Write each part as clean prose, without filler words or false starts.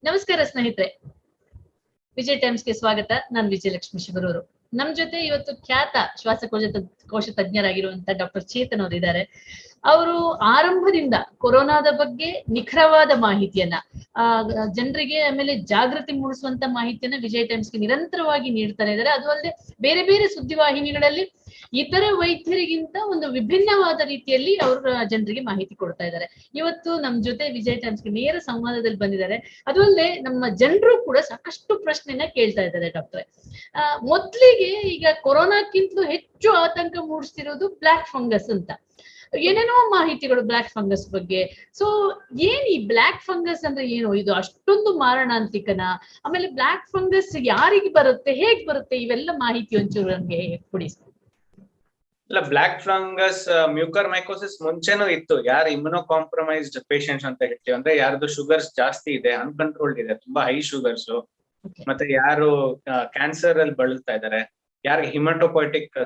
ನಮಸ್ಕಾರ ಸ್ನೇಹಿತರೆ, ವಿಜಯ್ ಟೈಮ್ಸ್ಗೆ ಸ್ವಾಗತ. ನಾನು ವಿಜಯಲಕ್ಷ್ಮಿ ಶಿವರೂರು. ನಮ್ ಜೊತೆ ಇವತ್ತು ಖ್ಯಾತ ಕೋಶ ತಜ್ಞರಾಗಿರುವಂತ ಡಾಕ್ಟರ್ ಚೇತನ್ ಅವರು ಇದ್ದಾರೆ. ಅವರು ಆರಂಭದಿಂದ ಕೊರೋನಾದ ಬಗ್ಗೆ ನಿಖರವಾದ ಮಾಹಿತಿಯನ್ನ ಜನರಿಗೆ, ಆಮೇಲೆ ಜಾಗೃತಿ ಮೂಡಿಸುವಂತ ಮಾಹಿತಿಯನ್ನ ವಿಜಯ್ ಟೈಮ್ಸ್ಗೆ ನಿರಂತರವಾಗಿ ನೀಡ್ತಾನೆ ಇದ್ದಾರೆ. ಅದು ಅಲ್ಲದೆ ಬೇರೆ ಬೇರೆ ಸುದ್ದಿವಾಹಿನಿಗಳಲ್ಲಿ ಇತರ ವೈದ್ಯರಿಗಿಂತ ಒಂದು ವಿಭಿನ್ನವಾದ ರೀತಿಯಲ್ಲಿ ಅವರು ಜನರಿಗೆ ಮಾಹಿತಿ ಕೊಡ್ತಾ ಇದ್ದಾರೆ. ಇವತ್ತು ನಮ್ ಜೊತೆ ವಿಜಯ್ ಟೈಮ್ಸ್ಗೆ ನೇರ ಸಂವಾದದಲ್ಲಿ ಬಂದಿದ್ದಾರೆ. ಅದು ಅಲ್ಲದೆ ನಮ್ಮ ಜನರು ಕೂಡ ಸಾಕಷ್ಟು ಪ್ರಶ್ನೆನ ಕೇಳ್ತಾ ಇದ್ದಾರೆ. ಡಾಕ್ಟ್ರೆ, ಮೊದ್ಲಿಗೆ ಈಗ ಕೊರೋನಾಕ್ಕಿಂತಲೂ ಹೆಚ್ಚು ಆತಂಕ ಮೂಡಿಸ್ತಿರೋದು ಬ್ಲಾಕ್ ಫಂಗಸ್ ಅಂತ, ಏನೇನೋ ಮಾಹಿತಿಗಳು ಬ್ಲಾಕ್ ಫಂಗಸ್ ಬಗ್ಗೆ. ಸೊ ಏನ್ ಈ ಬ್ಲಾಕ್ ಫಂಗಸ್ ಅಂದ್ರೆ ಏನು? ಇದು ಅಷ್ಟೊಂದು ಮಾರಣಾಂತಿಕನ? ಆಮೇಲೆ ಬ್ಲಾಕ್ ಫಂಗಸ್ ಯಾರಿಗೆ ಬರುತ್ತೆ, ಹೇಗ್ ಬರುತ್ತೆ? ಇವೆಲ್ಲ ಮಾಹಿತಿ ಒಂಚೂರು ನಮ್ಗೆ ಕೊಡಿ. ಇಲ್ಲ, ಬ್ಲಾಕ್ ಫಂಗಸ್ ಮ್ಯೂಕರ್ ಮೈಕೋಸಿಸ್ ಮುಂಚೆನೂ ಇತ್ತು. ಯಾರು ಇಮ್ಯುನೋ ಕಾಂಪ್ರಮೈಸ್ಡ್ ಪೇಷಂಟ್ಸ್ ಅಂತ ಹೇಳ್ತೀವಿ, ಅಂದ್ರೆ ಯಾರ್ದು ಶುಗರ್ಸ್ ಜಾಸ್ತಿ ಇದೆ, ಅನ್ಕಂಟ್ರೋಲ್ಡ್ ಇದೆ, ತುಂಬಾ ಹೈ ಶುಗರ್ಸ್, ಮತ್ತೆ ಯಾರು ಕ್ಯಾನ್ಸರ್ ಅಲ್ಲಿ ಬಳಲ್ತಾ ಇದ್ದಾರೆ, ಯಾರಿಗೆ ಹಿಮಟೋಪೊಯಿಟಿಕ್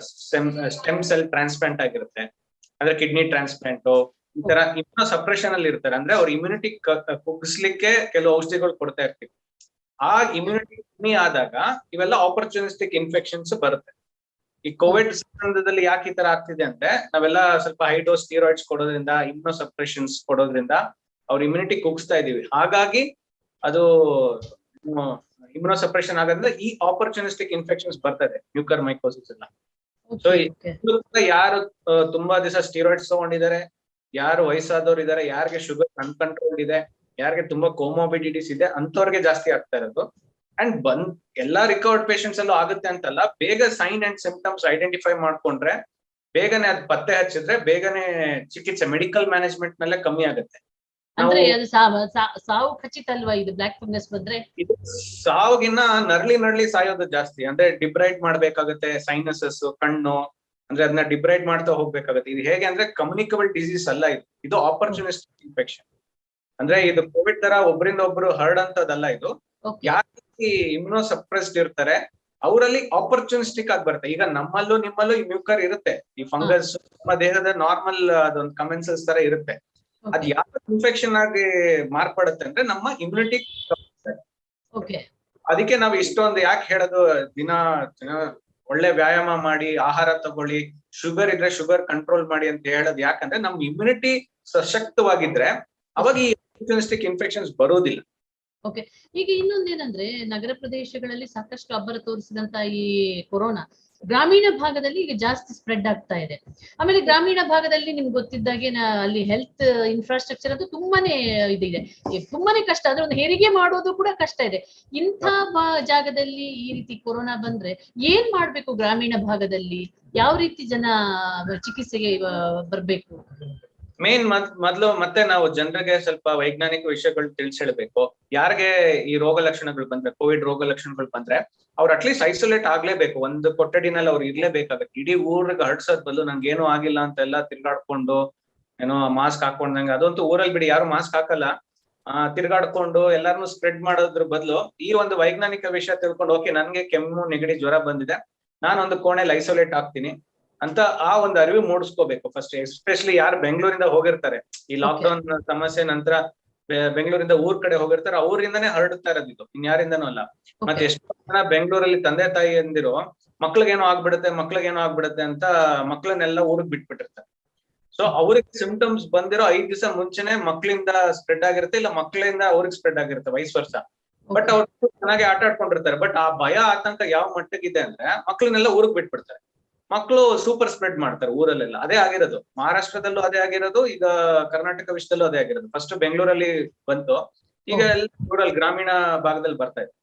ಸ್ಟೆಮ್ ಸೆಲ್ ಟ್ರಾನ್ಸ್ಪ್ಲಾಂಟ್ ಆಗಿರುತ್ತೆ, ಅಂದ್ರೆ ಕಿಡ್ನಿ ಟ್ರಾನ್ಸ್ಪ್ಲಾಂಟ್, ಈ ತರ ಇಮ್ಯುನೋ ಸಪ್ರೆಷನ್ ಅಲ್ಲಿ ಇರ್ತಾರೆ. ಅಂದ್ರೆ ಅವ್ರ ಇಮ್ಯುನಿಟಿ ಕುಗ್ಗಿಸ್ಲಿಕ್ಕೆ ಕೆಲವು ಔಷಧಿಗಳು ಕೊಡ್ತಾ ಇರ್ತೀವಿ. ಆ ಇಮ್ಯುನಿಟಿ ಕಮ್ಮಿ ಆದಾಗ ಇವೆಲ್ಲ ಆಪರ್ಚುನಿಸ್ಟಿಕ್ ಇನ್ಫೆಕ್ಷನ್ಸ್ ಬರುತ್ತೆ. ಈ ಕೋವಿಡ್ ಸಂದರ್ಭದಲ್ಲಿ ಯಾಕೆ ಈ ತರ ಆಗ್ತಿದೆ ಅಂದ್ರೆ, ನಾವೆಲ್ಲ ಸ್ವಲ್ಪ ಹೈ ಡೋಸ್ ಸ್ಟೀರಾಯ್ಡ್ಸ್ ಕೊಡೋದ್ರಿಂದ, ಇಮ್ಯುನೋ ಸಪ್ರೆಷನ್ಸ್ ಕೊಡೋದ್ರಿಂದ ಅವ್ರ ಇಮ್ಯುನಿಟಿ ಕುಗ್ಸ್ತಾ ಇದೀವಿ. ಹಾಗಾಗಿ ಅದು ಇಮ್ಯುನೋ ಸಪ್ರೆಷನ್ ಆಗೋದ್ರಿಂದ ಈ ಆಪರ್ಚುನಿಸ್ಟಿಕ್ ಇನ್ಫೆಕ್ಷನ್ಸ್ ಬರ್ತದೆ, ಮ್ಯೂಕರ್ ಮೈಕೋಸಿಸ್ ಎಲ್ಲ. ಸೊ ಯಾರು ತುಂಬಾ ದಿವಸ ಸ್ಟೀರಾಯ್ಡ್ಸ್ ತಗೊಂಡಿದ್ದಾರೆ, ಯಾರು ವಯಸ್ಸಾದವ್ರು ಇದಾರೆ, ಯಾರಿಗೆ ಶುಗರ್ ಅನ್ಕಂಟ್ರೋಲ್ಡ್ ಇದೆ, ಯಾರಿಗೆ ತುಂಬಾ ಕೋಮೋಬಿಡಿಟೀಸ್ ಇದೆ, ಅಂತವ್ರಿಗೆ ಜಾಸ್ತಿ ಆಗ್ತಾ ಇರೋದು. ಅಂಡ್ ಎಲ್ಲಾ ರಿಕವರ್ಡ್ ಪೇಷಂಟ್ಸ್ ಅಲ್ಲೂ ಆಗುತ್ತೆ ಅಂತಲ್ಲ, ಬೇಗ ಸೈನ್ ಅಂಡ್ ಸಿಂಪ್ಟಮ್ಸ್ ಐಡೆಂಟಿಫೈ ಮಾಡ್ಕೊಂಡ್ರೆ, ಬೇಗನೆ ಅದ್ ಪತ್ತೆ ಹಚ್ಚಿದ್ರೆ ಬೇಗನೆ ಚಿಕಿತ್ಸೆ, ಮೆಡಿಕಲ್ ಮ್ಯಾನೇಜ್ಮೆಂಟ್ ನಲ್ಲೇ ಕಮ್ಮಿ ಆಗುತ್ತೆ. ಅಂದ್ರೆ ಅದು ಸಾವು ಖಚಿತ ಅಲ್ವಾ ಇದು ಬ್ಲಾಕ್ ಫಂಗಸ್ ಬಂದ್ರೆ? ಇದು ಸಾವಿಗಿನ್ನ ನರ್ಲಿ ಸಾಯೋದು ಜಾಸ್ತಿ. ಅಂದ್ರೆ ಡಿಬ್ರೈಡ್ ಮಾಡ್ಬೇಕಾಗತ್ತೆ, ಸೈನಸಸ್, ಕಣ್ಣು, ಅಂದ್ರೆ ಅದನ್ನ ಡಿಬ್ರೈಡ್ ಮಾಡ್ತಾ ಹೋಗ್ಬೇಕಾಗತ್ತೆ. ಇದು ಹೇಗೆ ಅಂದ್ರೆ ಕಮ್ಯುನಿಕಬಲ್ ಡಿಸೀಸ್ ಅಲ್ಲ, ಇದು ಆಪರ್ಚುನಿಸ್ಟಿಕ್ ಇನ್ಫೆಕ್ಷನ್. ಅಂದ್ರೆ ಇದು ಕೋವಿಡ್ ತರ ಒಬ್ಬರಿಂದ ಒಬ್ರು ಹರ್ಡ್ ಅಂತದಲ್ಲ. ಇದು ಯಾರು ಇಮ್ಯುನೋ ಸಪ್ರೆಸ್ಡ್ ಇರ್ತಾರೆ ಅವರಲ್ಲಿ ಆಪರ್ಚುನಿಸ್ಟಿಕ್ ಆಗಿ ಬರುತ್ತೆ. ಈಗ ನಮ್ಮಲ್ಲೂ ನಿಮ್ಮಲ್ಲೂ ಈ ಮ್ಯೂಕರ್ ಇರುತ್ತೆ, ಈ ಫಂಗಸ್ ನಮ್ಮ ದೇಹದ ನಾರ್ಮಲ್ ಅದೊಂದು ಕಮೆನ್ಸಸ್ ತರ ಇರುತ್ತೆ. ಅದ್ ಯಾವ ಇನ್ಫೆಕ್ಷನ್ ಆಗಿ ಮಾರ್ಪಡುತ್ತೆ ಅಂದ್ರೆ ನಮ್ಮ ಇಮ್ಯುನಿಟಿ. ಅದಕ್ಕೆ ನಾವು ಇಷ್ಟೊಂದು ಯಾಕೆ ಹೇಳೋದು, ದಿನ ಒಳ್ಳೆ ವ್ಯಾಯಾಮ ಮಾಡಿ, ಆಹಾರ ತಗೊಳ್ಳಿ, ಶುಗರ್ ಇದ್ರೆ ಶುಗರ್ ಕಂಟ್ರೋಲ್ ಮಾಡಿ ಅಂತ ಹೇಳೋದು ಯಾಕಂದ್ರೆ ನಮ್ ಇಮ್ಯುನಿಟಿ ಸಶಕ್ತವಾಗಿದ್ರೆ ಅವಾಗ ಈ ಆಪರ್ಚುನಿಸ್ಟಿಕ್ ಇನ್ಫೆಕ್ಷನ್ಸ್ ಬರೋದಿಲ್ಲ. ಓಕೆ, ಈಗ ಇನ್ನೊಂದೇನಂದ್ರೆ ನಗರ ಪ್ರದೇಶಗಳಲ್ಲಿ ಸಾಕಷ್ಟು ಅಬ್ಬರ ತೋರಿಸಿದಂತ ಈ ಕೊರೋನಾ ಗ್ರಾಮೀಣ ಭಾಗದಲ್ಲಿ ಈಗ ಜಾಸ್ತಿ ಸ್ಪ್ರೆಡ್ ಆಗ್ತಾ ಇದೆ. ಆಮೇಲೆ ಗ್ರಾಮೀಣ ಭಾಗದಲ್ಲಿ ನಿಮ್ಗೆ ಗೊತ್ತಿದ್ದಾಗೆ ಅಲ್ಲಿ ಹೆಲ್ತ್ ಇನ್ಫ್ರಾಸ್ಟ್ರಕ್ಚರ್ ಅದು ತುಂಬಾನೇ ಇದಿದೆ, ತುಂಬಾನೇ ಕಷ್ಟ. ಅಂದ್ರೆ ಒಂದು ಹೆರಿಗೆ ಮಾಡೋದು ಕೂಡ ಕಷ್ಟ ಇದೆ. ಇಂಥ ಜಾಗದಲ್ಲಿ ಈ ರೀತಿ ಕೊರೋನಾ ಬಂದ್ರೆ ಏನ್ ಮಾಡ್ಬೇಕು? ಗ್ರಾಮೀಣ ಭಾಗದಲ್ಲಿ ಯಾವ ರೀತಿ ಜನ ಚಿಕಿತ್ಸೆಗೆ ಬರ್ಬೇಕು? ಮೇನ್ ಮೊದ್ಲು ಮತ್ತೆ ನಾವು ಜನರಿಗೆ ಸ್ವಲ್ಪ ವೈಜ್ಞಾನಿಕ ವಿಷಯಗಳು ತಿಳಿಸ್ಕೊಳ್ಬೇಕು. ಯಾರಿಗೆ ಈ ರೋಗ ಲಕ್ಷಣಗಳು ಬಂದ್ರೆ, ಕೋವಿಡ್ ರೋಗ ಲಕ್ಷಣಗಳು ಬಂದ್ರೆ ಅವ್ರು ಅಟ್ಲೀಸ್ಟ್ ಐಸೋಲೇಟ್ ಆಗ್ಲೇಬೇಕು, ಒಂದು ಕೊಠಡಿನಲ್ಲಿ ಅವ್ರು ಇರ್ಲೇಬೇಕಾಗತ್ತೆ. ಇಡೀ ಊರಿಗೆ ಹರಡ್ಸೋದ್ ಬದಲು ನಂಗೆ ಏನೂ ಆಗಿಲ್ಲ ಅಂತೆಲ್ಲ ತಿರ್ಗಾಡ್ಕೊಂಡು ಏನೋ ಮಾಸ್ಕ್ ಹಾಕೊಂಡಂಗೆ, ಅದಂತೂ ಊರಲ್ಲಿ ಬಿಡಿ, ಯಾರು ಮಾಸ್ಕ್ ಹಾಕಲ್ಲ, ತಿರ್ಗಾಡ್ಕೊಂಡು ಎಲ್ಲಾರನ್ನೂ ಸ್ಪ್ರೆಡ್ ಮಾಡೋದ್ರ ಬದಲು ಈ ಒಂದು ವೈಜ್ಞಾನಿಕ ವಿಷಯ ತಿಳ್ಕೊಂಡು, ಓಕೆ ನನ್ಗೆ ಕೆಮ್ಮು, ನೆಗಡಿ, ಜ್ವರ ಬಂದಿದೆ, ನಾನೊಂದು ಕೋಣೆಲಿ ಐಸೋಲೇಟ್ ಆಗ್ತೀನಿ ಅಂತ ಆ ಒಂದು ಅರಿವು ಮೂಡಿಸ್ಕೋಬೇಕು ಫಸ್ಟ್. ಎಸ್ಪೆಷಲಿ ಯಾರು ಬೆಂಗಳೂರಿಂದ ಹೋಗಿರ್ತಾರೆ, ಈ ಲಾಕ್ಡೌನ್ ಸಮಸ್ಯೆ ನಂತರ ಬೆಂಗಳೂರಿಂದ ಊರ್ ಕಡೆ ಹೋಗಿರ್ತಾರೆ, ಅವರಿಂದಾನೇ ಹರಡುತ್ತಾ ಇರೋದು ಇದು, ಇನ್ಯಾರಿಂದನೂ ಅಲ್ಲ. ಮತ್ತೆ ಎಷ್ಟೋ ಜನ ಬೆಂಗಳೂರಲ್ಲಿ ತಂದೆ ತಾಯಿ ಅಂದಿರೋ ಮಕ್ಳಿಗೇನೋ ಆಗ್ಬಿಡುತ್ತೆ ಅಂತ ಮಕ್ಳನ್ನೆಲ್ಲ ಊರಿಗೆ ಬಿಟ್ಬಿಟ್ಟಿರ್ತಾರೆ. ಸೊ ಅವ್ರಿಗೆ ಸಿಂಪ್ಟಮ್ಸ್ ಬಂದಿರೋ 5 ದಿವಸ ಮುಂಚೆನೆ ಮಕ್ಳಿಂದ ಸ್ಪ್ರೆಡ್ ಆಗಿರುತ್ತೆ, ಇಲ್ಲ ಮಕ್ಳಿಂದ ಅವ್ರಿಗೆ ಸ್ಪ್ರೆಡ್ ಆಗಿರುತ್ತೆ, ವೈಸ್ ವರ್ಷ. ಬಟ್ ಅವ್ರು ಚೆನ್ನಾಗಿ ಆಟ ಆಡ್ಕೊಂಡಿರ್ತಾರೆ. ಬಟ್ ಆ ಭಯ, ಆತಂಕ ಯಾವ ಮಟ್ಟಗಿದೆ ಅಂದ್ರೆ ಮಕ್ಳನ್ನೆಲ್ಲ ಊರಿಗೆ ಬಿಟ್ಬಿಡ್ತಾರೆ, ಮಕ್ಕಳು ಸೂಪರ್ ಸ್ಪ್ರೆಡ್ ಮಾಡ್ತಾರೆ ಊರಲ್ಲೆಲ್ಲ. ಅದೇ ಆಗಿರೋದು, ಮಹಾರಾಷ್ಟ್ರದಲ್ಲೂ ಅದೇ ಆಗಿರೋದು, ಈಗ ಕರ್ನಾಟಕ ವಿಷಯದಲ್ಲೂ ಅದೇ ಆಗಿರೋದು. ಫಸ್ಟ್ ಬೆಂಗಳೂರಲ್ಲಿ ಬಂತು, ಈಗ ಎಲ್ಲ ಊರಲ್ಲಿ ಗ್ರಾಮೀಣ ಭಾಗದಲ್ಲಿ ಬರ್ತಾ ಇದೆ.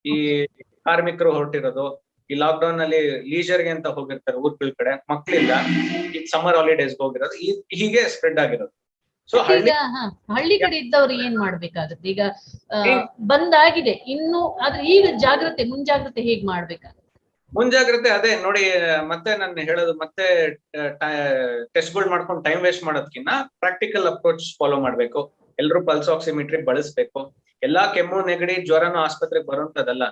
ಈ ಕಾರ್ಮಿಕರು ಹೊರಟಿರೋದು, ಈ ಲಾಕ್ಡೌನ್ ನಲ್ಲಿ ಲೀಜರ್ಗೆ ಅಂತ ಹೋಗಿರ್ತಾರೆ ಊರ್ಗಳ ಕಡೆ, ಮಕ್ಳಿಲ್ಲ, ಈಗ ಸಮ್ಮರ್ ಹಾಲಿಡೇಸ್ ಹೋಗಿರೋದು, ಹೀಗೆ ಸ್ಪ್ರೆಡ್ ಆಗಿರೋದು. ಸೊ ಹಳ್ಳಿ ಕಡೆ ಇದ್ದವ್ರು ಏನ್ ಮಾಡ್ಬೇಕಾಗುತ್ತೆ ಈಗ? ಬಂದಾಗಿದೆ ಇನ್ನು, ಆದ್ರೆ ಈಗ ಮುಂಜಾಗ್ರತೆ ಹೇಗ್ ಮಾಡ್ಬೇಕಾಗುತ್ತೆ? ಮುಂಜಾಗ್ರತೆ ಅದೇ ನೋಡಿ, ಮತ್ತೆ ನಾನು ಹೇಳೋದು, ಮತ್ತೆ ಟೆಸ್ಟ್ಗಳು ಮಾಡ್ಕೊಂಡು ಟೈಮ್ ವೇಸ್ಟ್ ಮಾಡೋದಕ್ಕಿಂತ ಪ್ರಾಕ್ಟಿಕಲ್ ಅಪ್ರೋಚ್ ಫಾಲೋ ಮಾಡ್ಬೇಕು. ಎಲ್ರು ಪಲ್ಸ್ ಆಕ್ಸಿಮೆಟ್ರಿ ಬಳಸ್ಬೇಕು. ಎಲ್ಲಾ ಕೆಮ್ಮು, ನೆಗಡಿ, ಜ್ವರನು ಆಸ್ಪತ್ರೆಗೆ ಬರುವಂತದಲ್ಲ.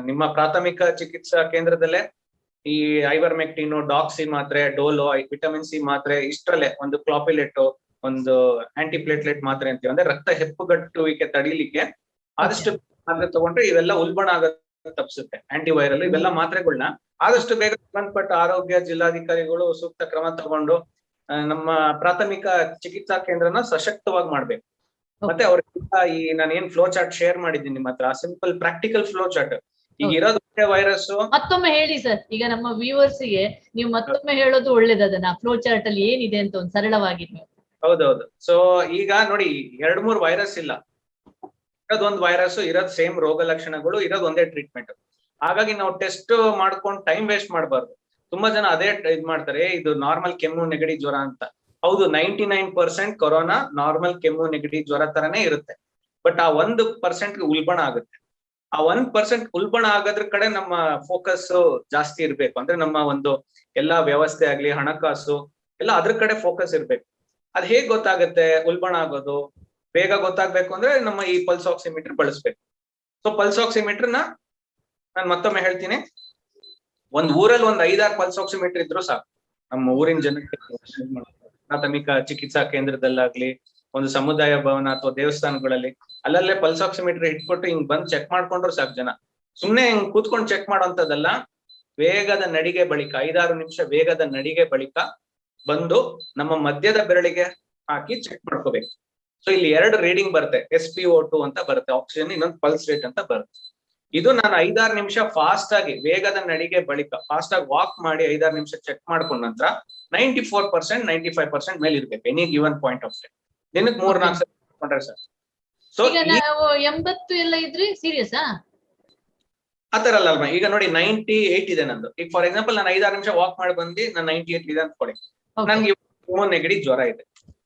ನಿಮ್ಮ ಪ್ರಾಥಮಿಕ ಚಿಕಿತ್ಸಾ ಕೇಂದ್ರದಲ್ಲೇ ಈ ಐವರ್ಮೆಕ್ಟಿನ್, ಡಾಕ್ಸಿ ಮಾತ್ರೆ, ಡೋಲೋ, ವಿಟಮಿನ್ ಸಿ ಮಾತ್ರೆ, ಇಷ್ಟರಲ್ಲೇ ಒಂದು ಕ್ಲಾಪಿಲೆಟ್, ಒಂದು ಆಂಟಿಪ್ಲೇಟ್ಲೆಟ್ ಮಾತ್ರೆ ಅಂತೀವಿ, ಅಂದ್ರೆ ರಕ್ತ ಹೆಪ್ಪುಗಟ್ಟುವಿಕೆ ತಡಿಲಿಕ್ಕೆ ಆದಷ್ಟು ಮಾತ್ರೆ ತಗೊಂಡ್ರೆ ಇವೆಲ್ಲ ಉಲ್ಬಣ ಆಗೋದು ತಪ್ಪಿಸುತ್ತೆ. ಆಂಟಿವೈರಲ್ ಇವೆಲ್ಲ ಮಾತ್ರೆಗಳನ್ನ ಆದಷ್ಟು ಬೇಗ ಸಂಬಂಧಪಟ್ಟ ಆರೋಗ್ಯ ಜಿಲ್ಲಾಧಿಕಾರಿಗಳು ಸೂಕ್ತ ಕ್ರಮ ತಗೊಂಡು ನಮ್ಮ ಪ್ರಾಥಮಿಕ ಚಿಕಿತ್ಸಾ ಕೇಂದ್ರನ ಸಶಕ್ತವಾಗಿ ಮಾಡ್ಬೇಕು. ಮತ್ತೆ ಅವ್ರಿಗೆ ಈ ನಾನು ಏನ್ ಫ್ಲೋ ಚಾರ್ಟ್ ಶೇರ್ ಮಾಡಿದ್ದೀನಿ ನಿಮ್ಮ ಹತ್ರ, ಸಿಂಪಲ್ ಪ್ರಾಕ್ಟಿಕಲ್ ಫ್ಲೋ ಚಾರ್ಟ್. ಈಗ ಇರೋದು ವೈರಸ್ ಮತ್ತೊಮ್ಮೆ ಹೇಳಿ ಸರ್, ಈಗ ನಮ್ಮ ವ್ಯೂವರ್ಸ್ ಗೆ ನೀವು ಮತ್ತೊಮ್ಮೆ ಹೇಳೋದು ಒಳ್ಳೇದು, ಅದನ್ನ ಫ್ಲೋ ಚಾರ್ಟ್ ಅಲ್ಲಿ ಏನಿದೆ ಅಂತ ಒಂದು ಸರಳವಾಗಿ ನೀವು. ಹೌದೌದು. ಸೊ ಈಗ ನೋಡಿ 2-3 ವೈರಸ್ ಇಲ್ಲ, ಇರೋದೊಂದು ವೈರಸ್, ಇರೋದ್ ಸೇಮ್ ರೋಗ ಲಕ್ಷಣಗಳು, ಇರೋದ್ ಒಂದೇ ಟ್ರೀಟ್ಮೆಂಟ್. ಹಾಗಾಗಿ ನಾವು ಟೆಸ್ಟ್ ಮಾಡ್ಕೊಂಡು ಟೈಮ್ ವೇಸ್ಟ್ ಮಾಡಬಾರ್ದು. ತುಂಬಾ ಜನ ಅದೇ ಇದ್ ಮಾಡ್ತಾರೆ, ಇದು ನಾರ್ಮಲ್ ಕೆಮ್ಮು ನೆಗಡಿ ಜ್ವರ ಅಂತ. ಹೌದು, 99% ಕೊರೋನಾ ನಾರ್ಮಲ್ ಕೆಮ್ಮು ನೆಗಡಿ ಜ್ವರ ತರನೇ ಇರುತ್ತೆ. ಬಟ್ ಆ 1% ಉಲ್ಬಣ ಆಗುತ್ತೆ. ಆ 1% ಉಲ್ಬಣ ಆಗೋದ್ರ ಕಡೆ ನಮ್ಮ ಫೋಕಸ್ ಜಾಸ್ತಿ ಇರ್ಬೇಕು. ಅಂದ್ರೆ ನಮ್ಮ ಒಂದು ಎಲ್ಲಾ ವ್ಯವಸ್ಥೆ ಆಗ್ಲಿ, ಹಣಕಾಸು ಎಲ್ಲ ಅದ್ರ ಕಡೆ ಫೋಕಸ್ ಇರ್ಬೇಕು. ಅದ್ ಹೇಗ್ ಗೊತ್ತಾಗುತ್ತೆ ಉಲ್ಬಣ ಆಗೋದು? ಬೇಗ ಗೊತ್ತಾಗ್ಬೇಕು ಅಂದ್ರೆ ನಮ್ಮ ಈ ಪಲ್ಸ್ ಆಕ್ಸಿಮೀಟರ್ ಬಳಸ್ಬೇಕು. ಸೊ ಪಲ್ಸ್ ಆಕ್ಸಿಮೀಟರ್ ನಾನು ಮತ್ತೊಮ್ಮೆ ಹೇಳ್ತೀನಿ, ಒಂದ್ ಊರಲ್ಲಿ 5-6 ಪಲ್ಸ್ ಆಕ್ಸಿಮೀಟರ್ ಇದ್ರು ಸಾಕು. ನಮ್ಮ ಊರಿನ ಜನಕ್ಕೆ ಪ್ರಾಥಮಿಕ ಚಿಕಿತ್ಸಾ ಕೇಂದ್ರದಲ್ಲಾಗ್ಲಿ, ಒಂದು ಸಮುದಾಯ ಭವನ ಅಥವಾ ದೇವಸ್ಥಾನಗಳಲ್ಲಿ ಅಲ್ಲಲ್ಲೇ ಪಲ್ಸ್ ಆಕ್ಸಿಮೀಟರ್ ಇಟ್ಬಿಟ್ಟು ಹಿಂಗ್ ಬಂದ್ ಚೆಕ್ ಮಾಡ್ಕೊಂಡ್ರು ಸಾಕು ಜನ. ಸುಮ್ನೆ ಹಿಂಗ್ ಕೂತ್ಕೊಂಡು ಚೆಕ್ ಮಾಡೋಂಥದ್ದಲ್ಲ. ವೇಗದ ನಡಿಗೆ ಬಳಿಕ 5-6 ನಿಮಿಷ ವೇಗದ ನಡಿಗೆ ಬಳಿಕ ಬಂದು ನಮ್ಮ ಮಧ್ಯದ ಬೆರಳಿಗೆ ಹಾಕಿ ಚೆಕ್ ಮಾಡ್ಕೋಬೇಕು. ಸೊ ಇಲ್ಲಿ 2 ರೀಡಿಂಗ್ ಬರುತ್ತೆ, SpO2 ಅಂತ ಬರುತ್ತೆ ಆಕ್ಸಿಜನ್, ಇನ್ನೊಂದು ಪಲ್ಸ್ ರೇಟ್ ಅಂತ ಬರುತ್ತೆ. ಇದು ನಾನು 5-6 ನಿಮಿಷ ಫಾಸ್ಟ್ ಆಗಿ ವೇಗದ ನಡಿಗೆ ಬಳಿಕ ಫಾಸ್ಟ್ ಆಗಿ ವಾಕ್ ಮಾಡಿ 5-6 ನಿಮಿಷ ಚೆಕ್ ಮಾಡ್ಕೊಂಡ ನಂತರ 94% 95% ಮೇಲೆ ಇರ್ಬೇಕು any given point of time. ದಿನಕ್ಕೆ 3-4 ಸಲ ಮಾಡ್ಕೊಂಡ್ರೆ ಸರ್. ಸೊ 80 ಎಲ್ಲ ಇದ್ರೆ ಸೀರಿಯಸ್ ಆತರ ಅಲ್ವಾ? ಈಗ ನೋಡಿ 98 ಇದೆ ನಂದು. ಈಗ ಫಾರ್ ಎಕ್ಸಾಂಪಲ್ ನಾನು 5-6 ನಿಮಿಷ ವಾಕ್ ಮಾಡಿ ಬಂದು ನಾನು 98 ಇದೆ ಅನ್ಕೊಳ್ಳಿ, ನನ್ಗೆ ಕೆಮ್ಮು ನೆಗಡಿ ಜ್ವರ ಇದೆ.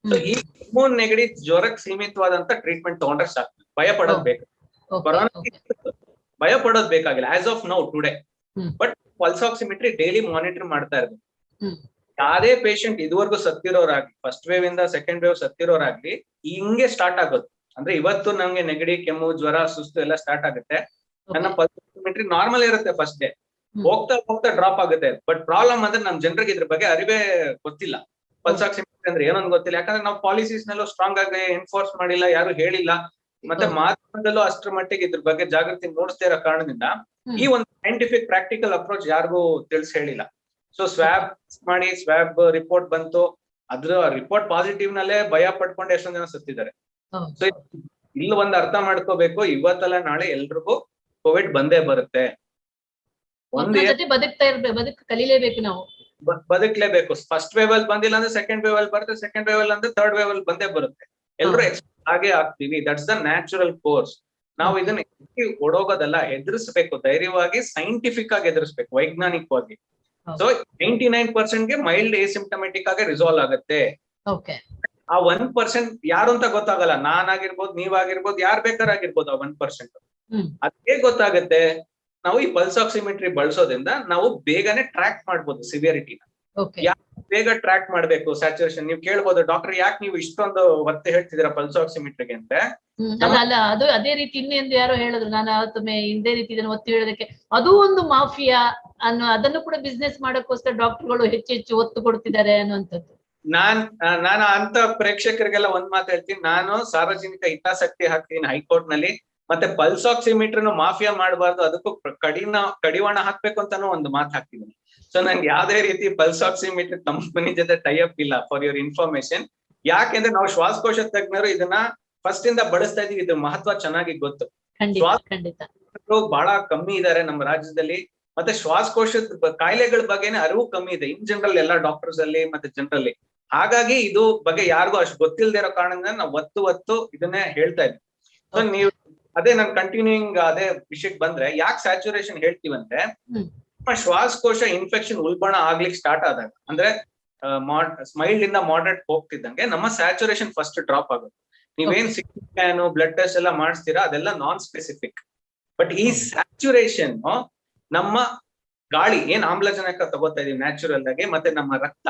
ಸೊ ಈ ಕೆಮ್ಮು ನೆಗಡಿ ಜ್ವರಕ್ಕೆ ಸೀಮಿತವಾದಂತ ಟ್ರೀಟ್ಮೆಂಟ್ ತಗೊಂಡ್ರೆ ಸಾಕು. ಭಯ ಪಡೋದ್ ಬೇಕು, ಕೊರೋನಾ ಭಯ ಪಡೋದ್ ಬೇಕಾಗಿಲ್ಲ as of now today. But pulse oximetry daily monitor ಮಾಡ್ತಾ ಇರ್ಬೇಕು. ಯಾವ್ದೇ ಪೇಷಂಟ್ ಇದುವರೆಗೂ ಸತ್ತಿರೋರಾಗ್ಲಿ, ಫಸ್ಟ್ ವೇವ್ ಇಂದ ಸೆಕೆಂಡ್ ವೇವ್ ಸತ್ತಿರೋರಾಗ್ಲಿ, ಹಿಂಗೆ ಸ್ಟಾರ್ಟ್ ಆಗೋದು. ಅಂದ್ರೆ ಇವತ್ತು ನಮ್ಗೆ ನೆಗಡಿ, ಕೆಮ್ಮು, ಜ್ವರ, ಸುಸ್ತು ಎಲ್ಲ ಸ್ಟಾರ್ಟ್ ಆಗುತ್ತೆ. ನನ್ನ ಪಲ್ಸ್ ಆಕ್ಸಿಮೆಟ್ರಿ ನಾರ್ಮಲ್ ಇರುತ್ತೆ ಫಸ್ಟ್ ಡೇ, ಹೋಗ್ತಾ ಹೋಗ್ತಾ ಡ್ರಾಪ್ ಆಗುತ್ತೆ. ಬಟ್ ಪ್ರಾಬ್ಲಮ್ ಅಂದ್ರೆ ನಮ್ ಜನರಿಗೆ ಇದ್ರ ಬಗ್ಗೆ ಅರಿವೇ ಗೊತ್ತಿಲ್ಲ. ಪಲ್ಸ್ ಆಕ್ಸಿಮೆಟ್ರಿ ಅಂದ್ರೆ ಏನೊಂದು ಗೊತ್ತಿಲ್ಲ. ಯಾಕಂದ್ರೆ ನಾವು ಪಾಲಿಸೀಸ್ ನಲ್ಲೂ ಸ್ಟ್ರಾಂಗ್ ಆಗಿ ಎನ್ಫೋರ್ಸ್ ಮಾಡಿಲ್ಲ, ಯಾರು ಹೇಳಿಲ್ಲ. ಮತ್ತೆ ಮಾಧ್ಯಮದಲ್ಲೂ ಅಷ್ಟರ ಮಟ್ಟಿಗೆ ಇದ್ರ ಬಗ್ಗೆ ಜಾಗೃತಿ ಮೂಡಿಸ್ತಾ ಇರೋ ಕಾರಣದಿಂದ ಈ ಒಂದು ಸೈಂಟಿಫಿಕ್ ಪ್ರಾಕ್ಟಿಕಲ್ ಅಪ್ರೋಚ್ ಯಾರಿಗೂ ತಿಳಿಸಿ ಹೇಳಿಲ್ಲ. ಸೊ ಸ್ವ್ಯಾಬ್ ಮಾಡಿ ಸ್ವ್ಯಾಬ್ ರಿಪೋರ್ಟ್ ಬಂತು, ಅದ್ರ ರಿಪೋರ್ಟ್ ಪಾಸಿಟಿವ್ ನಲ್ಲೇ ಭಯ ಪಡ್ಕೊಂಡು ಎಷ್ಟೊಂದ್ ಜನ ಸತ್ತಿದ್ದಾರೆ. ಸೊ ಇಲ್ಲಿ ಒಂದು ಅರ್ಥ ಮಾಡ್ಕೋಬೇಕು, ಇವತ್ತಲ್ಲ ನಾಳೆ ಎಲ್ರಿಗೂ ಕೋವಿಡ್ ಬಂದೇ ಬರುತ್ತೆ. ಕಲಿಲೇಬೇಕು ನಾವು, ಬದುಕ್ಲೇಬೇಕು. ಫಸ್ಟ್ ವೇವ್ ಅಲ್ಲಿ ಬಂದಿಲ್ಲ ಅಂದ್ರೆ ಸೆಕೆಂಡ್ ವೇವ್ ಅಲ್ಲಿ ಬರುತ್ತೆ, ಸೆಕೆಂಡ್ ವೇವ್ ಅಲ್ಲಿ ಅಂದ್ರೆ ಥರ್ಡ್ ವೇವ್ ಅಲ್ಲಿ ಬಂದೇ ಬರುತ್ತೆ. ಎಲ್ರು ಹಾಗೆ ಆಗ್ತೀವಿ. That's the natural course. ನಾವು ಇದನ್ನ ಓಡೋಗೋದಲ್ಲ, ಎದುರಿಸ್ಬೇಕು, ಧೈರ್ಯವಾಗಿ ಸೈಂಟಿಫಿಕ್ ಆಗಿ ಎದುರಿಸ್ಬೇಕು, ವೈಜ್ಞಾನಿಕವಾಗಿ. ಸೊ 99% ಗೆ ಮೈಲ್ಡ್ ಎಸಿಂಪ್ಟಮೆಟಿಕ್ ಆಗಿ ರಿಸಾಲ್ವ್ ಆಗುತ್ತೆ. ಆ 1% ಯಾರು ಅಂತ ಗೊತ್ತಾಗಲ್ಲ. ನಾನಾಗಿರ್ಬೋದು, ನೀವಾಗಿರ್ಬೋದು, ಯಾರ್ ಬೇಕಾರಾಗಿರ್ಬೋದು. ಆ 1% ಅದ್ ಹೇಗ್ ಗೊತ್ತಾಗುತ್ತೆ? ನಾವು ಈ ಪಲ್ಸ್ ಆಕ್ಸಿಮೆಟ್ರಿ ಬಳಸೋದ್ರಿಂದ ನಾವು ಬೇಗನೆ ಟ್ರ್ಯಾಕ್ ಮಾಡ್ಬೋದು ಸಿವಿಯರಿಟಿನ. ಬೇಗ ಟ್ರ್ಯಾಕ್ ಮಾಡ್ಬೇಕು ಸ್ಯಾಚುರೇಷನ್. ನೀವು ಕೇಳ್ಬೋದು, ಡಾಕ್ಟರ್ ಯಾಕೆ ನೀವು ಇಷ್ಟೊಂದು ಒತ್ತು ಹೇಳ್ತಿದ್ದೀರಾ ಪಲ್ಸ್ ಆಕ್ಸಿಮೆಟ್ರಿಗೆ ಅಂತ. ಅಲ್ಲ, ಅದು ಅದೇ ರೀತಿ ಇನ್ನೆಂದು ಯಾರೋ ಹೇಳಿದ್ರು, ನಾನು ಅವತ್ತೊಮ್ಮೆ ಇದೇ ರೀತಿ ಇದನ್ನು ಒತ್ತು ಹೇಳೋದಕ್ಕೆ ಅದು ಒಂದು ಮಾಫಿಯಾ ಅನ್ನೋ, ಅದನ್ನು ಕೂಡ ಬಿಸ್ನೆಸ್ ಮಾಡಕ್ಕೋಸ್ಕರ ಡಾಕ್ಟರ್ಗಳು ಹೆಚ್ಚು ಒತ್ತು ಕೊಡ್ತಿದ್ದಾರೆ ಅನ್ನುವಂಥದ್ದು. ನಾನು ಅಂತ ಪ್ರೇಕ್ಷಕರಿಗೆಲ್ಲ ಒಂದ್ ಮಾತು ಹೇಳ್ತೀನಿ, ನಾನು ಸಾರ್ವಜನಿಕ ಹಿತಾಸಕ್ತಿ ಹಾಕ್ತೀನಿ ಹೈಕೋರ್ಟ್ ನಲ್ಲಿ. ಮತ್ತೆ ಪಲ್ಸ್ ಆಕ್ಸಿಮೀಟರ್ ಮಾಫಿಯಾ ಮಾಡಬಾರ್ದು, ಅದಕ್ಕೂ ಕಡಿವಾಣ ಹಾಕ್ಬೇಕು ಅಂತಾನು ಒಂದು ಮಾತು ಹಾಕ್ತಿದ್ದೀನಿ. ಸೊ ನನ್ಗೆ ಯಾವ್ದೇ ರೀತಿ ಪಲ್ಸ್ ಆಕ್ಸಿಮೀಟರ್ ಕಂಪನಿ ಜೊತೆ ಟೈ ಅಪ್ ಇಲ್ಲ, ಫಾರ್ ಯುವರ್ ಇನ್ಫಾರ್ಮೇಶನ್. ಯಾಕೆಂದ್ರೆ ನಾವು ಶ್ವಾಸಕೋಶ ತಜ್ಞರು ಇದನ್ನ ಫಸ್ಟ್ ಇಂದ ಬಳಸ್ತಾ ಇದೀವಿ, ಇದ್ರ ಮಹತ್ವ ಚೆನ್ನಾಗಿ ಗೊತ್ತು. ಬಹಳ ಕಮ್ಮಿ ಇದಾರೆ ನಮ್ಮ ರಾಜ್ಯದಲ್ಲಿ. ಮತ್ತೆ ಶ್ವಾಸಕೋಶದ ಕಾಯಿಲೆಗಳ ಬಗ್ಗೆನೇ ಅರಿವು ಕಮ್ಮಿ ಇದೆ ಇನ್ ಜನರಲ್ ಎಲ್ಲ ಡಾಕ್ಟರ್ಸ್ ಅಲ್ಲಿ ಮತ್ತೆ ಜನರಲ್ಲಿ. ಹಾಗಾಗಿ ಇದು ಬಗ್ಗೆ ಯಾರಿಗೂ ಅಷ್ಟು ಗೊತ್ತಿಲ್ಲದೆ ಇರೋ ಕಾರಣದಿಂದ ನಾವು ಒತ್ತು ಇದನ್ನೇ ಹೇಳ್ತಾ ಇದ್ವಿ. ಸೊ ನೀವು ಅದೇ ನಾನು ಕಂಟಿನ್ಯೂಯಿಂಗ್ ಅದೇ ವಿಷಯಕ್ಕೆ ಬಂದ್ರೆ, ಯಾಕೆ ಸ್ಯಾಚುರೇಷನ್ ಹೇಳ್ತೀವಂದ್ರೆ, ಶ್ವಾಸಕೋಶ ಇನ್ಫೆಕ್ಷನ್ ಉಲ್ಬಣ ಆಗ್ಲಿಕ್ಕೆ ಸ್ಟಾರ್ಟ್ ಆದಾಗ, ಅಂದ್ರೆ ಮೈಲ್ಡ್ ಇಂದ ಮಾಡರೇಟ್ ಹೋಗ್ತಿದ್ದಂಗೆ ನಮ್ಮ ಸ್ಯಾಚುರೇಷನ್ ಫಸ್ಟ್ ಡ್ರಾಪ್ ಆಗುತ್ತೆ. ನೀವೇನ್ ಸಿಟಿ ಸ್ಕ್ಯಾನ್, ಬ್ಲಡ್ ಟೆಸ್ಟ್ ಎಲ್ಲ ಮಾಡಿಸ್ತೀರಾ, ಅದೆಲ್ಲ ನಾನ್ ಸ್ಪೆಸಿಫಿಕ್. ಬಟ್ ಈ ಸ್ಯಾಚುರೇಷನ್ ನಮ್ಮ ಗಾಳಿ ಏನ್ ಆಮ್ಲಜನಕ ತಗೋತಾ ಇದೀವಿ ನ್ಯಾಚುರಲ್ ಆಗಿ, ಮತ್ತೆ ನಮ್ಮ ರಕ್ತ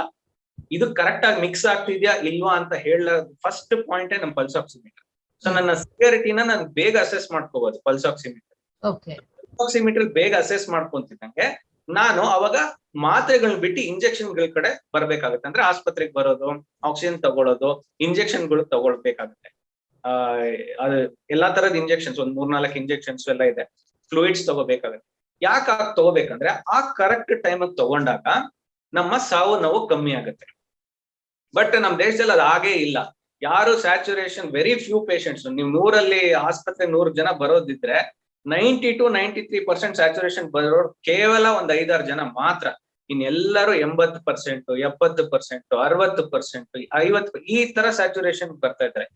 ಇದು ಕರೆಕ್ಟ್ ಆಗಿ ಮಿಕ್ಸ್ ಆಗ್ತಿದ್ಯಾ ಇಲ್ವಾ ಅಂತ ಹೇಳ ಫಸ್ಟ್ ಪಾಯಿಂಟ್ ನಮ್ ಪಲ್ಸ್ ಆಕ್ಸಿಮೀಟರ್. ಸೊ ನನ್ನ ಸಿವಿಯರಿಟಿನ ನಾನು ಬೇಗ ಅಸೆಸ್ ಮಾಡ್ಕೋಬಹುದು ಪಲ್ಸ್ ಆಕ್ಸಿಮೀಟರ್. ಪಲ್ಸ್ ಆಕ್ಸಿಮೀಟರ್ ಬೇಗ ಅಸೆಸ್ ಮಾಡ್ಕೊಂತಿದ್ದಂಗೆ ನಾನು ಅವಾಗ ಮಾತ್ರೆಗಳನ್ನ ಬಿಟ್ಟು ಇಂಜೆಕ್ಷನ್ ಗಳ ಕಡೆ ಬರ್ಬೇಕಾಗುತ್ತೆ. ಅಂದ್ರೆ ಆಸ್ಪತ್ರೆಗೆ ಬರೋದು, ಆಕ್ಸಿಜನ್ ತಗೊಳ್ಳೋದು, ಇಂಜೆಕ್ಷನ್ ಗಳು ತಗೊಳ್ಬೇಕಾಗುತ್ತೆ. ಅದು ಎಲ್ಲಾ ತರದ ಇಂಜೆಕ್ಷನ್ಸ್, ಒಂದ್ 3-4 ಇಂಜೆಕ್ಷನ್ಸ್ ಎಲ್ಲ ಇದೆ, ಫ್ಲೂಯಿಡ್ಸ್ ತಗೋಬೇಕಾಗುತ್ತೆ. ಯಾಕೆ ತಗೋಬೇಕಂದ್ರೆ ಆ ಕರೆಕ್ಟ್ ಟೈಮ್ ತಗೊಂಡಾಗ ನಮ್ಮ ಸಾವು ನೋವು ಕಮ್ಮಿ ಆಗುತ್ತೆ. ಬಟ್ ನಮ್ ದೇಶದಲ್ಲಿ ಅದು ಹಾಗೇ ಇಲ್ಲ. ಯಾರು ಸ್ಯಾಚುರೇಷನ್, ವೆರಿ ಫ್ಯೂ ಪೇಷಂಟ್ಸ್. ನೀವು 100ರಲ್ಲಿ ಆಸ್ಪತ್ರೆ 100 ಜನ ಬರೋದಿದ್ರೆ 90 to 93% ಸ್ಯಾಚುರೇಷನ್ ಬರೋರು ಕೇವಲ ಒಂದ್ 5-6 ಜನ ಮಾತ್ರ. ಇನ್ನೆಲ್ಲರೂ 80%, 70%, 60%, 50% ಈ ತರ ಸ್ಯಾಚುರೇಷನ್ ಬರ್ತಾ ಇದ್ದಾರೆ.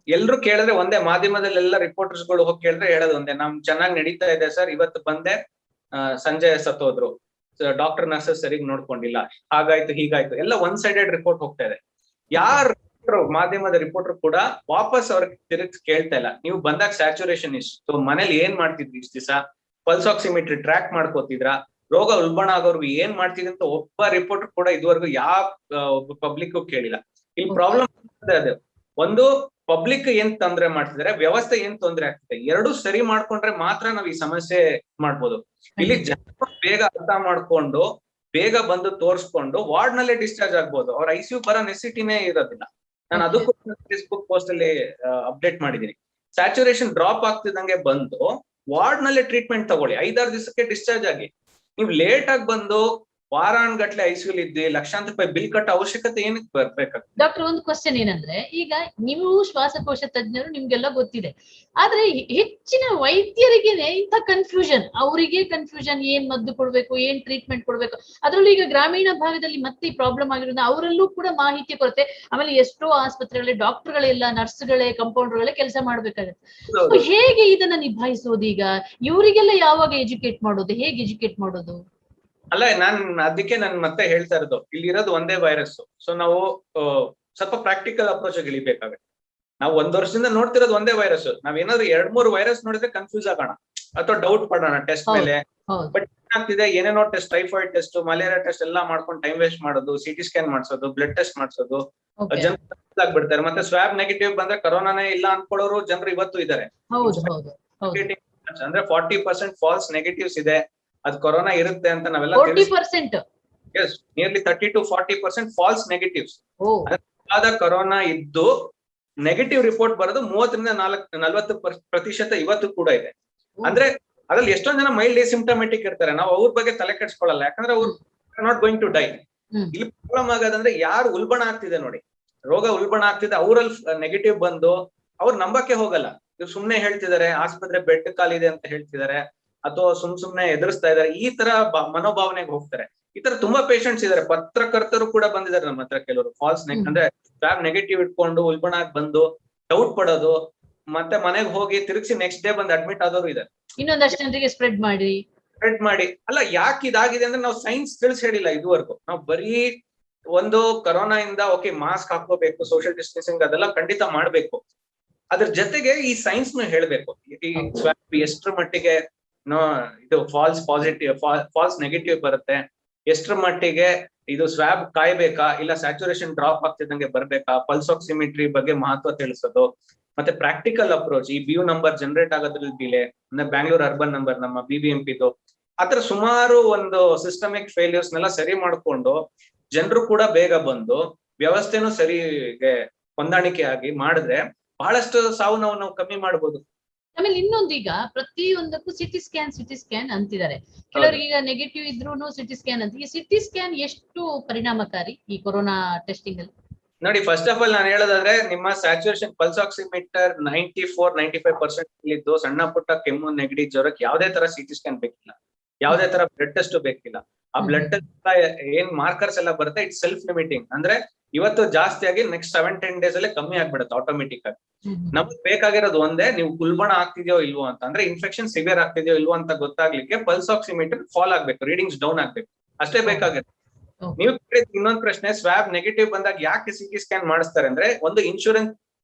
ಎಲ್ರು ಕೇಳಿದ್ರೆ ಒಂದೇ, ಮಾಧ್ಯಮದಲ್ಲೆಲ್ಲ ರಿಪೋರ್ಟರ್ಸ್ ಗಳು ಹೋಗಿ ಕೇಳಿದ್ರೆ ಹೇಳೋದು ಒಂದೇ, ನಮ್ ಚೆನ್ನಾಗಿ ನಡೀತಾ ಇದೆ ಸರ್, ಇವತ್ತು ಬಂದೆ ಸಂಜೆ ಸತ್ತೋದ್ರು, ಡಾಕ್ಟರ್ ನರ್ಸಸ್ ಸರಿಗ್ ನೋಡ್ಕೊಂಡಿಲ್ಲ, ಹಾಗಾಯ್ತು ಹೀಗಾಯ್ತು, ಎಲ್ಲ ಒನ್ ಸೈಡೆಡ್ ರಿಪೋರ್ಟ್ ಹೋಗ್ತಾ ಇದೆ. ಯಾರು ಮಾಧ್ಯಮದ ರಿಪೋರ್ಟರ್ ಕೂಡ ವಾಪಸ್ ಅವ್ರಿಗೆ ತಿರುಗಿ ಕೇಳ್ತಾ ಇಲ್ಲ, ನೀವು ಬಂದಾಗ ಸ್ಯಾಚುರೇಷನ್ ಇಷ್ಟು, ಮನೇಲಿ ಏನ್ ಮಾಡ್ತಿದ್ರಿ ಇಷ್ಟ ದಿವಸ, ಪಲ್ಸ್ ಆಕ್ಸಿಮೀಟರ್ ಟ್ರ್ಯಾಕ್ ಮಾಡ್ಕೋತಿದ್ರ, ರೋಗ ಉಲ್ಬಣ ಆಗೋರ್ಗು ಏನ್ ಮಾಡ್ತಿದ್ರಿ ಅಂತ ಒಬ್ಬ ರಿಪೋರ್ಟರ್ ಕೂಡ ಇದುವರೆಗೂ ಯಾವ ಪಬ್ಲಿಕ್ ಕೇಳಿಲ್ಲ. ಇಲ್ಲಿ ಪ್ರಾಬ್ಲಮ್ ಅದು, ಒಂದು ಪಬ್ಲಿಕ್ ಏನ್ ತೊಂದ್ರೆ ಮಾಡ್ತಿದ್ದಾರೆ, ವ್ಯವಸ್ಥೆ ಏನ್ ತೊಂದ್ರೆ ಆಗ್ತಿದೆ, ಎರಡು ಸರಿ ಮಾಡ್ಕೊಂಡ್ರೆ ಮಾತ್ರ ನಾವ್ ಈ ಸಮಸ್ಯೆ ಮಾಡ್ಬೋದು. ಇಲ್ಲಿ ಜನ ಬೇಗ ಅರ್ಥ ಮಾಡ್ಕೊಂಡು ಬೇಗ ಬಂದು ತೋರ್ಸ್ಕೊಂಡು ವಾರ್ಡ್ ನಲ್ಲೇ ಡಿಸ್ಚಾರ್ಜ್ ಆಗ್ಬೋದು, ಅವ್ರ ICU ಬರೋ ನೆಸಿಟಿನೇ ಇರೋದಿಲ್ಲ. ನಾನು ಅದಕ್ಕೂ ಫೇಸ್ಬುಕ್ ಪೋಸ್ಟ್ ಅಲ್ಲಿ ಅಪ್ಡೇಟ್ ಮಾಡಿದೀನಿ. ಸ್ಯಾಚುರೇಷನ್ ಡ್ರಾಪ್ ಆಗ್ತಿದಂಗೆ ಬಂದು ವಾರ್ಡ್ ನಲ್ಲೇ ಟ್ರೀಟ್ಮೆಂಟ್ ತಗೊಳ್ಳಿ, 5-6 ದಿವಸಕ್ಕೆ ಡಿಸ್ಚಾರ್ಜ್ ಆಗಿ. ನೀವು ಲೇಟ್ ಆಗಿ ಬಂದು ವಾರಾನ್ಗಟ್ಲೆ ICU ಇದ್ದು ಲಕ್ಷಾಂತರ ರೂಪಾಯಿ ಬಿಲ್ ಕಟ್ಟೋ ಅವಶ್ಯಕತೆ ಏನಕ್ಕೆ ಬರ್ಬೇಕಾಗ್ತದೆ? ಡಾಕ್ಟರ್, ಒಂದು ಕ್ವಶನ್ ಏನಂದ್ರೆ, ಈಗ ನೀವು ಶ್ವಾಸಕೋಶ ತಜ್ಞರು, ನಿಮ್ಗೆಲ್ಲ ಗೊತ್ತಿದೆ, ಆದ್ರೆ ಹೆಚ್ಚಿನ ವೈದ್ಯರಿಗೇನೆ ಇಂಥ ಕನ್ಫ್ಯೂಷನ್, ಅವರಿಗೆ ಕನ್ಫ್ಯೂಷನ್, ಏನ್ ಮದ್ದು ಕೊಡ್ಬೇಕು, ಏನ್ ಟ್ರೀಟ್ಮೆಂಟ್ ಕೊಡ್ಬೇಕು. ಅದ್ರಲ್ಲೂ ಈಗ ಗ್ರಾಮೀಣ ಭಾಗದಲ್ಲಿ ಮತ್ತೆ ಪ್ರಾಬ್ಲಮ್ ಆಗಿರೋದ್ರಿಂದ ಅವರಲ್ಲೂ ಕೂಡ ಮಾಹಿತಿ ಕೊರತೆ. ಆಮೇಲೆ ಎಷ್ಟೋ ಆಸ್ಪತ್ರೆಗಳಲ್ಲಿ ಡಾಕ್ಟರ್ಗಳೆಲ್ಲ, ನರ್ಸ್ಗಳೇ, ಕಂಪೌಂಡರ್ಗಳೇ ಕೆಲಸ ಮಾಡ್ಬೇಕಾಗತ್ತೆ. ಹೇಗೆ ಇದನ್ನ ನಿಭಾಯಿಸೋದು? ಈಗ ಇವರಿಗೆಲ್ಲ ಯಾವಾಗ ಎಜುಕೇಟ್ ಮಾಡೋದು, ಹೇಗೆ ಎಜುಕೇಟ್ ಮಾಡೋದು? ಅಲ್ಲ, ಅದಕ್ಕೆ ನಾನು ಮತ್ತೆ ಹೇಳ್ತಾ ಇರೋದು, ಇಲ್ಲಿರೋದು ಒಂದೇ ವೈರಸ್. ಸೊ ನಾವು ಸ್ವಲ್ಪ ಪ್ರಾಕ್ಟಿಕಲ್ ಅಪ್ರೋಚ್ ಆಗಿ ಇಳಿಬೇಕಾಗುತ್ತೆ. ನಾವು 1 ವರ್ಷದಿಂದ ನೋಡ್ತಿರೋದು ಒಂದೇ ವೈರಸ್. ನಾವೇನಾದ್ರು 2-3 ವೈರಸ್ ನೋಡಿದ್ರೆ ಕನ್ಫ್ಯೂಸ್ ಆಗೋಣ ಅಥವಾ ಡೌಟ್ ಪಡೋಣ ಟೆಸ್ಟ್ ಮೇಲೆ. ಬಟ್ ಏನಾಗ್ತಿದೆ, ಏನೇನೋ test, typhoid test, malaria test ಎಲ್ಲ ಮಾಡ್ಕೊಂಡು ಟೈಮ್ ವೇಸ್ಟ್ ಮಾಡೋದು, CT ಸ್ಕ್ಯಾನ್ ಮಾಡಿಸೋದು, ಬ್ಲಡ್ ಟೆಸ್ಟ್ ಮಾಡಿಸೋದು, ಜನ ಬಿಡ್ತಾರೆ. ಮತ್ತೆ ಸ್ವಾಬ್ ನೆಗೆಟಿವ್ ಬಂದ್ರೆ ಕರೋನಾನೇ ಇಲ್ಲ ಅನ್ಕೊಳ್ಳೋರು ಜನರು ಇವತ್ತು ಇದ್ದಾರೆ. ಅಂದ್ರೆ 40% ಫಾಲ್ಸ್ ನೆಗೆಟಿವ್ಸ್ ಇದೆ, ಅದು ಕೊರೋನಾ ಇರುತ್ತೆ ಅಂತ ನಾವೆಲ್ಲ 40%? Yes, nearly 30 to 40% false negatives. Corona ಇದ್ದು ನೆಗೆಟಿವ್ ರಿಪೋರ್ಟ್ ಬರೋದು 30-40% ಇವತ್ತು ಕೂಡ ಇದೆ. ಅಂದ್ರೆ ಅದ್ರಲ್ಲಿ ಎಷ್ಟೊಂದ್ ಜನ ಮೈಲ್ಡ್ ಸಿಂಪ್ಟಮ್ಯಾಟಿಕ್ ಇರ್ತಾರೆ, ನಾವು ಅವ್ರ ಬಗ್ಗೆ ತಲೆ ಕೆಡ್ಸ್ಕೊಳ್ಳಲ್ಲ, ಯಾಕಂದ್ರೆ ಅವ್ರು ನಾಟ್ ಗೋಯಿಂಗ್ ಟು ಡೈ. ಇಲ್ಲಿ ಪ್ರಾಬ್ಲಮ್ ಆಗೋದಂದ್ರೆ ಯಾರು ಉಲ್ಬಣ ಆಗ್ತಿದೆ ನೋಡಿ, ರೋಗ ಉಲ್ಬಣ ಆಗ್ತಿದೆ, ಅವ್ರಲ್ಲಿ ನೆಗೆಟಿವ್ ಬಂದು ಅವ್ರು ನಂಬಕ್ಕೆ ಹೋಗಲ್ಲ. ಇವ್ರು ಸುಮ್ನೆ ಹೇಳ್ತಿದ್ದಾರೆ ಆಸ್ಪತ್ರೆ ಬೆಡ್ ಕಾಲಿದೆ ಅಂತ ಹೇಳ್ತಿದ್ದಾರೆ, ಅಥವಾ ಸುಮ್ನೆ ಎದುರಿಸ್ತಾ ಇದಾರೆ, ಈ ತರ ಮನೋಭಾವನೆಗೆ ಹೋಗ್ತಾರೆ. ಈ ತರ ತುಂಬಾ ಪೇಷಂಟ್ಸ್ ಇದಾರೆ. ಪತ್ರಕರ್ತರು ಕೂಡ ಬಂದಿದ್ದಾರೆ ನಮ್ಮ ಹತ್ರ, ಕೆಲವರು ಫಾಲ್ಸ್ ಅಂದ್ರೆ ಸ್ವಾಬ್ ನೆಗೆಟಿವ್ ಇಟ್ಕೊಂಡು ಉಲ್ಬಣ ಬಂದು ಡೌಟ್ ಪಡೋದು, ಮತ್ತೆ ಮನೆಗೆ ಹೋಗಿ ತಿರುಗಿಸಿ ನೆಕ್ಸ್ಟ್ ಡೇ ಬಂದು ಅಡ್ಮಿಟ್ ಆದವರು ಇದಾರೆ. ಇನ್ನೊಂದಷ್ಟು ಜನರಿಗೆ ಸ್ಪ್ರೆಡ್ ಮಾಡಿ ಅಲ್ಲ, ಯಾಕೆ ಇದಾಗಿದೆ ಅಂದ್ರೆ ನಾವು ಸೈನ್ಸ್ ತಿಳಿಸಿ ಹೇಳಿಲ್ಲ ಇದುವರೆಗೂ. ನಾವು ಬರೀ ಒಂದು ಕೊರೋನಾ ಇಂದ ಓಕೆ ಮಾಸ್ಕ್ ಹಾಕೋಬೇಕು, ಸೋಷಿಯಲ್ ಡಿಸ್ಟೆನ್ಸಿಂಗ್ ಅದೆಲ್ಲ ಖಂಡಿತ ಮಾಡ್ಬೇಕು, ಅದ್ರ ಜೊತೆಗೆ ಈ ಸೈನ್ಸ್ ನು ಹೇಳ್ಬೇಕು. ಈ ಸ್ವಾಬ್ ಎಷ್ಟರ ಮಟ್ಟಿಗೆ ಇದು ಫಾಲ್ಸ್ ಪಾಸಿಟಿವ್, ಫಾಲ್ಸ್ ನೆಗೆಟಿವ್ ಬರುತ್ತೆ, ಎಷ್ಟರ ಮಟ್ಟಿಗೆ ಇದು ಸ್ವಾಬ್ ಕಾಯ್ಬೇಕಾ, ಇಲ್ಲ ಸ್ಯಾಚುರೇಷನ್ ಡ್ರಾಪ್ ಆಗ್ತಿದ್ದಂಗೆ ಬರ್ಬೇಕಾ, ಪಲ್ಸ್ ಆಕ್ಸಿಮೆಟ್ರಿ ಬಗ್ಗೆ ಮಹತ್ವ ತಿಳಿಸೋದು, ಮತ್ತೆ ಪ್ರಾಕ್ಟಿಕಲ್ ಅಪ್ರೋಚ್. ಈ BU ನಂಬರ್ ಜನರೇಟ್ ಆಗೋದ್ರಲ್ಲಿ ಡಿಲೇ, ಅಂದ್ರೆ ಬ್ಯಾಂಗ್ಳೂರ್ ಅರ್ಬನ್ ನಂಬರ್, ನಮ್ಮ BBMP ಆತರ ಸುಮಾರು ಒಂದು ಸಿಸ್ಟಮಿಕ್ ಫೇಲ್ಯೂರ್ಸ್ ನೆಲ್ಲ ಸರಿ ಮಾಡ್ಕೊಂಡು ಜನರು ಕೂಡ ಬೇಗ ಬಂದು ವ್ಯವಸ್ಥೆನೂ ಸರಿಗೆ ಹೊಂದಾಣಿಕೆ ಆಗಿ ಮಾಡಿದ್ರೆ ಬಹಳಷ್ಟು ಸಾವು ನಾವು ಕಮ್ಮಿ ಮಾಡಬಹುದು. ಆಮೇಲೆ ಇನ್ನೊಂದೀಗ ಪ್ರತಿಯೊಂದಕ್ಕೂ ಸಿಟಿ ಸ್ಕ್ಯಾನ್ ಅಂತಿದ್ದಾರೆ. ಕೆಲವರಿಗೆ ಈಗ ನೆಗೆಟಿವ್ ಇದ್ರೂನು ಸಿಟಿ ಸ್ಕ್ಯಾನ್ ಅಂತ. ಈ ಸಿಟಿ ಸ್ಕ್ಯಾನ್ ಎಷ್ಟು ಪರಿಣಾಮಕಾರಿ ಈ ಕೊರೋನಾ ಟೆಸ್ಟಿಂಗ್ ಅಲ್ಲಿ? ನೋಡಿ, ಫಸ್ಟ್ ಆಫ್ ಆಲ್ ನಾನು ಹೇಳೋದಾದ್ರೆ, ನಿಮ್ಮ ಸ್ಯಾಚುರೇಷನ್ ಪಲ್ಸ್ ಆಕ್ಸಿಮೀಟರ್ 94-95% ಇದ್ದು ಸಣ್ಣ ಪುಟ್ಟ ಕೆಮ್ಮು, ನೆಗಡಿ, ಜ್ವರಕ್ಕೆ ಯಾವುದೇ ತರ CT ಸ್ಕ್ಯಾನ್ ಬೇಕಿಲ್ಲ, ಯಾವುದೇ ತರ ಬ್ಲಡ್ ಟೆಸ್ಟ್ ಬೇಕಿಲ್ಲ. ಆ ಬ್ಲಡ್ ಟೆಸ್ಟ್ ಏನ್ ಮಾರ್ಕರ್ಸ್ ಎಲ್ಲ ಬರುತ್ತೆ, ಇಟ್ಸ್ ಸೆಲ್ಫ್ ಲಿಮಿಟಿಂಗ್. ಅಂದ್ರೆ ಇವತ್ತು ಜಾಸ್ತಿ ಆಗಿ ನೆಕ್ಸ್ಟ್ 7-10 ಡೇಸ್ ಅಲ್ಲೇ ಕಮ್ಮಿ ಆಗ್ಬಿಡುತ್ತೆ ಆಟೋಮೆಟಿಕ್ ಆಗಿ. ನಮ್ಗೆ ಬೇಕಾಗಿರೋದು ಒಂದೇ, ನೀವು ಉಲ್ಬಣ ಆಗ್ತಿದ್ಯೋ ಇಲ್ವೋ ಅಂತ, ಅಂದ್ರೆ ಇನ್ಫೆಕ್ಷನ್ ಸಿವಿಯರ್ ಆಗ್ತಿದ್ಯೋ ಇಲ್ವೋ ಅಂತ ಗೊತ್ತಾಗ್ಲಿಕ್ಕೆ ಪಲ್ಸ್ ಆಕ್ಸಿಮೀಟರ್ ಫಾಲ್ ಆಗ್ಬೇಕು, ರೀಡಿಂಗ್ಸ್ ಡೌನ್ ಆಗ್ಬೇಕು, ಅಷ್ಟೇ ಬೇಕಾಗುತ್ತೆ. ನೀವು ಇನ್ನೊಂದು ಪ್ರಶ್ನೆ, ಸ್ವಾಬ್ ನೆಗೆಟಿವ್ ಬಂದಾಗ ಯಾಕೆ CT ಸ್ಕ್ಯಾನ್ ಮಾಡಿಸ್ತಾರೆ ಅಂದ್ರೆ, ಒಂದು ಇನ್ಶೂರೆನ್ಸ್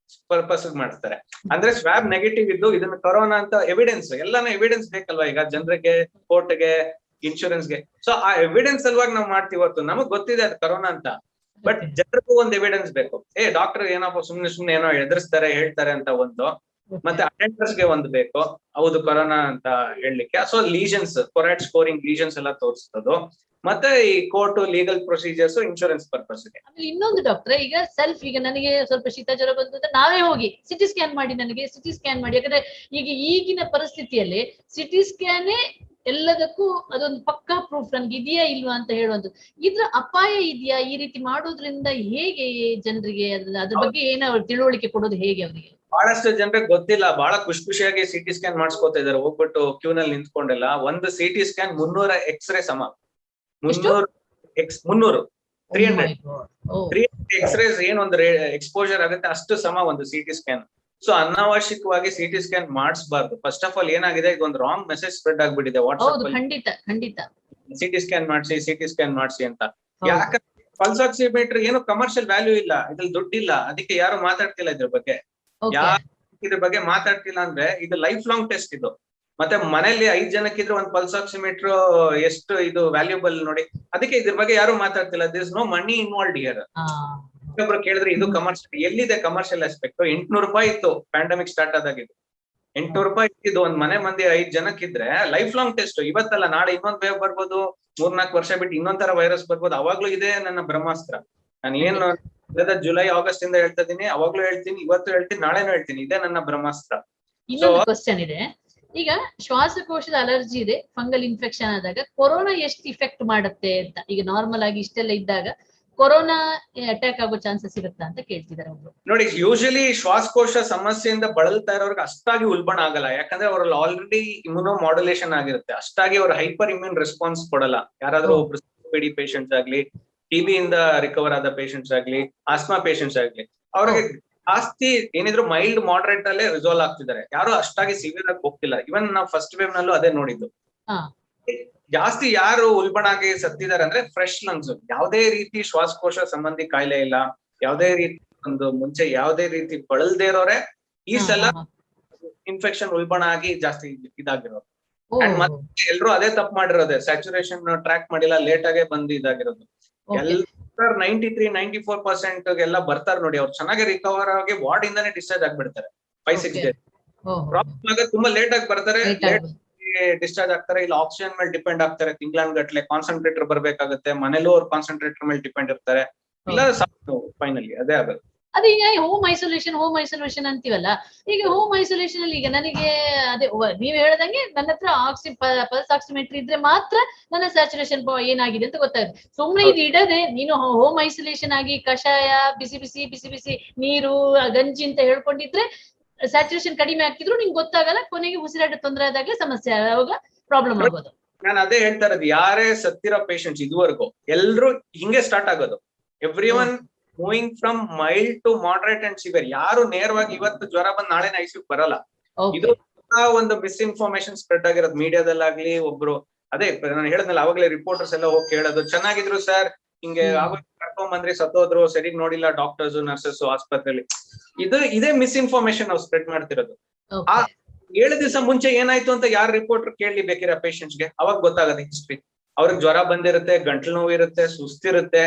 ಪರ್ಪಸ್ ಮಾಡಿಸ್ತಾರೆ. ಅಂದ್ರೆ ಸ್ವಾಬ್ ನೆಗೆಟಿವ್ ಇದ್ದು ಇದನ್ನ ಕೊರೋನಾ ಅಂತ ಎವಿಡೆನ್ಸ್, ಎಲ್ಲಾನು ಎವಿಡೆನ್ಸ್ ಬೇಕಲ್ವಾ ಈಗ ಜನರಿಗೆ, ಕೋರ್ಟ್ಗೆ, ಇನ್ಶೂರೆನ್ಸ್ಗೆ. ಸೊ ಆ ಎವಿಡೆನ್ಸ್ ಸಲುವಾಗಿ ನಾವು ಮಾಡ್ತೀವಿ ಹೊರತು ನಮಗ್ ಗೊತ್ತಿದೆ ಅದು ಕೊರೋನಾ ಅಂತ. ಬಟ್ ಜನರಿಗೂ ಒಂದು ಎವಿಡೆನ್ಸ್ ಬೇಕು. ಡಾಕ್ಟರ್ ಏನಪ್ಪ ಸುಮ್ನೆ ಏನೋ ಎದುರಿಸ್ತಾರೆ ಹೇಳ್ತಾರೆ ಅಂತ ಒಂದು, ಮತ್ತೆ ಅಟೆಂಡರ್ಸ್ ಗೆ ಒಂದು ಬೇಕು, ಹೌದು ಕೊರೋನಾ ಅಂತ ಹೇಳಲಿಕ್ಕೆ. ಸೊ ಲೀಜನ್ಸ್, ಕೊರಾಟ್ ಸ್ಕೋರಿಂಗ್ ಲೀಜನ್ಸ್ ಎಲ್ಲ ತೋರಿಸ್ತದೋ, ಮತ್ತೆ ಈ court legal procedures, insurance purpose ಗೆ. ಆಮೇಲೆ ಇನ್ನೊಂದು ಡಾಕ್ಟ್ರೆ, ಈಗ ಸೆಲ್ಫ್, ಈಗ ನನಗೆ ಸ್ವಲ್ಪ ಶೀತ ಜ್ವರ ಬಂತು ಅಂತ ನಾವೇ ಹೋಗಿ ಸಿಟಿ ಸ್ಕ್ಯಾನ್ ಮಾಡಿ, ನನಗೆ ಸಿಟಿ ಸ್ಕ್ಯಾನ್ ಮಾಡಿ. ಯಾಕಂದ್ರೆ ಈಗ ಈಗಿನ ಪರಿಸ್ಥಿತಿಯಲ್ಲಿ ಸಿಟಿ ಸ್ಕ್ಯಾನೇ ಎಲ್ಲದಕ್ಕೂ ಅದೊಂದು ಪಕ್ಕಾ ಪ್ರೂಫ್, ನನ್ಗೆ ಇದೆಯಾ ಇಲ್ವಾ ಅಂತ ಹೇಳುವಂಥದ್ದು. ಇದ್ರ ಅಪಾಯ ಇದೆಯಾ? ಈ ರೀತಿ ಮಾಡೋದ್ರಿಂದ ಹೇಗೆ ಜನರಿಗೆ ಅದ್ರ ಬಗ್ಗೆ ಏನಾದ್ರು ತಿಳುವಳಿಕೆ ಕೊಡೋದು ಹೇಗೆ ಅವರಿಗೆ? ಬಹಳಷ್ಟು ಜನರಿಗೆ ಗೊತ್ತಿಲ್ಲ, ಬಹಳ ಖುಷಿಯಾಗಿ ಸಿಟಿ ಸ್ಕ್ಯಾನ್ ಮಾಡಿಸ್ಕೊತಾ ಇದಾರೆ, ಹೋಗ್ಬಿಟ್ಟು ಕ್ಯೂ ನಲ್ಲಿ ನಿಂತ್ಕೊಂಡೆಲ್ಲ. ಒಂದು ಸಿಟಿ ಸ್ಕ್ಯಾನ್ 300 ಎಕ್ಸ್ರೇ ಸಮ. 300 300 ಎಕ್ಸ್ರೇಸ್ ಏನ್ ಒಂದು ಎಕ್ಸ್ಪೋಜರ್ ಆಗುತ್ತೆ ಅಷ್ಟು ಸಮ ಒಂದು ಸಿಟಿ ಸ್ಕ್ಯಾನ್. ಸೊ ಅನಾವಶ್ಯಕವಾಗಿ ಸಿಟಿ ಸ್ಕ್ಯಾನ್ ಮಾಡಿಸಬಾರ್ದು. ಫಸ್ಟ್ ಆಫ್ ಆಲ್ ಏನಾಗಿದೆ, ಇದೊಂದು ರಾಂಗ್ ಮೆಸೇಜ್ ಸ್ಪ್ರೆಡ್ ಆಗ್ಬಿಟ್ಟಿದೆ ವಾಟ್ಸ್ಆಪ್ ಅಲ್ಲಿ, ಖಂಡಿತ ಸಿಟಿ ಸ್ಕ್ಯಾನ್ ಮಾಡಿಸಿ ಅಂತ. ಯಾಕಂದ್ರೆ ಪಲ್ಸ್ ಆಕ್ಸಿಮೀಟರ್ ಏನು ಕಮರ್ಷಿಯಲ್ ವ್ಯಾಲ್ಯೂ ಇಲ್ಲ, ಇದ್ರಲ್ಲಿ ದುಡ್ಡಿಲ್ಲ, ಅದಕ್ಕೆ ಯಾರು ಮಾತಾಡ್ತಿಲ್ಲ ಇದ್ರ ಬಗ್ಗೆ. ಇದ್ರ ಬಗ್ಗೆ ಮಾತಾಡ್ತಿಲ್ಲ ಅಂದ್ರೆ ಇದು ಲೈಫ್ ಲಾಂಗ್ ಟೆಸ್ಟ್ ಇದು. ಮತ್ತೆ ಮನೇಲಿ 5 ಜನಕ್ಕಿದ್ರೆ ಒಂದು ಪಲ್ಸ್ ಆಕ್ಸಿಮೀಟರ್ ಎಷ್ಟು ಇದು ವ್ಯಾಲ್ಯೂಬಲ್ ನೋಡಿ. ಅದಕ್ಕೆ ಇದ್ರ ಬಗ್ಗೆ ಯಾರು ಮಾತಾಡ್ತಿಲ್ಲ. This no money involved here. ಇನ್ನೊಬ್ರು ಕೇಳಿದ್ರೆ ಇದು ಕಮರ್ಷಿಯಲ್, ಎಲ್ಲಿದೆ ಕಮರ್ಷಿಯಲ್ ಆಸ್ಪೆಕ್ಟ್? 800 ರೂಪಾಯಿ ಇತ್ತು ಪ್ಯಾಂಡಮಿಕ್ ಸ್ಟಾರ್ಟ್ ಆದಾಗಿದ್ದು. 800 ರೂಪಾಯಿ ಇದ್ದು ಒಂದ್ ಮನೆ ಮಂದಿ 5 ಜನಕ್ಕಿದ್ರೆ ಲೈಫ್ ಲಾಂಗ್ ಟೆಸ್ಟ್. ಇವತ್ತಲ್ಲ ನಾಳೆ ಇನ್ನೊಂದ್ ವೇವ್ ಬರ್ಬೋದು, 3-4 ವರ್ಷ ಬಿಟ್ಟು ಇನ್ನೊಂದ್ ತರ ವೈರಸ್ ಬರ್ಬೋದು. ಅವಾಗ್ಲೂ ಇದೆ ನನ್ನ ಬ್ರಹ್ಮಾಸ್ತ್ರ. ನಾನು ಏನು ಜುಲೈ ಆಗಸ್ಟ್ ಇಂದ ಹೇಳ್ತಾ ಇದೀನಿ, ಅವಾಗ್ಲೂ ಹೇಳ್ತೀನಿ, ಇವತ್ತು ಹೇಳ್ತೀನಿ, ನಾಳೆನೂ ಹೇಳ್ತೀನಿ, ಇದೇ ನನ್ನ ಬ್ರಹ್ಮಾಸ್ತ್ರ. ಇನ್ನೊಂದು ಕ್ವಶನ್ ಇದೆ. ಈಗ ಶ್ವಾಸಕೋಶದ ಅಲರ್ಜಿ ಇದೆ, ಫಂಗಲ್ ಇನ್ಫೆಕ್ಷನ್ ಆದಾಗ ಕೊರೋನಾ ಎಷ್ಟು ಇಫೆಕ್ಟ್ ಮಾಡುತ್ತೆ ಅಂತ, ಈಗ ನಾರ್ಮಲ್ ಆಗಿ ಇಷ್ಟೆಲ್ಲ ಇದ್ದಾಗ ಕೊರೋನಾ ಅಟ್ಯಾಕ್ ಆಗೋ ಚಾನ್ಸಸ್ ಇರುತ್ತಾ ಅಂತ ಕೇಳ್ತಿದ್ದಾರೆ ಒಬ್ರು. ನೋಡಿ, ಯೂಶಲಿ ಶ್ವಾಸಕೋಶ ಸಮಸ್ಯೆಯಿಂದ ಬಳಲ್ತಾ ಇರೋರ್ಗೆ ಅಷ್ಟಾಗಿ ಉಲ್ಬಣ ಆಗಲ್ಲ, ಯಾಕಂದ್ರೆ ಅವ್ರಲ್ಲಿ ಆಲ್ರೆಡಿ ಇಮ್ಯುನೋ ಮಾಡ್ಯುಲೇಷನ್ ಆಗಿರುತ್ತೆ. ಅಷ್ಟಾಗಿ ಅವ್ರ ಹೈಪರ್ ಇಮ್ಯೂನ್ ರೆಸ್ಪಾನ್ಸ್ ಕೊಡಲ್ಲ. ಯಾರಾದ್ರೂ ಒಬ್ರು ಸಿಪಿಡಿ ಪೇಷಂಟ್ಸ್ ಆಗ್ಲಿ, ಟಿಬಿ ಇಂದ ರಿಕವರ್ ಆದ ಪೇಷಂಟ್ಸ್ ಆಗ್ಲಿ, ಆಸ್ಮಾ ಪೇಷಂಟ್ಸ್ ಆಗ್ಲಿ, ಅವ್ರಿಗೆ ಜಾಸ್ತಿ ಏನಿದ್ರು ಮೈಲ್ಡ್ ಮಾಡರೇಟ್ ಅಲ್ಲೇ ರಿಸಾಲ್ವ್ ಆಗ್ತಿದ್ದಾರೆ. ಯಾರು ಅಷ್ಟಾಗಿ ಸಿವಿಯರ್ ಆಗಿ ಹೋಗ್ತಿಲ್ಲ. ಇವನ್ ನಾವು ಫಸ್ಟ್ ವೇವ್ ನಲ್ಲೂ ಅದೇ ನೋಡಿದ್ದು. ಜಾಸ್ತಿ ಯಾರು ಉಲ್ಬಣಾಗಿ ಸತ್ತಿದ್ದಾರೆ ಅಂದ್ರೆ ಫ್ರೆಶ್ ಲಂಗ್ಸ್, ಯಾವುದೇ ರೀತಿ ಶ್ವಾಸಕೋಶ ಸಂಬಂಧಿ ಕಾಯಿಲೆ ಇಲ್ಲ, ಯಾವುದೇ ರೀತಿ ಒಂದು ಮುಂಚೆ ಯಾವುದೇ ರೀತಿ ಬಳಲ್ದೇ ಇರೋರೆ ಈ ಸಲ ಇನ್ಫೆಕ್ಷನ್ ಉಲ್ಬಣ ಆಗಿ ಜಾಸ್ತಿ ಇದಾಗಿರೋದು. ಅಂಡ್ ಮತ್ತೆ ಎಲ್ರು ಅದೇ ತಪ್ಪು ಮಾಡಿರೋದೆ, ಸ್ಯಾಚುರೇಷನ್ ಟ್ರ್ಯಾಕ್ ಮಾಡಿಲ್ಲ, ಲೇಟ್ ಆಗೇ ಬಂದು ಇದಾಗಿರೋದು. ಎಲ್ಲರೂ 93-94% ಎಲ್ಲ ಬರ್ತಾರೆ ನೋಡಿ, ಅವ್ರು ಚೆನ್ನಾಗಿ ರಿಕವರ್ ಆಗಿ ವಾರ್ಡ್ ಇಂದಾನೆ ಡಿಸ್ಚಾರ್ಜ್ ಆಗ್ಬಿಡ್ತಾರೆ 5-6 ಡೇಸ್. ಪ್ರಾಬ್ಲಮ್ ಆಗ ತುಂಬಾ ಲೇಟ್ ಆಗಿ ಬರ್ತಾರೆ, ಡಿಸ್ಚಾರ್ಜ್ ಆಗ್ತಾರೆ. ಇಲ್ಲ ಆಕ್ಸಿಜನ್ ಮೇಲೆ ಡಿಪೆಂಡ್ ಆಗ್ತಾರೆ ತಿಂಗಳಾನ್ಗಟ್ಲೆ, ಕಾನ್ಸಂಟ್ರೇಟರ್ ಬರ್ಬೇಕಾಗುತ್ತೆ, ಮನೇಲೂ ಅವ್ರು ಕಾನ್ಸಂಟ್ರೇಟರ್ ಮೇಲೆ ಡಿಪೆಂಡ್ ಇರ್ತಾರೆ. ಇಲ್ಲ ಫೈನಲಿ ಅದೇ ಆಗುತ್ತೆ. ಅದೀಗ ಹೋಮ್ ಐಸೋಲೇಷನ್ ಅಂತೀವಲ್ಲ, ಈಗ ಹೋಮ್ ಐಸೋಲೇಷನ್ ಅಲ್ಲಿ ಈಗ ನನಗೆ ಅದೇ ನೀವ್ ಹೇಳ್ದಂಗೆ ನನ್ನ ಹತ್ರ ಪಲ್ಸ್ ಆಕ್ಸಿಮೀಟರ್ ಇದ್ರೆ ಮಾತ್ರ ನನ್ನ ಸ್ಯಾಚುರೇಷನ್ ಏನಾಗಿದೆ ಅಂತ ಗೊತ್ತಾಗುತ್ತೆ. ಸುಮ್ನೆ ಇದು ಇಡದೆ ನೀನು ಹೋಮ್ ಐಸೋಲೇಷನ್ ಆಗಿ ಕಷಾಯ, ಬಿಸಿ ಬಿಸಿ ನೀರು, ಗಂಜಿ ಅಂತ ಹೇಳ್ಕೊಂಡಿದ್ರೆ ಸ್ಯಾಚುರೇಷನ್ ಕಡಿಮೆ ಆಗ್ತಿದ್ರು ನಿಂಗೆ ಗೊತ್ತಾಗಲ್ಲ. ಕೊನೆಗೆ ಉಸಿರಾಟ ತೊಂದರೆ ಆದಾಗಲೇ ಸಮಸ್ಯೆ ಆಗುವಾಗ ಪ್ರಾಬ್ಲಮ್ ಆಗೋದು. ನಾನು ಅದೇ ಹೇಳ್ತಾ ಇರೋದು, ಯಾರೇ ಸತ್ತಿರೋ ಪೇಷಂಟ್ಸ್ ಇದುವರೆಗೂ ಎಲ್ರು ಹಿಂಗೆ ಸ್ಟಾರ್ಟ್ ಆಗೋದು. Everyone moving from mild to moderate and severe. ಯಾರು ನೇರವಾಗಿ ಇವತ್ತು ಜ್ವರ ಬಂದ್ ನಾಳೆ ಐಸಿಯು ಬರಲ್ಲ. ಇದು ಒಂದು ಮಿಸ್ಇನ್ಫಾರ್ಮೇಶನ್ ಸ್ಪ್ರೆಡ್ ಆಗಿರೋದು ಮೀಡಿಯಾದಲ್ಲಾಗ್ಲಿ. ಒಬ್ರು ಅದೇ ನಾನು ಹೇಳದ್ನಲ್ಲ ಅವಾಗಲೇ, ರಿಪೋರ್ಟರ್ಸ್ ಎಲ್ಲ ಹೋಗಿ ಕೇಳೋದು, ಚೆನ್ನಾಗಿದ್ರು ಸರ್ ಹಿಂಗೆ ಕರ್ಕೊಂಡ್ ಬಂದ್ರಿ, ಸತ್ತೋದ್ರು, ಸರಿಗ್ ನೋಡಿಲ್ಲ ಡಾಕ್ಟರ್ಸ್ ನರ್ಸಸ್ ಆಸ್ಪತ್ರೆಯಲ್ಲಿ. ಇದೇ ಮಿಸ್ಇನ್ಫಾರ್ಮೇಶನ್ ನಾವು ಸ್ಪ್ರೆಡ್ ಮಾಡ್ತಿರೋದು. ಆ 7 ದಿವಸ ಮುಂಚೆ ಏನಾಯ್ತು ಅಂತ ಯಾರು ರಿಪೋರ್ಟರ್ ಕೇಳಲಿ ಬೇಕಿರೋ ಪೇಷಂಟ್ಸ್ಗೆ, ಅವಾಗ ಗೊತ್ತಾಗತ್ತೆ ಹಿಸ್ಟ್ರಿ. ಅವ್ರಿಗೆ ಜ್ವರ ಬಂದಿರುತ್ತೆ, ಗಂಟ್ಲು ನೋವು ಇರುತ್ತೆ, ಸುಸ್ತಿರುತ್ತೆ,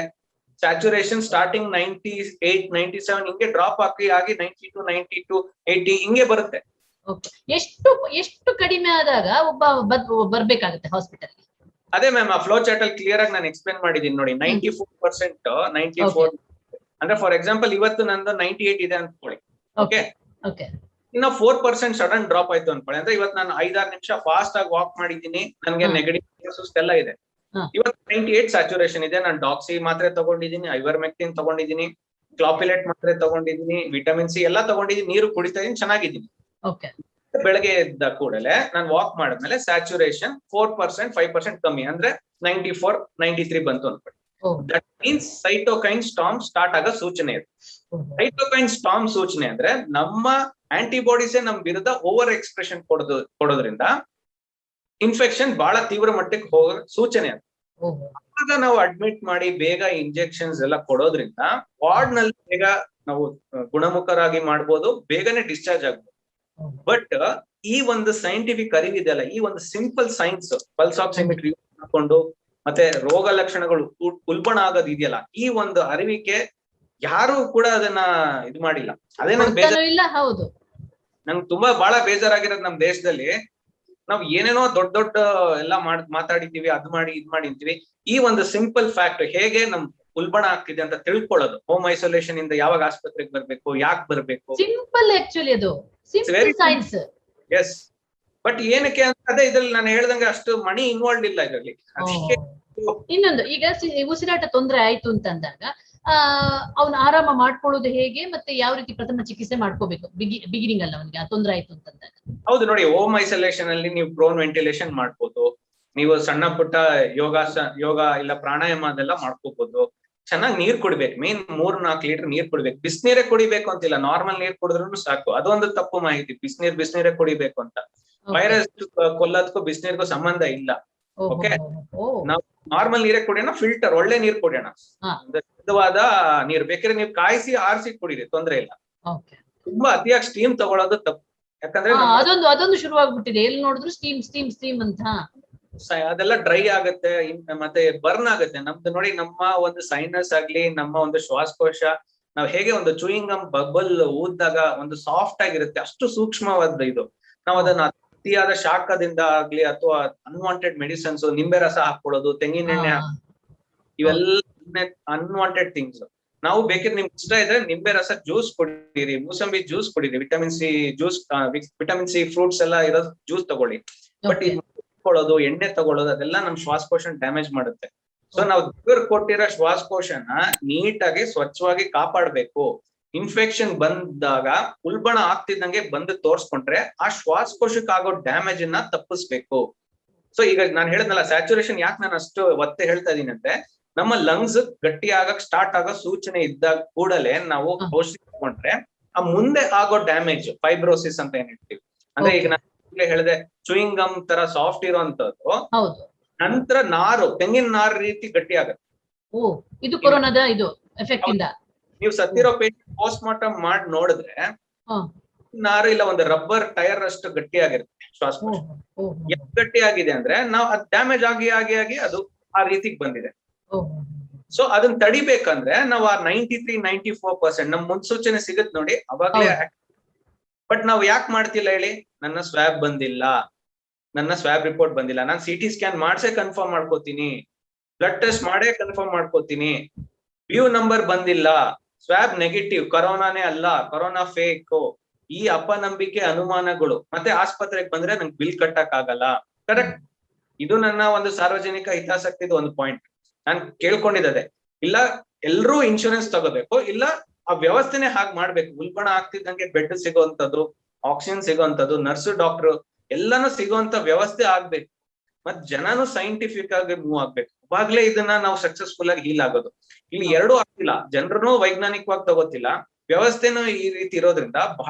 ಸ್ಯಾಚುರೇಷನ್ ಸ್ಟಾರ್ಟಿಂಗ್ 98-97 ಹಿಂಗೆ ಡ್ರಾಪ್ ಆಗಿ 92-92 80 ಹಿಂಗೆ ಬರುತ್ತೆ. ಎಷ್ಟು ಕಡಿಮೆ ಆದಾಗ ಒಬ್ಬ ಬರ್ಬೇಕಾಗುತ್ತೆ ಹಾಸ್ಪಿಟಲ್? ಅದೇ ಮ್ಯಾಮ್, ಆ ಫ್ಲೋ ಚಾರ್ಟ್ ಅಲ್ಲಿ ಕ್ಲಿಯರ್ ಆಗಿ ನಾನು ಎಕ್ಸ್ಪ್ಲೇನ್ ಮಾಡಿದೀನಿ ನೋಡಿ. 94%, 94 ಅಂದ್ರೆ ಫಾರ್ ಎಕ್ಸಾಂಪಲ್ ಇವತ್ತು ನಂದು 98 ಇದೆ ಅನ್ಕೊಳ್ಳಿ, ಓಕೆ, ಇನ್ನ 4% ಸಡನ್ ಡ್ರಾಪ್ ಆಯ್ತು ಅನ್ಕೊಳ್ಳಿ. ಅಂದ್ರೆ ಇವತ್ತು ನಾನು 5-6 ನಿಮಿಷ ಫಾಸ್ಟ್ ಆಗಿ ವಾಕ್ ಮಾಡಿದೀನಿ, ನನಗೆ ನೆಗಟಿವ್ ಸುಸ್ತೆಲ್ಲ ಇದೆ. ಇವತ್ತು 98 ಸ್ಯಾಚುರೇಷನ್ ಇದೆ, ನಾನು ಡಾಕ್ಸಿ ಮಾತ್ರೆ ತಗೊಂಡಿದ್ದೀನಿ, ಐವರ್ಮೆಕ್ಟಿನ್ ತಗೊಂಡಿದ್ದೀನಿ, ಕ್ಲಾಪಿಲೆಟ್ ಮಾತ್ರೆ ತಗೊಂಡಿದ್ದೀನಿ, ವಿಟಮಿನ್ ಸಿ ಎಲ್ಲ ತಗೊಂಡಿದ್ದೀನಿ, ನೀರು ಕುಡಿತಾ ಇದೀನಿ, ಚೆನ್ನಾಗಿದ್ದೀನಿ. ಬೆಳಗ್ಗೆ ಎದ್ದ ಕೂಡಲೇ ನಾನು ವಾಕ್ ಮಾಡಿದ್ಮೇಲೆ ಸ್ಯಾಚುರೇಷನ್ 4%, 5% ಕಮ್ಮಿ, ಅಂದ್ರೆ 94-93 ಬಂತು ಅನ್ಕೊಳ್ಳಿ. That means cytokine storm start ಆಗೋ ಸೂಚನೆ ಇದೆ. ಸೈಟೋಕೈನ್ ಸ್ಟಾರ್ಮ್ ಸೂಚನೆ ಅಂದ್ರೆ ನಮ್ಮ ಆಂಟಿಬಾಡೀಸೇ ನಮ್ ವಿರುದ್ಧ ಓವರ್ ಎಕ್ಸ್ಪ್ರೆಷನ್ ಕೊಡೋದ್ರಿಂದ ಇನ್ಫೆಕ್ಷನ್ ಬಹಳ ತೀವ್ರ ಮಟ್ಟಕ್ಕೆ ಹೋಗೋ ಸೂಚನೆ ಅದು. ಆಗ ನಾವು ಅಡ್ಮಿಟ್ ಮಾಡಿ ಬೇಗ ಇಂಜೆಕ್ಷನ್ಸ್ ಎಲ್ಲ ಕೊಡೋದ್ರಿಂದ ವಾರ್ಡ್ ನಲ್ಲಿ ಬೇಗ ನಾವು ಗುಣಮುಖರಾಗಿ ಮಾಡ್ಬೋದು, ಬೇಗನೆ ಡಿಸ್ಚಾರ್ಜ್ ಆಗ್ಬೋದು. ಬಟ್ ಈ ಒಂದು ಸೈಂಟಿಫಿಕ್ ಅರಿವಿದೆಯಲ್ಲ, ಈ ಒಂದು simple science pulse oximeter use ಮಾಡ್ಕೊಂಡು ಮತ್ತೆ ರೋಗ ಲಕ್ಷಣಗಳು ಉಲ್ಬಣ ಆಗೋದು ಇದೆಯಲ್ಲ, ಈ ಒಂದು ಅರಿವಿಕೆ ಯಾರು ಕೂಡ ಅದನ್ನ ಇದು ಮಾಡಿಲ್ಲ. ಅದೇ ನಂಗೆ ತುಂಬಾ ಬಹಳ ಬೇಜಾರಾಗಿರೋದು ನಮ್ ದೇಶದಲ್ಲಿ ನಾವ್ ಏನೇನೋ ದೊಡ್ಡ ದೊಡ್ಡ ಎಲ್ಲ ಮಾತಾಡಿದೀವಿ, ಅದ್ ಮಾಡಿ ಇದ್ ಮಾಡಿ ಅಂತೀವಿ. ಈ ಒಂದು ಸಿಂಪಲ್ ಫ್ಯಾಕ್ಟ್ ಹೇಗೆ ನಮ್ ಉಲ್ಬಣ ಆಗ್ತಿದೆ ಅಂತ ತಿಳ್ಕೊಳ್ಳೋದು. ಹೋಮ್ ಐಸೋಲೇಷನ್ ಇಂದ ಯಾವಾಗ ಆಸ್ಪತ್ರೆಗೆ ಬರ್ಬೇಕು, ಯಾಕೆ ಬರ್ಬೇಕು, ಸಿಂಪಲ್ ಆಕ್ಚುಲಿ ಅದು ಸಿಂಪಲ್ ಸೈನ್ಸ್. ಎಸ್, ಬಟ್ ಏನಕ್ಕೆ ಅಂತ ಅದೇ ಇದ್ರಲ್ಲಿ ನಾನು ಹೇಳ್ದಂಗೆ ಅಷ್ಟು ಮಣಿ ಇನ್ವಾಲ್ವ್ ಇಲ್ಲ ಇದರಲ್ಲಿ. ಇನ್ನೊಂದು, ಈಗ ಉಸಿರಾಟ ತೊಂದರೆ ಆಯ್ತು ಅಂತಂದಾಗ ಅವ್ನ ಆರಾಮ ಮಾಡ್ಕೊಳ್ಳೋದು ಹೇಗೆ, ಮತ್ತೆ ಯಾವ ರೀತಿ ಪ್ರಥಮ ಚಿಕಿತ್ಸೆ ಮಾಡ್ಕೋಬೇಕು ಬಿಗಿನಿಂಗ್ ಅಲ್ಲ ಅವನಿಗೆ ತೊಂದರೆ ಆಯ್ತು ಅಂತಂದಾಗ? ಹೌದು ನೋಡಿ, ಹೋಮ್ ಐಸೋಲೇಷನ್ ಅಲ್ಲಿ ನೀವು ಪ್ರೋನ್ ವೆಂಟಿಲೇಷನ್ ಮಾಡ್ಬೋದು, ನೀವು ಸಣ್ಣ ಪುಟ್ಟ ಯೋಗ ಇಲ್ಲ ಪ್ರಾಣಾಯಾಮ ಅದೆಲ್ಲ ಮಾಡ್ಕೋಬಹುದು. ಚೆನ್ನಾಗಿ ನೀರ್ ಕುಡಿಬೇಕು, ಮೇನ್ 3-4 ಲೀಟರ್ ನೀರ್ ಕುಡಿಬೇಕು. ಬಿಸಿನೀರೇ ಕುಡಿಬೇಕು ಅಂತಿಲ್ಲ, ನಾರ್ಮಲ್ ನೀರ್ ಕುಡಿದ್ರು ಸಾಕು. ಅದೊಂದು ತಪ್ಪು ಮಾಹಿತಿ, ಬಿಸಿನೀರೇ ಕುಡಿಬೇಕು ಅಂತ. ವೈರಸ್ ಕೊಲ್ಲೋದಕ್ಕೂ ಬಿಸಿನೀರ್ಗೂ ಸಂಬಂಧ ಇಲ್ಲ. ಓಕೆ, ನಾವು ನಾರ್ಮಲ್ ನೀರೇ ಕುಡಿಯೋಣ, ಫಿಲ್ಟರ್ ಒಳ್ಳೆ ನೀರ್ ಕುಡಿಯೋಣ, ಶುದ್ಧವಾದ ನೀರ್. ಬೇಕಾದ್ರೆ ನೀವು ಕಾಯಿಸಿ ಆರಿಸಿ ಕುಡೀರಿ, ತೊಂದ್ರೆ ಇಲ್ಲ. ತುಂಬಾ ಅತಿಯಾಗಿ ಸ್ಟೀಮ್ ತಗೊಳ್ಳೋದು ತಪ್ಪು. ಯಾಕಂದ್ರೆ ಅದೊಂದು ಶುರುವಾಗ್ಬಿಟ್ಟಿದೆ, ಎಲ್ಲಿ ನೋಡಿದ್ರು ಸ್ಟೀಮ್ ಸ್ಟೀಮ್ ಸ್ಟೀಮ್ ಅಂತ. ಅದೆಲ್ಲ ಡ್ರೈ ಆಗುತ್ತೆ, ಮತ್ತೆ ಬರ್ನ್ ಆಗುತ್ತೆ. ನಮ್ದು ನೋಡಿ, ನಮ್ಮ ಒಂದು ಸೈನಸ್ ಆಗ್ಲಿ, ನಮ್ಮ ಒಂದು ಶ್ವಾಸಕೋಶ, ನಾವ್ ಹೇಗೆ ಒಂದು ಚೂಯಿಂಗ್ ಗಮ್ ಬಬಲ್ ಊದ್ದಾಗ ಒಂದು ಸಾಫ್ಟ್ ಆಗಿರುತ್ತೆ, ಅಷ್ಟು ಸೂಕ್ಷ್ಮವಾದ ಇದು. ನಾವ್ ಅದನ್ನ ಅತಿಯಾದ ಶಾಖದಿಂದ ಆಗ್ಲಿ ಅಥವಾ ಅನ್ವಾಂಟೆಡ್ ಮೆಡಿಸಿನ್ಸ್, ನಿಂಬೆ ರಸ ಹಾಕೊಳ್ಳೋದು, ತೆಂಗಿನ ಎಣ್ಣೆ ಇವೆಲ್ಲ ಅನ್ವಾಂಟೆಡ್ ಥಿಂಗ್ಸ್. ನಾವು ಬೇಕಿದ್ರೆ ನಿಮ್ಗೆ ಇಷ್ಟ ಇದ್ರೆ ನಿಂಬೆ ರಸ ಜ್ಯೂಸ್ ಕುಡೀರಿ, ಮೂಸಂಬಿ ಜ್ಯೂಸ್ ಕುಡೀರಿ, vitamin C juice, vitamin C fruits ಎಲ್ಲ ಇರೋ ಜ್ಯೂಸ್ ತಗೊಳ್ಳಿ. ಬಟ್ ತಗೊಳ್ಳೋದು, ಎಣ್ಣೆ ತಗೊಳ್ಳೋದು, ಅದೆಲ್ಲ ನಮ್ ಶ್ವಾಸಕೋಶ ಡ್ಯಾಮೇಜ್ ಮಾಡುತ್ತೆ. ಸೊ ನಾವು ದೇವ್ರು ಕೊಟ್ಟಿರೋ ಶ್ವಾಸಕೋಶನ ನೀಟಾಗಿ ಸ್ವಚ್ಛವಾಗಿ ಕಾಪಾಡ್ಬೇಕು. ಇನ್ಫೆಕ್ಷನ್ ಬಂದಾಗ ಉಲ್ಬಣ ಆಗ್ತಿದ್ದಂಗೆ ಬಂದು ತೋರ್ಸ್ಕೊಂಡ್ರೆ ಆ ಶ್ವಾಸಕೋಶಕ್ಕೆ ಆಗೋ ಡ್ಯಾಮೇಜ್ ಅನ್ನ ತಪ್ಪಿಸ್ಬೇಕು. ಸೊ ಈಗ ನಾನು ಹೇಳಿದ್ನಲ್ಲ, ಸ್ಯಾಚುರೇಷನ್ ಯಾಕೆ ನಾನು ಅಷ್ಟು ಒತ್ತೆ ಹೇಳ್ತಾ ಇದೀನಿ ಅಂದ್ರೆ, ನಮ್ಮ ಲಂಗ್ಸ್ ಗಟ್ಟಿ ಆಗಕ್ ಸ್ಟಾರ್ಟ್ ಆಗೋ ಸೂಚನೆ ಇದ್ದಾಗ ಕೂಡಲೇ ನಾವು ಔಷಧಿ ತಗೊಂಡ್ರೆ ಆ ಮುಂದೆ ಆಗೋ ಡ್ಯಾಮೇಜ್, ಫೈಬ್ರೋಸಿಸ್ ಅಂತ ಏನ್ ಹೇಳ್ತೀವಿ, ಅಂದ್ರೆ ಈಗ ನಾನು ಹೇಳಿದೆ ಚೂಯಿಂಗ್ ಗಮ್ ತರ ಸಾಫ್ಟ್ ಇರೋಂಥದ್ದು ನಂತರ ನಾರು, ತೆಂಗಿನ ನಾರು ರೀತಿ ಗಟ್ಟಿ ಆಗತ್ತೆ. ಇದು ಕೊರೋನಾದ ಇದು ಎಫೆಕ್ಟ್ ಇಂದ. ನೀವು ಸತ್ತಿರೋ ಪೇಷಂಟ್ ಪೋಸ್ಟ್ ಮಾರ್ಟಮ್ ಮಾಡಿ ನೋಡಿದ್ರೆ ನಾರು ಇಲ್ಲ ಒಂದು ರಬ್ಬರ್ ಟೈರ್ ಅಷ್ಟು ಗಟ್ಟಿ ಆಗಿರುತ್ತೆ ಶ್ವಾಸಕೋಶ. ಎಷ್ಟು ಗಟ್ಟಿ ಆಗಿದೆ ಅಂದ್ರೆ ನಾವು ಅದ್ ಡ್ಯಾಮೇಜ್ ಆಗಿ ಆಗಿ ಆಗಿ ಅದು ಆ ರೀತಿಗೆ ಬಂದಿದೆ. ಸೊ ಅದನ್ನ ತಡಿಬೇಕಂದ್ರೆ ನಾವು ಆ 93-94% ನಮ್ ಮುನ್ಸೂಚನೆ ಸಿಗತ್ ನೋಡಿ, ಅವಾಗ್ಲೇ. ಬಟ್ ನಾವ್ ಯಾಕೆ ಮಾಡ್ತಿಲ್ಲ ಹೇಳಿ? ನನ್ನ ಸ್ವ್ಯಾಬ್ ಬಂದಿಲ್ಲ, ನನ್ನ ಸ್ವ್ಯಾಬ್ ರಿಪೋರ್ಟ್ ಬಂದಿಲ್ಲ, ನಾನು CT ಸ್ಕ್ಯಾನ್ ಮಾಡ್ಸೇ ಕನ್ಫರ್ಮ್ ಮಾಡ್ಕೋತೀನಿ, ಬ್ಲಡ್ ಟೆಸ್ಟ್ ಮಾಡೇ ಕನ್ಫರ್ಮ್ ಮಾಡ್ಕೋತೀನಿ, ವ್ಯೂ ನಂಬರ್ ಬಂದಿಲ್ಲ, ಸ್ವ್ಯಾಬ್ ನೆಗೆಟಿವ್, ಕೊರೋನಾನೇ ಅಲ್ಲ, ಕೊರೋನಾ ಫೇಕ್, ಈ ಅಪನಂಬಿಕೆ ಅನುಮಾನಗಳು ಮತ್ತೆ ಆಸ್ಪತ್ರೆಗೆ ಬಂದ್ರೆ ನಂಗೆ ಬಿಲ್ ಕಟ್ಟಕ್ ಆಗಲ್ಲ. ಕರೆಕ್ಟ್, ಇದು ನನ್ನ ಒಂದು ಸಾರ್ವಜನಿಕ ಹಿತಾಸಕ್ತಿದು ಒಂದು ಪಾಯಿಂಟ್. ನಾನ್ ಕೇಳ್ಕೊಂಡಿದ್ದೆ, ಇಲ್ಲ ಎಲ್ರೂ ಇನ್ಶೂರೆನ್ಸ್ ತಗೋಬೇಕು, ಇಲ್ಲ ಆ ವ್ಯವಸ್ಥೆನೆ ಹಾಗೆ ಮಾಡ್ಬೇಕು. ಉಲ್ಬಣ ಆಗ್ತಿದ್ದಂಗೆ ಬೆಡ್ ಸಿಗೋಂಥದ್ದು, ಆಕ್ಸಿಜನ್ ಸಿಗೋಂಥದ್ದು, ನರ್ಸು ಡಾಕ್ಟರ್ ಎಲ್ಲಾನು ಸಿಗೋಂತ ವ್ಯವಸ್ಥೆ ಆಗ್ಬೇಕು. ಮತ್ ಜನನು ಸೈಂಟಿಫಿಕ್ ಆಗಿ ಮೂವ್ ಆಗ್ಬೇಕು. ಅವಾಗ್ಲೇ ಇದನ್ನ ನಾವು ಸಕ್ಸಸ್ಫುಲ್ ಆಗಿ ಹೀಲ್ ಆಗೋದು. ಇಲ್ಲಿ ಎರಡೂ ಆಗ್ತಿಲ್ಲ, ಜನರನ್ನು ವೈಜ್ಞಾನಿಕವಾಗಿ ತಗೋತಿಲ್ಲ, ವ್ಯವಸ್ಥೆನೂ ಈ ರೀತಿ ಇರೋದ್ರಿಂದ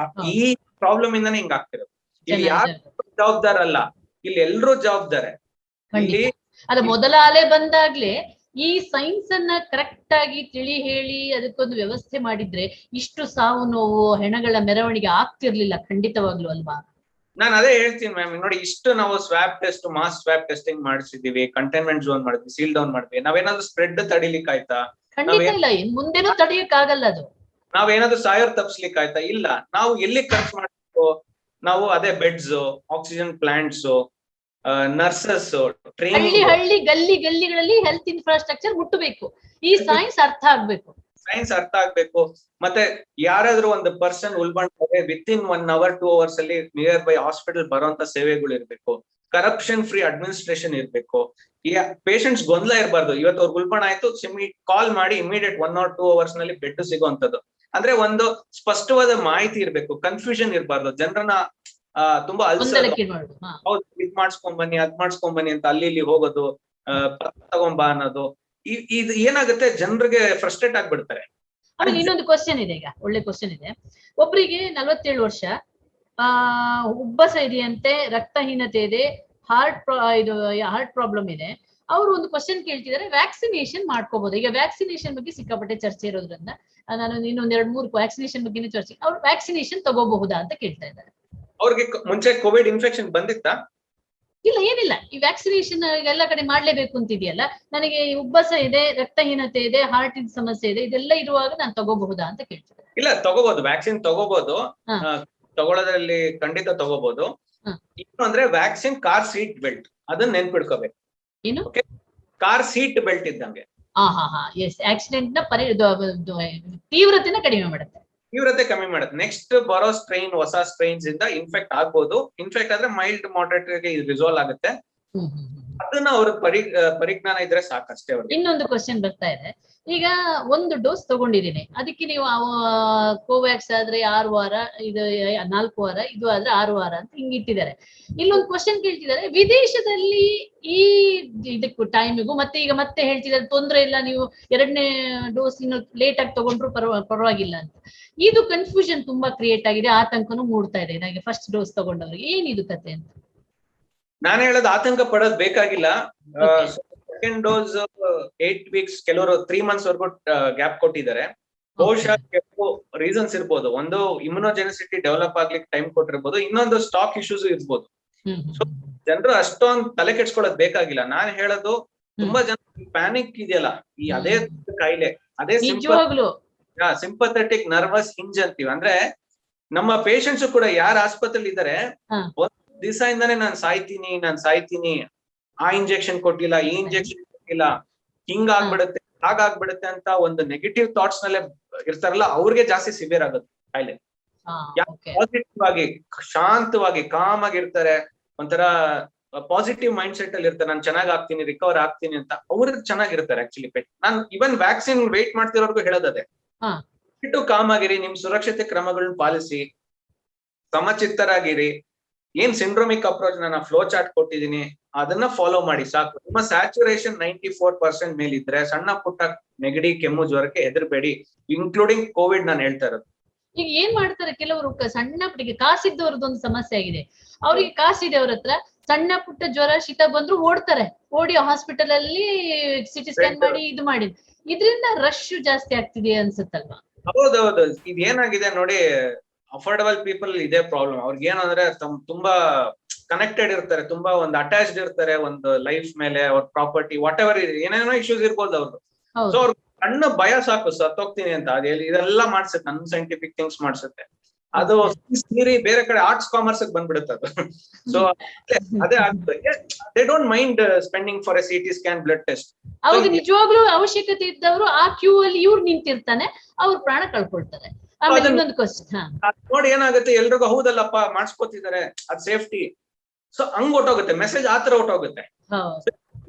ಈ ಪ್ರಾಬ್ಲಮ್ ಇಂದಾನೆ ಹಿಂಗ್ ಆಗ್ತಿರೋದು. ಇಲ್ಲಿ ಯಾರು ಜವಾಬ್ದಾರ ಅಲ್ಲ, ಇಲ್ಲಿ ಎಲ್ರೂ ಜವಾಬ್ದಾರೆ. ಇಲ್ಲಿ ಅದ ಮೊದಲ ಅಲೆ ಬಂದಾಗ್ಲೇ ಈ ಸೈನ್ಸ್ ಅನ್ನ ಕರೆಕ್ಟ್ ಆಗಿ ತಿಳಿ ಹೇಳಿ ಅದಕ್ಕೊಂದು ವ್ಯವಸ್ಥೆ ಮಾಡಿದ್ರೆ ಇಷ್ಟು ಸಾವು ನೋವು ಹೆಣಗಳ ಮೆರವಣಿಗೆ ಆಗ್ತಿರ್ಲಿಲ್ಲ ಖಂಡಿತವಾಗ್ಲು ಅಲ್ವಾ? ನಾನು ಅದೇ ಹೇಳ್ತೀನಿ ಮ್ಯಾಮ್. ನೋಡಿ, ಇಷ್ಟು ನಾವು swab test, mass swab testing ಮಾಡಿಸಿದೀವಿ, ಕಂಟೈನ್ಮೆಂಟ್ ಝೋನ್ ಮಾಡಿದ್ವಿ, ಸೀಲ್ ಡೌನ್ ಮಾಡಿದ್ವಿ. ನಾವೇನಾದ್ರು ಸ್ಪ್ರೆಡ್ ತಡಿಲಿಕ್ಕೆ ಆಯ್ತಾ? ಖಂಡಿತ ಇಲ್ಲ, ಮುಂದೆನೂ ತಡೆಯಕ್ ಆಗಲ್ಲ ಅದು. ನಾವೇನಾದ್ರು ಸಾಯೋರ್ ತಪ್ಸ್ಲಿಕ್ಕೆ ಆಯ್ತಾ? ಇಲ್ಲ. ನಾವು ಎಲ್ಲಿ ಖರ್ಚು ಮಾಡ್ಬೇಕು? ನಾವು ಅದೇ ಬೆಡ್ಸ್, ಆಕ್ಸಿಜನ್ ಪ್ಲಾಂಟ್ಸ್, ನರ್ಸಸ್, ಹಳ್ಳಿ ಗಲ್ಲಿಗಳಲ್ಲಿ ಹೆಲ್ತ್ ಇನ್ಫ್ರಾಸ್ಟ್ರಕ್ಚರ್ ಮುಟ್ಟಬೇಕು. ಈ ಸೈನ್ಸ್ ಅರ್ಥ ಆಗ್ಬೇಕು. ಮತ್ತೆ ಯಾರಾದ್ರೂ ಒಂದು ಪರ್ಸನ್ ಉಲ್ಬಣ್ಣ ವಿತ್-ಇನ್ 1 hour 2 hours ಅಲ್ಲಿ ನಿಯರ್ ಬೈ ಹಾಸ್ಪಿಟಲ್ ಬರುವಂತ ಸೇವೆಗಳು ಇರ್ಬೇಕು. ಕರಪ್ಷನ್ ಫ್ರೀ ಅಡ್ಮಿನಿಸ್ಟ್ರೇಷನ್ ಇರ್ಬೇಕು. ಈ ಪೇಷಂಟ್ಸ್ ಗೊಂದಲ ಇರಬಾರ್ದು. ಇವತ್ತು ಅವ್ರಿಗೆ ಉಲ್ಬಣ ಆಯ್ತು, ಕಾಲ್ ಮಾಡಿ ಇಮಿಡಿಯೇಟ್ 1 or 2 hours ನಲ್ಲಿ ಬೆಡ್ ಸಿಗುವಂತದ್ದು. ಅಂದ್ರೆ ಒಂದು ಸ್ಪಷ್ಟವಾದ ಮಾಹಿತಿ ಇರ್ಬೇಕು, ಕನ್ಫ್ಯೂಷನ್ ಇರಬಾರ್ದು. ಜನರನ್ನ ತುಂಬಾ ಹೌದು ಇದ್ ಮಾಡ್ಸ್ಕೊಂಡ್ ಬನ್ನಿ, ಅದ್ ಮಾಡ್ಸ್ಕೊಂಡ್ ಬನ್ನಿ ಅಂತ ಅಲ್ಲಿ ಇಲ್ಲಿ ಹೋಗೋದು, ತಗೊಂಬ ಅನ್ನೋದು, ಇದು ಏನಾಗುತ್ತೆ, ಜನರಿಗೆ ಫ್ರಸ್ಟ್ರೇಟ್ ಆಗ್ಬಿಡ್ತಾರೆ. ಆಮೇಲೆ ಇನ್ನೊಂದು ಕ್ವಶನ್ ಇದೆ, ಈಗ ಒಳ್ಳೆ ಕ್ವಶನ್ ಇದೆ. ಒಬ್ರಿಗೆ 47 ವರ್ಷ, ಉಬ್ಬಸ ಇದೆಯಂತೆ, ರಕ್ತಹೀನತೆ ಇದೆ, ಹಾರ್ಟ್ ಪ್ರಾಬ್ಲಮ್ ಇದೆ. ಅವರು ಒಂದು ಕ್ವಶನ್ ಕೇಳ್ತಿದ್ದಾರೆ, ವ್ಯಾಕ್ಸಿನೇಷನ್ ಮಾಡ್ಕೋಬಹುದು. ಈಗ ವ್ಯಾಕ್ಸಿನೇಷನ್ ಬಗ್ಗೆ ಸಿಕ್ಕಾಪಟ್ಟೆ ಚರ್ಚೆ ಇರೋದ್ರಿಂದ ನಾನು ಇನ್ನೊಂದ್ 2-3 ವ್ಯಾಕ್ಸಿನೇಷನ್ ಬಗ್ಗೆ ಚರ್ಚೆ, ಅವ್ರು ವ್ಯಾಕ್ಸಿನೇಷನ್ ತಗೋಬಹುದಾ ಅಂತ ಕೇಳ್ತಾ ಇದ್ದಾರೆ. ಅವ್ರಿಗೆ ಮುಂಚೆ ಕೋವಿಡ್ ಇನ್ಫೆಕ್ಷನ್ ಬಂದಿತ್ತಾ? ಇಲ್ಲ, ಏನಿಲ್ಲ. ಈ ವ್ಯಾಕ್ಸಿನೇಷನ್ ಎಲ್ಲ ಕಡೆ ಮಾಡ್ಲೇಬೇಕು ಅಂತಿದೆಯಲ್ಲ, ನನಗೆ ಉಬ್ಬಸ ಇದೆ, ರಕ್ತಹೀನತೆ ಇದೆ, ಹಾರ್ಟ್ ಸಮಸ್ಯೆ ಇದೆ, ಇದೆಲ್ಲ ಇರುವಾಗ ನಾನು ತಗೋಬಹುದಾ ಅಂತ ಕೇಳ್ತಿದ್ದೆ. ಇಲ್ಲ, ತಗೋಬಹುದು, ವ್ಯಾಕ್ಸಿನ್ ತಗೋಬಹುದು. ತಗೊಳ್ಳೋದ್ರಲ್ಲಿ ಖಂಡಿತ ತಗೋಬಹುದು. ಇನ್ನು ಅಂದ್ರೆ ವ್ಯಾಕ್ಸಿನ್ ಕಾರ್ ಸೀಟ್ ಬೆಲ್ಟ್, ಅದನ್ನ ನೆನ್ಪಿಡ್ಕೋಬೇಕು. ಏನು ಓಕೆ, ಕಾರ್ ಸೀಟ್ ಬೆಲ್ಟ್ ಇದ್ದಂಗೆ. ಎಸ್, ಆಕ್ಸಿಡೆಂಟ್ ನ ತೀವ್ರತೆನ ಕಡಿಮೆ ಮಾಡುತ್ತೆ. ತೀವ್ರತೆ ಕಮ್ಮಿ ಮಾಡುತ್ತೆ. ನೆಕ್ಸ್ಟ್ ಬರೋ ಸ್ಟ್ರೈನ್, ಹೊಸ ಸ್ಟ್ರೈನ್ಸ್ ಇಂದ ಇನ್ಫೆಕ್ಟ್ ಆಗ್ಬೋದು. ಇನ್ಫೆಕ್ಟ್ ಆದ್ರೆ ಮೈಲ್ಡ್ ಮಾಡರೇಟ್ ಗೆ ರಿಸಾಲ್ವ್ ಆಗುತ್ತೆ. ಅದನ್ನ ಅವ್ರ ಪರಿಜ್ಞಾನ ಇದ್ರೆ ಸಾಕಷ್ಟೇ ಅವ್ರಿಗೆ. ಇನ್ನೊಂದು ಕ್ವಶನ್ ಬರ್ತಾ ಇದೆ. ಈಗ ಒಂದು ಡೋಸ್ ತಗೊಂಡಿದ್ದೀನಿ, ಅದಕ್ಕೆ ನೀವು ಕೋವ್ಯಾಕ್ಸ್ ಆದ್ರೆ 6 ವಾರ, ಇದು 4 ವಾರ, ಇದು ಆದ್ರೆ 6 ವಾರ ಅಂತ ಹಿಂಗ್ ಇಟ್ಟಿದ್ದಾರೆ. ಇಲ್ಲೊಂದು ಕ್ವಶನ್ ಕೇಳ್ತಿದ್ದಾರೆ, ವಿದೇಶದಲ್ಲಿ ಈ ಇದಕ್ಕೂ ಟೈಮಿಗೂ ಮತ್ತೆ ಈಗ ಮತ್ತೆ ಹೇಳ್ತಿದ್ದಾರೆ ತೊಂದ್ರೆ ಇಲ್ಲ, ನೀವು 2ನೇ ಡೋಸ್ ಇನ್ನು ಲೇಟ್ ಆಗಿ ತಗೊಂಡ್ರು ಪರವಾಗಿಲ್ಲ ಅಂತ. ಇದು ಕನ್ಫ್ಯೂಷನ್ ತುಂಬಾ ಕ್ರಿಯೇಟ್ ಆಗಿದೆ, ಆತಂಕನೂ ಮೂಡ್ತಾ ಇದೆ ನನಗೆ ಫಸ್ಟ್ ಡೋಸ್ ತಗೊಂಡವ್ರಿಗೆ. ಏನಿದು ಕತೆ ಅಂತ ನಾನು ಹೇಳೋದು, ಆತಂಕ ಪಡೋದು ಬೇಕಾಗಿಲ್ಲ. ಸೆಕೆಂಡ್ ಡೋಸ್ 8 ವೀಕ್ಸ್, ಕೆಲವರು 3 ಮಂತ್ಸ್ ವರ್ಗು ಗ್ಯಾಪ್ ಕೊಟ್ಟಿದ್ದಾರೆ. ಬಹುಶಃ ಕೆಲವು ರೀಸನ್ಸ್ ಇರ್ಬೋದು. ಒಂದು ಇಮ್ಯುನೋಜೆನಿಸಿಟಿ ಡೆವಲಪ್ ಆಗ್ಲಿಕ್ಕೆ ಟೈಮ್ ಕೊಟ್ಟಿರ್ಬೋದು, ಇನ್ನೊಂದು ಸ್ಟಾಕ್ ಇಶ್ಯೂಸ್ ಇರ್ಬೋದು. ಸೊ ಜನರು ಅಷ್ಟೊಂದು ತಲೆ ಕೆಡ್ಸ್ಕೊಳ್ಳೋದು ಬೇಕಾಗಿಲ್ಲ. ನಾನ್ ಹೇಳೋದು, ತುಂಬಾ ಜನ ಪ್ಯಾನಿಕ್ ಇದೆಯಲ್ಲ, ಈ ಅದೇ ಕಾಯಿಲೆ, ಅದೇ ಸಿಂಪಥೆಟಿಕ್ ನರ್ವಸ್ ಹಿಂಜ್ ಅಂತೀವಿ. ಅಂದ್ರೆ ನಮ್ಮ ಪೇಷಂಟ್ಸ್ ಕೂಡ ಯಾರು ಆಸ್ಪತ್ರೆಯಲ್ಲಿ ಇದ್ದಾರೆ, ಒಂದ್ ದಿವಸದಿಂದಾನೇ ನಾನ್ ಸಾಯ್ತೀನಿ, ಆ ಇಂಜೆಕ್ಷನ್ ಕೊಟ್ಟಿಲ್ಲ, ಈ ಇಂಜೆಕ್ಷನ್ ಕೊಟ್ಟಿಲ್ಲ, ಹಿಂಗಾಗ್ಬಿಡುತ್ತೆ, ಹಾಗಾಗ್ಬಿಡುತ್ತೆ ಅಂತ ಒಂದು ನೆಗೆಟಿವ್ ಥಾಟ್ಸ್ ನಲ್ಲೇ ಇರ್ತಾರಲ್ಲ, ಅವ್ರಿಗೆ ಜಾಸ್ತಿ ಸಿವಿಯರ್ ಆಗುತ್ತೆ ಕಾಯಿಲೆ. ಪಾಸಿಟಿವ್ ಆಗಿ, ಶಾಂತವಾಗಿ, ಕಾಮ್ ಆಗಿರ್ತಾರೆ, ಒಂಥರ ಪಾಸಿಟಿವ್ ಮೈಂಡ್ ಸೆಟ್ ಅಲ್ಲಿ ಇರ್ತಾರೆ. ನಾನು ಚೆನ್ನಾಗ್ ಆಗ್ತೀನಿ, ರಿಕವರ್ ಆಗ್ತೀನಿ ಅಂತ ಅವ್ರಿಗೆ ಚೆನ್ನಾಗಿರ್ತಾರೆ. ಆಕ್ಚುಲಿ ನಾನು ಇವನ್ ವ್ಯಾಕ್ಸಿನ್ ವೇಟ್ ಮಾಡ್ತಿರೋರ್ಗು ಹೇಳೋದೇ, ಬಿಟ್ಟು ಕಾಮ್ ಆಗಿರಿ, ನಿಮ್ ಸುರಕ್ಷತೆ ಕ್ರಮಗಳನ್ನ ಪಾಲಿಸಿ, ಸಮಚಿತ್ತರಾಗಿರಿ. ಏನ್ ಸಿಂಡ್ರೋಮಿಕ್ ಅಪ್ರೋಚ್ ನಾನು ಫ್ಲೋ ಚಾರ್ಟ್ ಕೊಟ್ಟಿದ್ದೀನಿ, ಅದನ್ನ ಫಾಲೋ ಮಾಡಿ ಸಾಕು. ನಿಮ್ಮ ಸ್ಯಾಚುರೇಷನ್ 94% ಮೇಲಿದ್ರೆ, ಸಣ್ಣ ಪುಟ್ಟ ನೆಗಡಿ, ಕೆಮ್ಮು, ಜ್ವರಕ್ಕೆ ಹೆದರ್ಬೇಡಿ, ಇನ್ಕ್ಲೂಡಿಂಗ್ ಕೋವಿಡ್ ನಾನು ಹೇಳ್ತಾ ಇರೋದು. ಈಗ ಏನ್ ಮಾಡ್ತಾರೆ ಕೆಲವರು, ಸಣ್ಣ ಪುಟ್ಟಿಗೆ ಕಾಸಿದ್ದವ್ರದ್ದೊಂದು ಸಮಸ್ಯೆ ಆಗಿದೆ. ಅವ್ರಿಗೆ ಕಾಸಿದೆ ಅವ್ರ ಹತ್ರ, ಸಣ್ಣ ಪುಟ್ಟ ಜ್ವರ, ಶೀತ ಬಂದ್ರು ಓಡಿ ಹಾಸ್ಪಿಟಲ್ ಅಲ್ಲಿ ಸಿಟಿ ಸ್ಕ್ಯಾನ್ ಮಾಡಿ ಇದು ಮಾಡಿ, ಇದರಿಂದ ರಶ್ ಜಾಸ್ತಿ ಆಗ್ತಿದೆ ಅನ್ಸುತ್ತಲ್ವಾ? ಹೌದೌದು, ಇದೇನಾಗಿದೆ ನೋಡಿ, ಅಫೋರ್ಡಬಲ್ ಪೀಪಲ್ ಇದೇ ಪ್ರಾಬ್ಲಮ್. ಅವ್ರಿಗೆ ಏನು ಅಂದ್ರೆ ತುಂಬಾ ಕನೆಕ್ಟೆಡ್ ಇರ್ತಾರೆ, ತುಂಬಾ ಒಂದು ಅಟ್ಯಾಚ್ಡ್ ಇರ್ತಾರೆ ಒಂದು ಲೈಫ್ ಮೇಲೆ, ಅವ್ರ ಪ್ರಾಪರ್ಟಿ, ವಾಟ್ ಎವರ್ ಏನೇನೋ ಇಶ್ಯೂಸ್ ಇರ್ಬೋದು ಅವ್ರದ್ದು. ಸೊ ಅವ್ರ ಸಣ್ಣ ಭಯ ಸಾಕು, ಸತ್ತೋಗ್ತೀನಿ ಅಂತ. ಇದೆಲ್ಲ ಮಾಡ್ಸುತ್ತೆ, ಅನ್ಸೈಂಟಿಫಿಕ್ ಥಿಂಗ್ಸ್ ಮಾಡ್ಸುತ್ತೆ. ಅದು ಮೀರಿ ಬೇರೆ ಕಡೆ ಆರ್ಟ್ಸ್ ಕಾಮರ್ಸ್ ಬಂದ್ಬಿಡುತ್ತೆ ಅದು. ಸೊ ಅದೇ ಆಗ್ತದೆ. They don't mind spending for A CT scan, blood test. ಅವ್ರಿಗೆ ನಿಜವಾಗ್ಲೂ ಅವಶ್ಯಕತೆ ಇದ್ದವರು ಆ ಕ್ಯೂ ಅಲ್ಲಿ ಇವ್ರು ನಿಂತಿರ್ತಾನೆ, ಅವ್ರ ಪ್ರಾಣ ಕಳ್ಕೊಳ್ತಾರೆ. ಇನ್ನೊಂದು ಕ್ವಶನ್ ನೋಡಿ, ಏನಾಗುತ್ತೆ, ಎಲ್ರಿಗೂ ಹೌದಲ್ಲಪ್ಪ ಮಾಡಿಸ್ಕೊತಿದ್ದಾರೆ, ಅದ್ ಸೇಫ್ಟಿ. ಸೊ ಹಂಗ್ ಹೊಟ್ಟೋಗುತ್ತೆ ಮೆಸೇಜ್, ಆತರ ಹೊಟ್ಟೋಗುತ್ತೆ.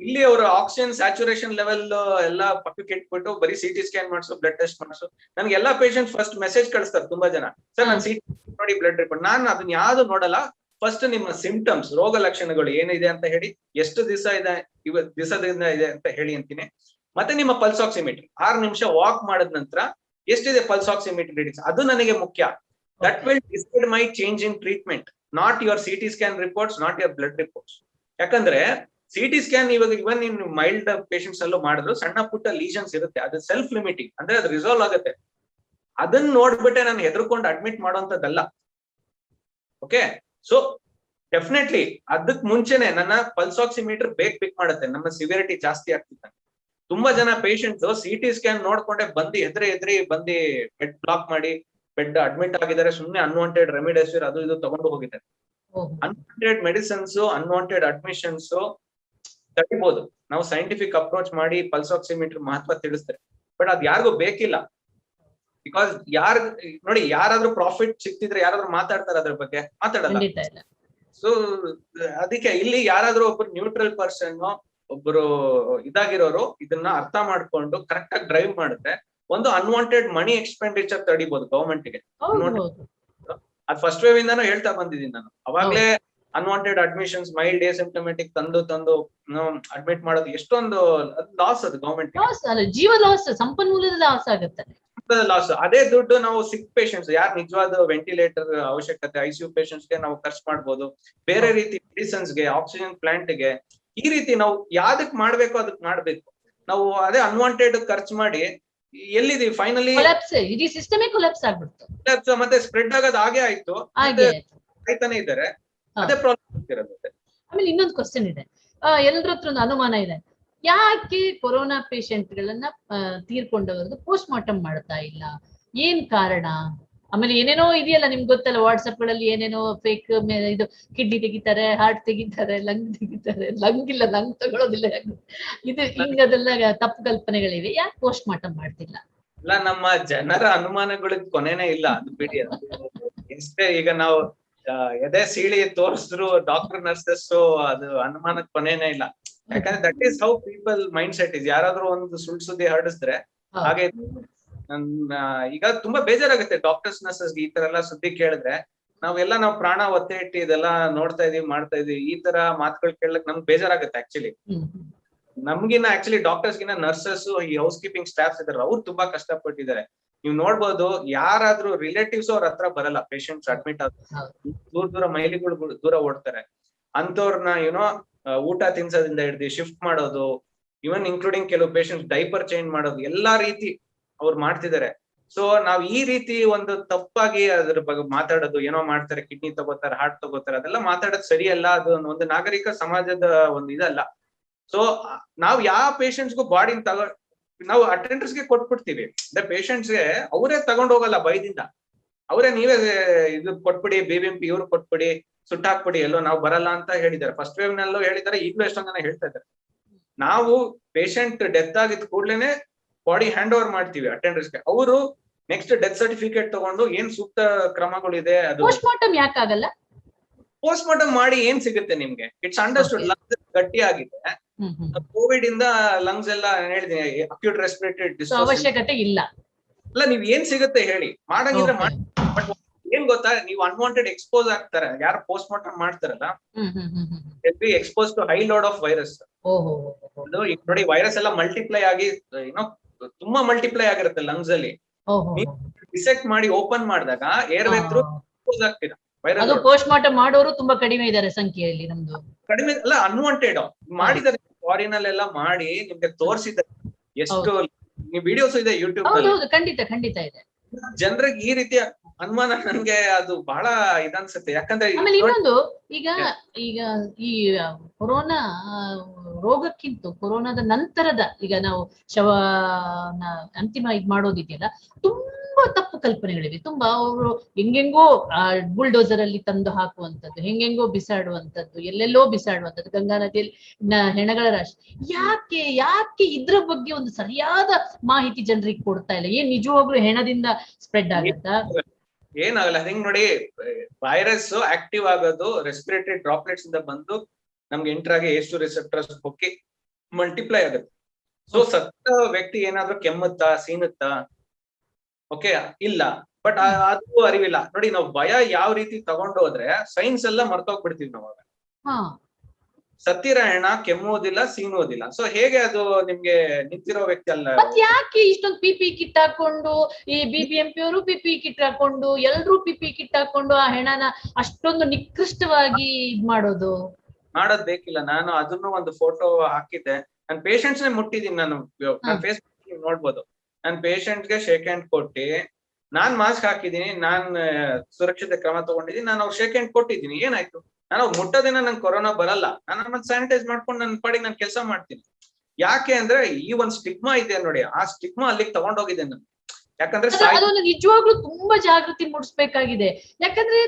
ಇಲ್ಲಿ ಅವರು ಆಕ್ಸಿಜನ್ ಸ್ಯಾಚುರೇಷನ್ ಲೆವೆಲ್ ಎಲ್ಲ ಪಕ್ಕಕ್ಕೆ ಇಟ್ಬಿಟ್ಟು ಬರೀ ಸಿಟಿ ಸ್ಕ್ಯಾನ್ ಮಾಡಿಸು, ಬ್ಲಡ್ ಟೆಸ್ಟ್ ಮಾಡಿಸು. ನನ್ಗೆ ಎಲ್ಲಾ ಪೇಷಂಟ್ ಫಸ್ಟ್ ಮೆಸೇಜ್ ಕಳಿಸ್ತಾರೆ ತುಂಬಾ ಜನ, ಸರ್ ನಾನು ಸಿಟಿ ನೋಡಿ ಬ್ಲಡ್ ರಿಪೋರ್ಟ್. ನಾನು ಅದನ್ನ ಯಾವ್ದು ನೋಡಲ್ಲ, ಫಸ್ಟ್ ನಿಮ್ಮ ಸಿಂಪ್ಟಮ್ಸ್, ರೋಗ ಲಕ್ಷಣಗಳು ಏನಿದೆ ಅಂತ ಹೇಳಿ, ಎಷ್ಟು ದಿವಸದಿಂದ ಇದೆ ಅಂತ ಹೇಳಿ ಅಂತೀನಿ. ಮತ್ತೆ ನಿಮ್ಮ ಪಲ್ಸ್ ಆಕ್ಸಿಮೀಟರ್ 6 ನಿಮಿಷ ವಾಕ್ ಮಾಡಿದ ನಂತರ ಎಷ್ಟಿದೆ ಪಲ್ಸ್ ಆಕ್ಸಿಮೀಟರ್ ರೀಡಿಂಗ್ಸ್, ಅದು ನನಗೆ ಮುಖ್ಯ. That will decide my change in treatment, not your CT scan reports, not your blood reports. ಯಾಕಂದ್ರೆ ಸಿಟಿ ಸ್ಕ್ಯಾನ್ ಇವನ್ ಇನ್ ಮೈಲ್ಡ್ ಪೇಷಂಟ್ಸ್ ಅಲ್ಲೂ ಮಾಡಿದ್ರು ಸಣ್ಣ ಪುಟ್ಟ ಲೀಷನ್ಸ್ ಇರುತ್ತೆ, ಅದು ಸೆಲ್ಫ್ ಲಿಮಿಟಿಂಗ್, ಅಂದ್ರೆ ಅದು ರಿಸಾಲ್ವ್ ಆಗುತ್ತೆ. ಅದನ್ನ ನೋಡ್ಬಿಟ್ಟೆ ನಾನು ಹೆದರ್ಕೊಂಡು ಅಡ್ಮಿಟ್ ಮಾಡುವಂತದ್ದಲ್ಲ. ಓಕೆ, ಸೊ ಡೆಫಿನೆಟ್ಲಿ ಅದಕ್ ಮುಂಚೆನೆ ನನ್ನ ಪಲ್ಸ್ ಆಕ್ಸಿಮೀಟರ್ ಪಿಕ್ ಮಾಡುತ್ತೆ, ನಮ್ಮ ಸಿವಿಯರಿಟಿ ಜಾಸ್ತಿ ಆಗ್ತಿತ್ತು. ತುಂಬಾ ಜನ ಪೇಷಂಟ್ಸ್ ಸಿಟಿ ಸ್ಕ್ಯಾನ್ ನೋಡ್ಕೊಂಡೆ ಎದ್ರಿ ಬಂದು ಬೆಡ್ ಬ್ಲಾಕ್ ಮಾಡಿ ಬೆಡ್ ಅಡ್ಮಿಟ್ ಆಗಿದ್ದಾರೆ. ಸುಮ್ಮನೆ ಅನ್ವಾಂಟೆಡ್ ರೆಮಿಡೆಸಿವಿರ್ ಅದು ಇದು ತಗೊಂಡು ಹೋಗಿದ್ದಾರೆ. ಅನ್ವಾಂಟೆಡ್ ಮೆಡಿಸಿನ್ಸ್, ಅನ್ವಾಂಟೆಡ್ ಅಡ್ಮಿಷನ್ಸ್ ತಡಿಬಹುದು ನಾವು ಸೈಂಟಿಫಿಕ್ ಅಪ್ರೋಚ್ ಮಾಡಿ ಪಲ್ಸ್ ಆಕ್ಸಿಮೀಟರ್ ಮಹತ್ವ ತಿಳಿಸ್ತಾರೆ. ಬಟ್ ಅದ್ ಯಾರಿಗೂ ಬೇಕಿಲ್ಲ. ಬಿಕಾಸ್ ನೋಡಿ, ಯಾರಾದ್ರೂ ಪ್ರಾಫಿಟ್ ಸಿಕ್ತಿದ್ರೆ ಯಾರಾದ್ರೂ ಮಾತಾಡ್ತಾರೆ ಅದ್ರ ಬಗ್ಗೆ? ಮಾತಾಡಲ್ಲ. ಸೊ ಅದಕ್ಕೆ ಇಲ್ಲಿ ಯಾರಾದ್ರೂ ಒಬ್ರು ನ್ಯೂಟ್ರಲ್ ಪರ್ಸನ್, ಒಬ್ರು ಇದಾಗಿರೋರು ಇದನ್ನ ಅರ್ಥ ಮಾಡ್ಕೊಂಡು ಕರೆಕ್ಟ್ ಆಗಿ ಡ್ರೈವ್ ಮಾಡುತ್ತೆ, ಒಂದು ಅನ್ವಾಂಟೆಡ್ ಮನಿ ಎಕ್ಸ್ಪೆಂಡಿಚರ್ ತಡಿಬಹುದು ಗವರ್ಮೆಂಟ್ಗೆ. ಅದ್ ಫಸ್ಟ್ ವೇವ್ ಇಂದಾನು ಹೇಳ್ತಾ ಬಂದಿದ್ದೀನಿ ನಾನು. ಅವಾಗ್ಲೇ ಅನ್ವಾಂಟೆಡ್ ಅಡ್ಮಿಷನ್ಸ್, ಮೈಲ್ಡ್ ಎಸಿಂಪ್ಟಮ್ಯಾಟಿಕ್ ತಂದು ಅಡ್ಮಿಟ್ ಮಾಡೋದು ಎಷ್ಟೊಂದು ಲಾಸ್, ಅದು ಗವರ್ಮೆಂಟ್ ಜೀವ ಲಾಸ್, ಸಂಪನ್ಮೂಲದ ಲಾಸ್ ಆಗುತ್ತೆ. ಲಾಸ್. ಅದೇ ದುಡ್ಡು ನಾವು ಸಿಕ್ ಪೇಷಂಟ್ಸ್, ಯಾರು ನಿಜವಾದ ವೆಂಟಿಲೇಟರ್ ಅವಶ್ಯಕತೆ, ICU ಪೇಷಂಟ್ಸ್ಗೆ ನಾವು ಖರ್ಚು ಮಾಡ್ಬೋದು. ಬೇರೆ ರೀತಿ ಮೆಡಿಸಿನ್ಸ್ಗೆ, ಆಕ್ಸಿಜನ್ ಪ್ಲಾಂಟ್ಗೆ, ಈ ರೀತಿ ನಾವು ಯಾವ್ದಕ್ ಮಾಡ್ಬೇಕು ಅದಕ್ ಮಾಡ್ಬೇಕು. ನಾವು ಅದೇ ಅನ್ವಾಂಟೆಡ್ ಖರ್ಚು ಮಾಡಿ ಎಲ್ಲಿದೀವಿ ಫೈನಲಿ, ಇಡೀ ಸಿಸ್ಟಮೇ ಕೊಲ್ಯಾಪ್ಸ್ ಆಗ್ಬಿಡ್ತು. ಮತ್ತೆ ಸ್ಪ್ರೆಡ್ ಆಗೋದು ಹಾಗೆ ಆಯ್ತು, ಆಯ್ತಾನೆ ಇದ್ದಾರೆ. ಅದೇ ಪ್ರಾಬ್ಲಮ್ ಇರೋದು. ಆಮೇಲೆ ಇನ್ನೊಂದು ಕ್ವಶನ್ ಇದೆ, ಎಲ್ಲರ ಹತ್ರ ಒಂದು ಅನುಮಾನ ಇದೆ, ಯಾಕೆ ಕೊರೋನಾ ಪೇಷಂಟ್ ಗಳನ್ನ ತೀರ್ಕೊಂಡವರದ್ದು ಪೋಸ್ಟ್ ಮಾರ್ಟಮ್ ಮಾಡ್ತಾ ಇಲ್ಲ, ಏನ್ ಕಾರಣ? ಆಮೇಲೆ ಏನೇನೋ ಇದೆಯಲ್ಲ ನಿಮ್ಗೆ ಗೊತ್ತಲ್ಲ, ವಾಟ್ಸಪ್ ಗಳಲ್ಲಿ ಏನೇನೋ ಫೇಕ್ ಇದು ಕಿಡ್ನಿ ತೆಗಿತಾರೆ, ಹಾರ್ಟ್ ತೆಗಿತಾರೆ, ಲಂಗ್ ತೆಗಿತಾರೆ. ಲಂಗ್ ಇಲ್ಲ, ಲಂಗ್ ತಗೊಳ್ಳೋದಿಲ್ಲ. ಇದು ಹಿಂಗದೆಲ್ಲ ತಪ್ಪು ಕಲ್ಪನೆಗಳಿವೆ. ಯಾಕೆ ಪೋಸ್ಟ್ ಮಾರ್ಟಮ್ ಮಾಡ್ತಿಲ್ಲ? ಇಲ್ಲ, ನಮ್ಮ ಜನರ ಅನುಮಾನಗಳಿಗೆ ಕೊನೆನೇ ಇಲ್ಲ. ಅದು ಬಿಡಿ, ಎಷ್ಟೇ ಈಗ ನಾವು ಎದೆ ಸೀಳಿ ತೋರಿಸಿದ್ರು ಡಾಕ್ಟರ್ ನರ್ಸಸ್ ಅದು ಅನುಮಾನಕ್ಕೆ ಕೊನೆನೇ ಇಲ್ಲ. ಯಾಕಂದ್ರೆ that is how people mind set is. ಯಾರಾದ್ರೂ ಒಂದು ಸುಳ್ಳು ಸುದ್ದಿ ಹರಡಿಸಿದ್ರೆ ಹಾಗೆ ಈಗ ತುಂಬಾ ಬೇಜಾರಾಗುತ್ತೆ ಡಾಕ್ಟರ್ಸ್ ನರ್ಸಸ್ಗೆ ಈ ತರ ಎಲ್ಲ ಸುದ್ದಿ ಕೇಳಿದ್ರೆ. ನಾವು ಪ್ರಾಣ ಒತ್ತೆ ಇಟ್ಟು ಇದೆಲ್ಲ ನೋಡ್ತಾ ಇದೀವಿ, ಮಾಡ್ತಾ ಇದೀವಿ, ಈ ತರ ಮಾತುಗಳು ಕೇಳಕ್ ನಮ್ಗೆ ಬೇಜಾರಾಗುತ್ತೆ ಆಕ್ಚುಲಿ. ಆಕ್ಚುಲಿ ಡಾಕ್ಟರ್ಸ್ ಗಿನ್ನ ನರ್ಸಸ್, ಈ ಹೌಸ್ ಕೀಪಿಂಗ್ ಸ್ಟಾಫ್ಸ್ ಇದಾರೆ, ಅವ್ರು ತುಂಬಾ ಕಷ್ಟಪಟ್ಟಿದ್ದಾರೆ. ನೀವು ನೋಡ್ಬೋದು, ಯಾರಾದ್ರೂ ರಿಲೇಟಿವ್ಸ್ ಅವ್ರ ಹತ್ರ ಬರಲ್ಲ ಪೇಷಂಟ್ಸ್ ಅಡ್ಮಿಟ್ ಆದ್ರೆ. ದೂರ ಮೈಲಿಗಳು ದೂರ ಓಡ್ತಾರೆ. ಅಂತವ್ರನ್ನ ಊಟ ತಿನ್ಸೋದ್ರಿಂದ ಹಿಡ್ದು ಶಿಫ್ಟ್ ಮಾಡೋದು, ಇವನ್ ಇನ್ಕ್ಲೂಡಿಂಗ್ ಕೆಲವು ಪೇಷಂಟ್ಸ್ ಡೈಪರ್ ಚೇಂಜ್ ಮಾಡೋದು, ಎಲ್ಲಾ ರೀತಿ ಅವ್ರು ಮಾಡ್ತಿದ್ದಾರೆ. ಸೊ ನಾವ್ ಈ ರೀತಿ ಒಂದು ತಪ್ಪಾಗಿ ಅದ್ರ ಬಗ್ಗೆ ಮಾತಾಡೋದು, ಏನೋ ಮಾಡ್ತಾರೆ, ಕಿಡ್ನಿ ತಗೋತಾರೆ, ಹಾರ್ಟ್ ತಗೋತಾರೆ, ಅದೆಲ್ಲ ಮಾತಾಡೋದು ಸರಿಯಲ್ಲ. ಅದು ಒಂದು ನಾಗರಿಕ ಸಮಾಜದ ಒಂದು ಇದಲ್ಲ. ಸೊ ನಾವ್ ಯಾವ ಪೇಷಂಟ್ಸ್ಗೂ ಬಾಡಿನ ನಾವು ಅಟೆಂಡರ್ಸ್ಗೆ ಕೊಟ್ಬಿಡ್ತೀವಿ. ಪೇಷಂಟ್ಸ್ಗೆ ಅವರೇ ತಗೊಂಡ್ ಹೋಗಲ್ಲ ಭಯದಿಂದ. ನೀವೇ ಇದು ಕೊಟ್ಬಿಡಿ, BBMP ಇವ್ರು ಕೊಟ್ಬಿಡಿ, ಸುಟ್ಟಾಕ್ಬಿಡಿ, ಎಲ್ಲೋ ನಾವು ಬರಲ್ಲ ಅಂತ ಹೇಳಿದ್ದಾರೆ. ಫಸ್ಟ್ ವೇವ್ ನಲ್ಲೂ ಹೇಳಿದ್ದಾರೆ, ಈಗಲೂ ಎಷ್ಟೊಂದ್ ಜನ ಹೇಳ್ತಾ ಇದ್ದಾರೆ. ನಾವು ಪೇಷಂಟ್ ಡೆತ್ ಆಗಿದ್ ಕೂಡ್ಲೇನೆ ಬಾಡಿ ಹ್ಯಾಂಡ್ ಓವರ್ ಮಾಡ್ತೀವಿ ಅಟೆಂಡರ್ಸ್ಗೆ. ಅವರು ನೆಕ್ಸ್ಟ್ ಡೆತ್ ಸರ್ಟಿಫಿಕೇಟ್ ತಗೊಂಡು ಏನ್ ಸೂಕ್ತ ಕ್ರಮಗಳಿದೆ ಅದು. ಪೋಸ್ಟ್ ಮಾರ್ಟಮ್ ಯಾಕಾಗಲ್ಲ? ಪೋಸ್ಟ್ ಮಾರ್ಟಮ್ ಮಾಡಿ ಏನ್ ಸಿಗುತ್ತೆ ನಿಮ್ಗೆ? It's understood. ಲಂಗ್ಸ್ ಗಟ್ಟಿ ಆಗಿದೆ, ಕೋವಿಡ್ ಇಂದ ಲಂಗ್ಸ್ ಎಲ್ಲ ಹೇಳಿದೀನಿ, ಅಕ್ಯೂಟ್ ರೆಸ್ಪಿರೇಟರಿ ಡಿಸಾರ್ಡರ್ ಅವಶ್ಯಕತೆ ಇಲ್ಲ. ಅಲ್ಲ, ನೀವ್ ಏನ್ ಸಿಗುತ್ತೆ ಹೇಳಿ, ಮಾಡಂಗಿದ್ರೆ ಮಾಡಿ. ಬಟ್ ಏನ್ ಗೊತ್ತಾ, ನೀವು ಅನ್ವಾಂಟೆಡ್ ಎಕ್ಸ್ಪೋಸ್ ಆಗ್ತಾರೆ ಯಾರು ಪೋಸ್ಟ್ ಮಾರ್ಟಮ್ ಮಾಡ್ತಾರಲ್ಲ, expose to high load of virus. ಈಗ ನೋಡಿ, ವೈರಸ್ ಎಲ್ಲ ಮಲ್ಟಿಪ್ಲೈ ಆಗಿ ತುಂಬಾ ಮಲ್ಟಿಪ್ಲೈ ಆಗಿರುತ್ತೆ ಲಂಗ್ಸ್ ಅಲ್ಲಿ. ಡಿಸೆಕ್ಟ್ ಮಾಡಿ ಓಪನ್ ಮಾಡಿದಾಗ ಏರ್ವೇ ಥ್ರೂ ಎಕ್ಸ್ಪೋಸ್ ಆಗ್ತೀರಾ. ಅದು ಪೋಸ್ಟ್ ಮಾರ್ಟಮ್ ಮಾಡೋರು ತುಂಬಾ ಕಡಿಮೆ ಇದ್ದಾರೆ ಸಂಖ್ಯೆಯಲ್ಲಿ. ನಮ್ದು ಕಡಿಮೆ ಅಲ್ಲ, ಅನ್ವಾಂಟೆಡ್ ಮಾಡಿದ್ದಾರೆ. ಫಾರಿನ್ ಅಲ್ಲೆಲ್ಲ ಮಾಡಿ ನಿಮ್ಗೆ ತೋರಿಸಿದ್ದಾರೆ. ಎಷ್ಟು ವಿಡಿಯೋಸ್ ಇದೆ ಯೂಟ್ಯೂಬ್ ಅಲ್ಲಿ. ಖಂಡಿತ ಇದೆ. ಜನರಿಗೆ ಈ ರೀತಿಯ ಅನುಮಾನ ನನ್ಗೆ ಅದು ಬಹಳ ಇದನ್ಸುತ್ತೆ. ಯಾಕಂದ್ರೆ ಇನ್ನೊಂದು, ಈಗ ಈ ಕೊರೋನಾ ರೋಗಕ್ಕಿಂತ ಕೊರೋನಾದ ನಂತರದ ಈಗ ನಾವು ಅಂತಿಮ ಮಾಡೋದಿದೆಯಲ್ಲ, ತುಂಬಾ ತಪ್ಪು ಕಲ್ಪನೆಗಳಿವೆ. ತುಂಬಾ ಅವರು ಹೆಂಗೆಂಗೋ ಬುಲ್ಡೋಸರ್ ಅಲ್ಲಿ ತಂದು ಹಾಕುವಂಥದ್ದು, ಹೆಂಗೆಂಗೋ ಬಿಸಾಡುವಂಥದ್ದು, ಎಲ್ಲೆಲ್ಲೋ ಬಿಸಾಡುವಂಥದ್ದು, ಗಂಗಾ ನದಿಯಲ್ಲಿ ಹೆಣಗಳ ರಾಶಿ. ಯಾಕೆ ಇದ್ರ ಬಗ್ಗೆ ಒಂದು ಸರಿಯಾದ ಮಾಹಿತಿ ಜನರಿಗೆ ಕೊಡ್ತಾ ಇಲ್ಲ? ಏನ್ ನಿಜವಾಗ್ಲೂ ಹೆಣದಿಂದ ಸ್ಪ್ರೆಡ್ ಆಗತ್ತಾ? ಏನಾಗಲ್ಲ. ಹಿಂಗ್ ನೋಡಿ, ವೈರಸ್ ಆಕ್ಟಿವ್ ಆಗೋದು ರೆಸ್ಪಿರೇಟರಿ ಡ್ರಾಪ್ಲೆಟ್ಸ್ ಇಂದ ಬಂದು ನಮ್ಗೆ ಎಂಟರ್ ಆಗಿ ಎಷ್ಟು ರಿಸೆಪ್ಟರ್ಸ್ ಹೊಕ್ಕಿ ಮಲ್ಟಿಪ್ಲೈ ಆಗುತ್ತೆ. ಸೊ ಸತ್ತ ವ್ಯಕ್ತಿ ಏನಾದ್ರೂ ಕೆಮ್ಮುತ್ತಾ, ಸೀನುತ್ತಾ? ಓಕೆ, ಇಲ್ಲ. ಬಟ್ ಅದು ಅರಿವಿಲ್ಲ. ನೋಡಿ, ನಾವು ಭಯ ಯಾವ ರೀತಿ ತಗೊಂಡೋದ್ರೆ ಸೈನ್ಸ್ ಎಲ್ಲ ಮರ್ತೋಗ್ಬಿಡ್ತೀವಿ ನಾವಾಗ. ಸತ್ತಿರೋ ಹೆಣ ಕೆಮ್ಮುವುದಿಲ್ಲ, ಸೀನುವುದಿಲ್ಲ. ಸೊ ಹೇಗೆ ಅದು ನಿಮ್ಗೆ ನಿಂತಿರೋ ವ್ಯಕ್ತಿ ಅಲ್ಲ? ಯಾಕೆ ಇಷ್ಟೊಂದು PPE ಕಿಟ್ ಹಾಕೊಂಡು, ಈ BBMP ಅವರು PPE ಕಿಟ್ ಹಾಕೊಂಡು, ಎಲ್ರೂ PPE ಕಿಟ್ ಹಾಕೊಂಡು ಆ ಹೆಣನ ಅಷ್ಟೊಂದು ನಿಕೃಷ್ಟವಾಗಿ ಮಾಡೋದು ಬೇಕಿಲ್ಲ. ನಾನು ಅದನ್ನು ಒಂದು ಫೋಟೋ ಹಾಕಿದ್ದೆ. ನನ್ನ ಪೇಷಂಟ್ಸ್ ನೇ ಮುಟ್ಟಿದೀನಿ. ನಾನು ಫೇಸ್ಬುಕ್ ನೋಡ್ಬೋದು. ನನ್ನ ಪೇಷಂಟ್ಗೆ ಶೇಕ್ ಹ್ಯಾಂಡ್ ಕೊಟ್ಟಿ, ನಾನ್ ಮಾಸ್ಕ್ ಹಾಕಿದೀನಿ, ನಾನ್ ಸುರಕ್ಷತೆ ಕ್ರಮ ತಗೊಂಡಿದ್ದೀನಿ, ನಾನು ಅವ್ರು ಶೇಕ್ ಹ್ಯಾಂಡ್ ಕೊಟ್ಟಿದ್ದೀನಿ. ಏನಾಯ್ತು? ನಾನು ಮುಟ್ಟೋದಿನ ನಂಗೆ ಕೊರೋನಾ ಬರಲ್ಲ. ನಾನು ಸ್ಯಾನಿಟೈಸ್ ಮಾಡ್ಕೊಂಡು ನನ್ನ ಪಾಡಿಗೆ ನಾನು ಕೆಲಸ ಮಾಡ್ತೀನಿ. ಯಾಕೆ ಅಂದ್ರೆ ಈ ಒಂದ್ ಸ್ಟಿಗ್ಮಾ ಇದೆ ನೋಡಿ, ಆ ಸ್ಟಿಗ್ಮಾ ಅಲ್ಲಿಗೆ ತಗೊಂಡೋಗಿದೆ ನಾನು. ಯಾಕಂದ್ರೆ ಅದೊಂದು ನಿಜವಾಗ್ಲೂ ತುಂಬಾ ಜಾಗೃತಿ ಮೂಡಿಸ್ಬೇಕಾಗಿದೆ. ಯಾಕಂದ್ರೆ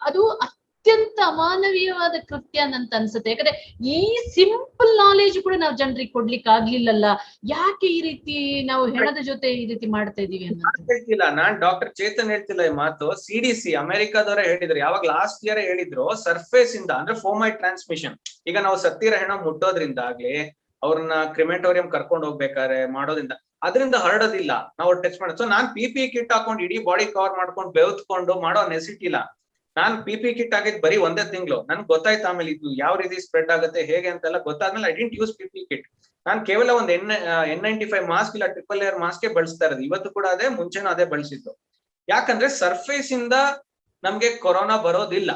ಅದು ಅತ್ಯಂತ ಅಮಾನವೀಯವಾದ ಕೃತ್ಯ ಅಂತ ಅನ್ಸುತ್ತೆ. ಯಾಕಂದ್ರೆ ಈ ಸಿಂಪಲ್ ನಾಲೆಜ್ ಕೂಡ ನಾವು ಜನರಿಗೆ ಕೊಡ್ಲಿಕ್ಕೆ ಆಗ್ಲಿಲ್ಲಲ್ಲ. ಯಾಕೆ ಈ ರೀತಿ ನಾವು ಹೆಣದ ಜೊತೆ ಈ ರೀತಿ ಮಾಡ್ತಾ ಇದೀವಿ ಹೇಳ್ತಿಲ್ಲ. ನಾನ್ ಡಾಕ್ಟರ್ ಚೇತನ್ ಹೇಳ್ತಿಲ್ಲ ಈ ಮಾತು. CDC ಅಮೆರಿಕಾದವರೇ ಹೇಳಿದ್ರು. ಯಾವಾಗ ಲಾಸ್ಟ್ ಇಯರ್ ಹೇಳಿದ್ರು, ಸರ್ಫೇಸ್ ಇಂದ ಅಂದ್ರೆ ಫೋಮೈಟ್ ಟ್ರಾನ್ಸ್ಮಿಷನ್. ಈಗ ನಾವು ಸತ್ತಿರ ಹೆಣ ಮುಟ್ಟೋದ್ರಿಂದ ಆಗ್ಲಿ, ಅವ್ರನ್ನ ಕ್ರಿಮೆಟೋರಿಯಂ ಕರ್ಕೊಂಡು ಹೋಗ್ಬೇಕಾದ್ರೆ ಮಾಡೋದ್ರಿಂದ ಅದರಿಂದ ಹರಡೋದಿಲ್ಲ. ನಾವು ಟಚ್ ಮಾಡೋದು. ಸೊ ನಾನ್ PPE ಕಿಟ್ ಹಾಕೊಂಡು ಇಡೀ ಬಾಡಿ ಕವರ್ ಮಾಡ್ಕೊಂಡು ಬೆವತ್ಕೊಂಡು ಮಾಡೋ ನೆಸಿಟಿ ಇಲ್ಲ. ನಾನ್ PPE ಕಿಟ್ ಆಗಿದ್ ಬರೀ ಒಂದೇ ತಿಂಗಳು. ನನ್ಗೆ ಗೊತ್ತಾಯ್ತು ಆಮೇಲೆ ಇದು ಯಾವ ರೀತಿ ಸ್ಪ್ರೆಡ್ ಆಗುತ್ತೆ ಹೇಗೆ ಅಂತೆಲ್ಲ ಗೊತ್ತಾದ್ಮೇಲೆ I didn't use PPE kit. ನಾನ್ ಕೇವಲ ಒಂದು N95 ಮಾಸ್ಕ್ ಇಲ್ಲ ಟ್ರಿಪಲ್ ಲೇಯರ್ ಮಾಸ್ಕ್ ಬಳಸ್ತಾ ಇರೋದು. ಇವತ್ತು ಕೂಡ ಅದೇ, ಮುಂಚೆನೂ ಅದೇ ಬಳಸಿದ್ದು. ಯಾಕಂದ್ರೆ ಸರ್ಫೇಸ್ ಇಂದ ನಮ್ಗೆ ಕೊರೋನಾ ಬರೋದಿಲ್ಲ.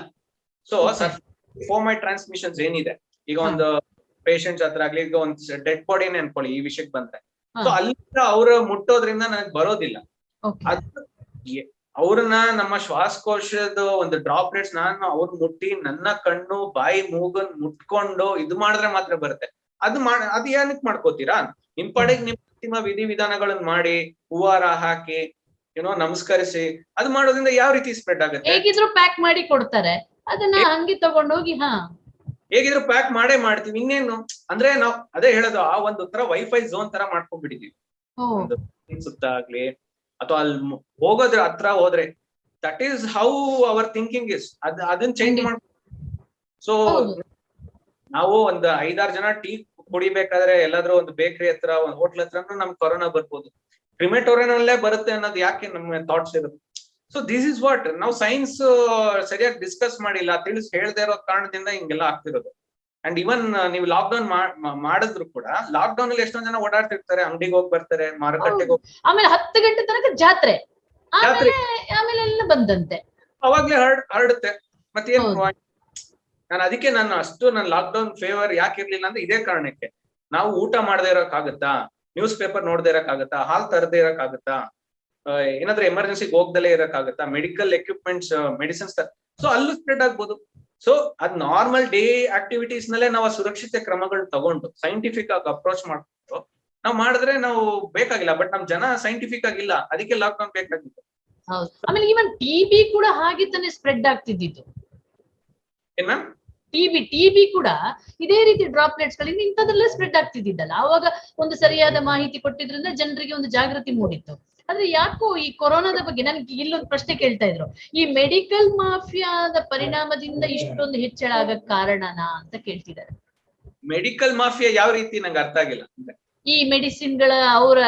ಸೊ ಫೋಮೈಟ್ ಟ್ರಾನ್ಸ್ಮಿಷನ್ಸ್ ಏನಿದೆ, ಈಗ ಒಂದು ಪೇಷಂಟ್ಸ್ ಹತ್ರ ಆಗ್ಲಿ, ಈಗ ಒಂದು ಡೆಡ್ ಬಾಡಿನೇ ಅನ್ಕೊಳ್ಳಿ, ಈ ವಿಷಯಕ್ಕೆ ಬಂದ್ರೆ, ಸೊ ಅಲ್ಲಿಂದ ಅವ್ರು ಮುಟ್ಟೋದ್ರಿಂದ ನನಗೆ ಬರೋದಿಲ್ಲ. ಅವ್ರನ್ನ ನಮ್ಮ ಶ್ವಾಸಕೋಶದ ಒಂದು ಡ್ರಾಪ್ಲೆಟ್ಸ್ ನಾನು ಅವ್ರ ಮುಟ್ಟಿ ನನ್ನ ಕಣ್ಣು, ಬಾಯಿ, ಮೂಗನ್ ಮುಟ್ಕೊಂಡು ಇದು ಮಾಡಿದ್ರೆ ಮಾತ್ರ ಬರುತ್ತೆ. ಅದು ಏನಕ್ಕೆ ಮಾಡ್ಕೋತೀರಾ? ನಿಮ್ ಪಾಡಿಗೆ ನಿಮ್ ಅಂತಿಮ ವಿಧಿ ವಿಧಾನಗಳನ್ನ ಮಾಡಿ, ಹೂವಾರ ಹಾಕಿ, ನಮಸ್ಕರಿಸಿ ಅದು ಮಾಡೋದ್ರಿಂದ ಯಾವ ರೀತಿ ಸ್ಪ್ರೆಡ್ ಆಗುತ್ತೆ? ಹೇಗಿದ್ರು ಪ್ಯಾಕ್ ಮಾಡಿ ಕೊಡ್ತಾರೆ, ಅದನ್ನ ಹಂಗೆ ತಗೊಂಡೋಗಿ ಹೇಗಿದ್ರು ಪ್ಯಾಕ್ ಮಾಡೇ ಮಾಡ್ತೀವಿ, ಇನ್ನೇನು ಅಂದ್ರೆ ನಾವ್ ಅದೇ ಹೇಳೋದು, ಆ ಒಂದು ತರ ವೈಫೈ ಝೋನ್ ತರ ಮಾಡ್ಕೊಂಡ್ಬಿಟ್ಟಿದೀವಿ. ಒಂದು ಸುತ್ತ ಆಗ್ಲಿ ಅಥವಾ ಅಲ್ಲಿ ಹೋಗೋದ್ರ ಹತ್ರ ಹೋದ್ರೆ, that is how our thinking is. ಅದನ್ನ ಚೇಂಜ್ ಮಾಡ್. ಸೊ ನಾವು ಒಂದು 5-6 ಜನ ಟೀ ಕುಡಿಬೇಕಾದ್ರೆ ಎಲ್ಲಾದ್ರೂ ಒಂದು ಬೇಕರಿ ಹತ್ರ, ಒಂದು ಹೋಟ್ಲ್ ಹತ್ರ ನಮ್ಗೆ ಕೊರೋನಾ ಬರ್ಬೋದು, ಕ್ರಿಮೆಟೋರಿಯನಲ್ಲೇ ಬರುತ್ತೆ ಅನ್ನೋದು ಯಾಕೆ ನಮ್ಮ ಥಾಟ್ಸ್ ಇರುತ್ತೆ. ಸೊ ದಿಸ್ ಇಸ್ ವಾಟ್ ನಾವು ಸೈನ್ಸ್ ಸರಿಯಾಗಿ ಡಿಸ್ಕಸ್ ಮಾಡಿಲ್ಲ, ಹೇಳ್ದೇ ಇರೋ ಕಾರಣದಿಂದ ಹಿಂಗೆಲ್ಲ ಆಗ್ತಿರೋದು. ಅಂಡ್ ಇವನ್ ನೀವು ಲಾಕ್ ಡೌನ್ ಮಾಡಿದ್ರು ಕೂಡ, ಲಾಕ್ ಡೌನ್ ಅಲ್ಲಿ ಎಷ್ಟೊಂದ್ ಜನ ಓಡಾಡ್ತಿರ್ತಾರೆ, ಅಂಗಡಿಗೆ ಹೋಗಿ ಬರ್ತಾರೆ, ಮಾರುಕಟ್ಟೆಗೆ ಹೋಗಿ, ಆಮೇಲೆ 10 ಗಂಟೆ ತನಕ ಜಾತ್ರೆ, ಆಮೇಲೆ ಎಲ್ಲ ಬಂದಂತೆ ಅವಾಗ್ಲೇ ಹರಡುತ್ತೆ. ಮತ್ತೇನ್ ಅದಕ್ಕೆ ನಾನು ಅಷ್ಟು ಲಾಕ್ ಡೌನ್ ಫೇವರ್ ಯಾಕೆ ಇರ್ಲಿಲ್ಲ ಅಂದ್ರೆ ಇದೇ ಕಾರಣಕ್ಕೆ. ನಾವು ಊಟ ಮಾಡದೇ ಇರೋಕ್ಕಾಗತ್ತಾ, ನ್ಯೂಸ್ ಪೇಪರ್ ನೋಡದೇ ಇರಕ್ಕಾಗತ್ತಾ, ಹಾಲ್ ತರದೇ ಇರಕ್ಕಾಗತ್ತಾ, ಏನಾದ್ರೂ ಎಮರ್ಜೆನ್ಸಿಗೆ ಹೋಗ್ದಲೇ ಇರಕ್ಕಾಗತ್ತಾ, ಮೆಡಿಕಲ್ ಎಕ್ವಿಪ್ಮೆಂಟ್ಸ್, ಮೆಡಿಸಿನ್ಸ್, ಸೊ ಅಲ್ಲೂ ಸ್ಪ್ರೆಡ್ ಆಗ್ಬೋದು. ಸೊ ಅದ್ ನಾರ್ಮಲ್ ಡೇ ಆಕ್ಟಿವಿಟೀಸ್ ನಲ್ಲೇ ನಾವು ಸುರಕ್ಷತೆ ಕ್ರಮಗಳು ತಗೊಂಡು ಸೈಂಟಿಫಿಕ್ ಆಗಿ ಅಪ್ರೋಚ್ ಮಾಡ್ಕೊಂಡು ನಾವು ಮಾಡಿದ್ರೆ ನಾವು ಬೇಕಾಗಿಲ್ಲ. ಬಟ್ ನಮ್ ಜನ ಸೈಂಟಿಫಿಕ್ ಆಗಿಲ್ಲ, ಅದಕ್ಕೆ ಲಾಕ್ ಡೌನ್ ಬೇಕಾಗಿತ್ತು. ಹೌದು. ಆಮೇಲೆ ಈವನ್ ಟಿಬಿ ಕೂಡ ಹಾಗೆ ತಾನೇ ಸ್ಪ್ರೆಡ್ ಆಗ್ತಿದ್ದಿತ್ತು. ಏನ್ ಮ್ಯಾಮ್? ಟಿಬಿ ಕೂಡ ಇದೇ ರೀತಿ ಡ್ರಾಪ್ಲೆಟ್ಸ್ ಗಳಿಂದ ಇಂಥದ್ರಲ್ಲೇ ಸ್ಪ್ರೆಡ್ ಆಗ್ತಿದ್ದಿದ್ದಲ್ಲ. ಅವಾಗ ಒಂದು ಸರಿಯಾದ ಮಾಹಿತಿ ಕೊಟ್ಟಿದ್ರಿಂದ ಜನರಿಗೆ ಒಂದು ಜಾಗೃತಿ ಮೂಡಿತ್ತು. ಆದ್ರೆ ಯಾಕೋ ಈ ಕೊರೋನಾದ ಬಗ್ಗೆ ನನ್ಗೆ ಇಲ್ಲೊಂದು ಪ್ರಶ್ನೆ ಕೇಳ್ತಾ ಇದ್ರು, ಈ ಮೆಡಿಕಲ್ ಮಾಫಿಯಾದ ಪರಿಣಾಮದಿಂದ ಇಷ್ಟೊಂದು ಹೆಚ್ಚಳ ಆಗಕ್ ಕಾರಣನಾ ಅಂತ ಕೇಳ್ತಿದ್ದಾರೆ. ಮೆಡಿಕಲ್ ಮಾಫಿಯಾ ಯಾವ ರೀತಿ ನಂಗೆ ಅರ್ಥ ಆಗಿಲ್ಲ. ಈ ಮೆಡಿಸಿನ್ ಗಳ ಅವರ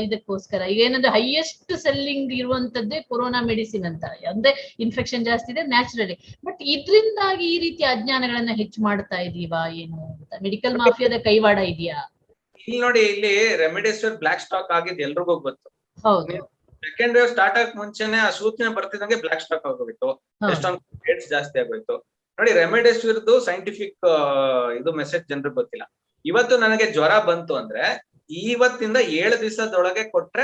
ಇದಕ್ಕೋಸ್ಕರ ಈಗ ಏನಂದ್ರೆ ಹೈಯೆಸ್ಟ್ ಸೆಲ್ಲಿಂಗ್ ಇರುವಂತದ್ದೇ ಕೊರೋನಾ ಮೆಡಿಸಿನ್ ಅಂತ, ಅಂದ್ರೆ ಇನ್ಫೆಕ್ಷನ್ ಜಾಸ್ತಿ ಇದೆ ನ್ಯಾಚುರಲಿ, ಬಟ್ ಇದ್ರಿಂದಾಗಿ ಈ ರೀತಿ ಅಜ್ಞಾನಗಳನ್ನ ಹೆಚ್ಚು ಮಾಡ್ತಾ ಇದೀವಾ ಏನು ಅಂತ, ಮೆಡಿಕಲ್ ಮಾಫಿಯಾದ ಕೈವಾಡ ಇದೆಯಾ? ಇಲ್ಲಿ ನೋಡಿ, ಇಲ್ಲಿ ರೆಮಿಡಿಸಿವಿರ್ ಬ್ಲಾಕ್ ಸ್ಟಾಕ್ ಆಗಿದ್ದು ಎಲ್ರಿಗೂ ಗೊತ್ತು. ಹೌದು. ಸೆಕೆಂಡ್ ವೇವ್ ಸ್ಟಾರ್ಟ್ ಆಗ ಮುಂಚೆನೆ ಆ ಸೂಚನೆ ಬರ್ತಿದಂಗೆ ಬ್ಲಾಕ್ ಸ್ಟಾಕ್ ಆಗೋಗಿತ್ತು, ಎಷ್ಟೊಂದು ರೇಟ್ಸ್ ಜಾಸ್ತಿ ಆಗೋಯ್ತು. ನೋಡಿ, ರೆಮಿಡಿಸಿವಿರ್ದು ಸೈಂಟಿಫಿಕ್ ಇದು ಮೆಸೇಜ್ ಜನರಿಗೆ ಗೊತ್ತಿಲ್ಲ. ಇವತ್ತು ನನಗೆ ಜ್ವರ ಬಂತು ಅಂದ್ರೆ ಇವತ್ತಿಂದ 7 ದಿವಸದೊಳಗೆ ಕೊಟ್ರೆ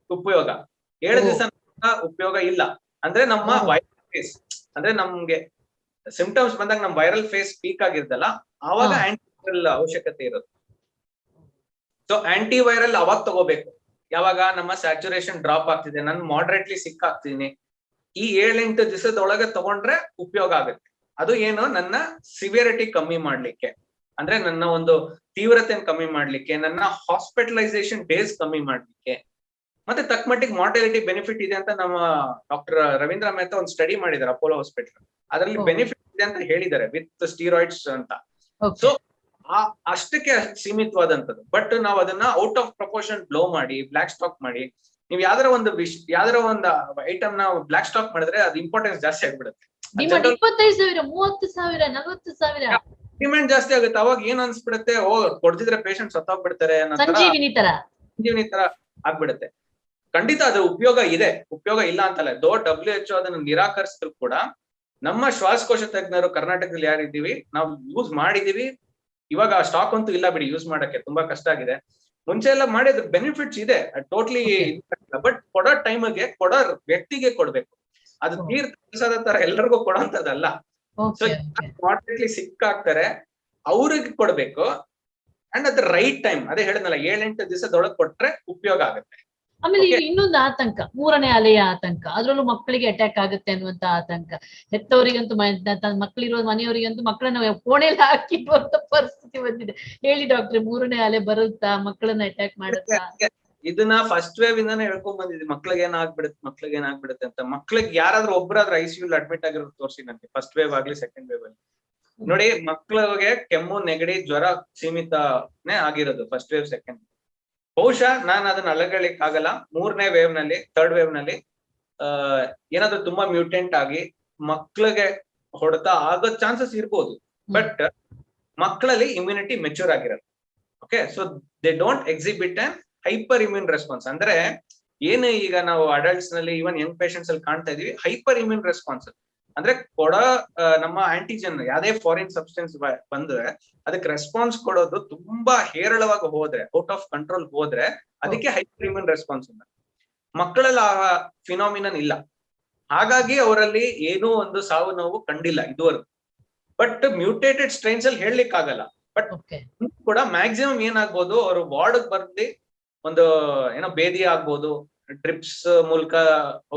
ಉಪಯೋಗ, 7 ದಿವಸ ಉಪಯೋಗ ಇಲ್ಲ ಅಂದ್ರೆ ನಮ್ಮ ವೈರಲ್ ಫೇಸ್, ಅಂದ್ರೆ ನಮ್ಗೆ ಸಿಂಪ್ಟಮ್ಸ್ ಬಂದಾಗ ನಮ್ ವೈರಲ್ ಫೇಸ್ ಪೀಕ್ ಆಗಿರ್ತಲ್ಲ, ಆವಾಗ ಆಂಟಿವೈರಲ್ ಅವಶ್ಯಕತೆ ಇರೋದು. ಸೊ ಆಂಟಿವೈರಲ್ ಅವಾಗ ತಗೋಬೇಕು ಯಾವಾಗ ನಮ್ಮ ಸ್ಯಾಚುರೇಷನ್ ಡ್ರಾಪ್ ಆಗ್ತಿದೆ, ನಾನು ಮಾಡರೇಟ್ಲಿ ಸಿಕ್ ಆಗ್ತೀನಿ, ಈ 7-8 ದಿವಸದೊಳಗೆ ತಗೊಂಡ್ರೆ ಉಪಯೋಗ ಆಗುತ್ತೆ. ಅದು ಏನು, ನನ್ನ ಸಿವಿಯರಿಟಿ ಕಮ್ಮಿ ಮಾಡ್ಲಿಕ್ಕೆ, ಅಂದ್ರೆ ನನ್ನ ಒಂದು ತೀವ್ರತೆಯನ್ನು ಕಮ್ಮಿ ಮಾಡ್ಲಿಕ್ಕೆ, ನನ್ನ ಹಾಸ್ಪಿಟಲೈಸೇಷನ್ ಡೇಸ್ ಕಮ್ಮಿ ಮಾಡ್ಲಿಕ್ಕೆ, ಮತ್ತೆ ತಕ್ಕ ಮಟ್ಟಿಗೆ ಮಾರ್ಟಾಲಿಟಿ ಬೆನಿಫಿಟ್ ಇದೆ ಅಂತ ನಮ್ಮ ಡಾಕ್ಟರ್ ರವೀಂದ್ರ ಮೆಹ್ತಾ ಒಂದು ಸ್ಟಡಿ ಮಾಡಿದ್ದಾರೆ ಅಪೋಲೋ ಹಾಸ್ಪಿಟಲ್, ಅದರಲ್ಲಿ ಬೆನಿಫಿಟ್ ಇದೆ ಅಂತ ಹೇಳಿದ್ದಾರೆ ವಿತ್ ಸ್ಟೀರಾಯ್ಡ್ಸ್ ಅಂತ. ಸೊ ಅಷ್ಟಕ್ಕೆ ಸೀಮಿತವಾದಂಥದ್ದು. ಬಟ್ ನಾವು ಅದನ್ನ ಔಟ್ ಆಫ್ ಪ್ರಪೋರ್ಷನ್ ಬ್ಲೋ ಮಾಡಿ ಬ್ಲಾಕ್ ಸ್ಟಾಕ್ ಮಾಡಿ, ನೀವು ಯಾವ್ದಾರ ಒಂದು ಐಟಮ್ ನಾವು ಬ್ಲಾಕ್ ಸ್ಟಾಕ್ ಮಾಡಿದ್ರೆ ಅದು ಇಂಪಾರ್ಟೆನ್ಸ್ ಜಾಸ್ತಿ ಆಗ್ಬಿಡುತ್ತೆ. 25,000, 30,000, 40,000 ಡಿಮ್ಯಾಂಡ್ ಜಾಸ್ತಿ ಆಗುತ್ತೆ. ಅವಾಗ ಏನ್ ಅನ್ಸ್ಬಿಡುತ್ತೆ, ಕೊಡ್ತಿದ್ರೆ ಪೇಷಂಟ್ ಸತ್ತೋಗ್ಬಿಡ್ತಾರೆ ಅನ್ನೋ ಸಂಜೀವಿನಿ ತರ ಆಗ್ಬಿಡುತ್ತೆ. ಖಂಡಿತ ಅದು ಉಪಯೋಗ ಇದೆ, ಉಪಯೋಗ ಇಲ್ಲ ಅಂತಲ್ಲ. WHO ಅದನ್ನು ನಿರಾಕರಿಸಿದ್ರು ಕೂಡ ನಮ್ಮ ಶ್ವಾಸಕೋಶ ತಜ್ಞರು ಕರ್ನಾಟಕದಲ್ಲಿ ಯಾರಿದ್ದೀವಿ, ನಾವು ಯೂಸ್ ಮಾಡಿದೀವಿ. ಇವಾಗ ಸ್ಟಾಕ್ ಅಂತೂ ಇಲ್ಲ ಬಿಡಿ, ಯೂಸ್ ಮಾಡಕ್ಕೆ ತುಂಬಾ ಕಷ್ಟ ಆಗಿದೆ. ಮುಂಚೆ ಎಲ್ಲ ಮಾಡಿದ್ರೆ ಬೆನಿಫಿಟ್ಸ್ ಇದೆ, ಟೋಟ್ಲಿ. ಬಟ್ ಕೊಡೋ ಟೈಮ್ಗೆ ಕೊಡೋ ವ್ಯಕ್ತಿಗೆ ಕೊಡ್ಬೇಕು, ಅದು ತೀರ್ಥ ತರ ಎಲ್ಲರಿಗೂ ಕೊಡೋಂಥದ್ದಲ್ಲ. ಸೊ ಮಾಡರೇಟ್ಲಿ ಸಿಕ್ ಆಗ್ತಾರೆ, ಅವ್ರಿಗೆ ಕೊಡ್ಬೇಕು. And at the right time, ಅದೇ ಹೇಳಿದ್ನಲ್ಲ, 7-8 ದಿವಸದೊಳಗೆ ಕೊಟ್ರೆ ಉಪಯೋಗ ಆಗುತ್ತೆ. ಆಮೇಲೆ ಈಗ ಇನ್ನೊಂದು ಆತಂಕ, 3ನೇ ಅಲೆಯ ಆತಂಕ, ಅದ್ರಲ್ಲೂ ಮಕ್ಕಳಿಗೆ ಅಟ್ಯಾಕ್ ಆಗುತ್ತೆ ಅನ್ನುವಂತ ಆತಂಕ. ಹೆತ್ತವರಿಗಂತೂ ಮಕ್ಕಳಿರೋ ಮನೆಯವರಿಗಂತೂ ಮಕ್ಕಳನ್ನ ಕೋಣೆಯಲ್ಲಿ ಹಾಕಿರುವಂತ ಪರಿಸ್ಥಿತಿ ಬಂದಿದೆ. ಹೇಳಿ ಡಾಕ್ಟ್ರೆ, 3ನೇ ಅಲೆ ಬರುತ್ತಾ, ಮಕ್ಕಳನ್ನ ಅಟ್ಯಾಕ್ ಮಾಡುತ್ತಾ? ಇದನ್ನ ಫಸ್ಟ್ ವೇವ್ ಇಂದಾನೆ ಹೇಳ್ಕೊಂಡ್ ಬಂದಿದ್ವಿ, ಮಕ್ಳಿಗೆ ಏನಾಗ್ಬಿಡುತ್ತೆ ಅಂತ. ಮಕ್ಳಿಗೆ ಯಾರಾದ್ರೂ ಒಬ್ಬರಾದ್ರೂ ICU ಅಡ್ಮಿಟ್ ಆಗಿರೋದು ತೋರಿಸಿ ನನಗೆ, ಫಸ್ಟ್ ವೇವ್ ಆಗ್ಲಿ ಸೆಕೆಂಡ್ ವೇವ್ ಅಲ್ಲಿ. ನೋಡಿ, ಮಕ್ಳಿಗೆ ಕೆಮ್ಮು, ನೆಗಡಿ, ಜ್ವರ ಸೀಮಿತನೇ ಆಗಿರೋದು ಫಸ್ಟ್ ವೇವ್ ಸೆಕೆಂಡ್. ಬಹುಶಃ ನಾನು ಅದನ್ನ ಅಲಗಳಿಕ್ ಆಗಲ್ಲ, 3ನೇ ವೇವ್ ನಲ್ಲಿ, 3rd ವೇವ್ ನಲ್ಲಿ ಏನಾದ್ರೂ ತುಂಬಾ ಮ್ಯೂಟೆಂಟ್ ಆಗಿ ಮಕ್ಳಿಗೆ ಹೊಡೆತ ಆಗೋ ಚಾನ್ಸಸ್ ಇರ್ಬೋದು. ಬಟ್ ಮಕ್ಕಳಲ್ಲಿ ಇಮ್ಯುನಿಟಿ ಮೆಚೂರ್ ಆಗಿರೋದು. Okay, so they don't exhibit and hyper immune response. ಅಂದ್ರೆ ಏನು ಈಗ ನಾವು ಅಡಲ್ಟ್ಸ್ ನಲ್ಲಿ, ಇವನ್ ಯಂಗ್ ಪೇಷಂಟ್ಸ್ ಅಲ್ಲಿ ಕಾಣ್ತಾ ಇದೀವಿ, ಹೈಪರ್ ಇಮ್ಯೂನ್ ರೆಸ್ಪಾನ್ಸ್. ಅಂದ್ರೆ ನಮ್ಮ ಆಂಟಿಜನ್ ಯಾವ್ದೇ ಫಾರಿನ್ ಸಬ್ಸ್ಟೆನ್ಸ್ ಬಂದ್ರೆ ಅದಕ್ಕೆ ರೆಸ್ಪಾನ್ಸ್ ಕೊಡೋದು ತುಂಬಾ ಹೇರಳವಾಗಿ ಹೋದ್ರೆ, ಔಟ್ ಆಫ್ ಕಂಟ್ರೋಲ್ ಹೋದ್ರೆ, ಅದಕ್ಕೆ ಹೈಪರ್ ಇಮ್ಯೂನ್ ರೆಸ್ಪಾನ್ಸ್. ಮಕ್ಕಳಲ್ಲಿ ಆ ಫಿನಾಮಿನನ್ ಇಲ್ಲ, ಹಾಗಾಗಿ ಅವರಲ್ಲಿ ಏನೂ ಒಂದು ಸಾವು ನೋವು ಕಂಡಿಲ್ಲ ಇದುವರೆಗೂ. ಬಟ್ ಮ್ಯೂಟೇಟೆಡ್ ಸ್ಟ್ರೈನ್ಸ್ ಅಲ್ಲಿ ಹೇಳಲಿಕ್ಕೆ ಆಗಲ್ಲ. ಬಟ್ ಕೂಡ ಮ್ಯಾಕ್ಸಿಮಮ್ ಏನಾಗ್ಬೋದು, ಅವರು ವಾರ್ಡ್ ಬರ್ದಿ ಒಂದು ಏನೋ ಬೇದಿ ಆಗ್ಬೋದು, ಡ್ರಿಪ್ಸ್ ಮೂಲಕ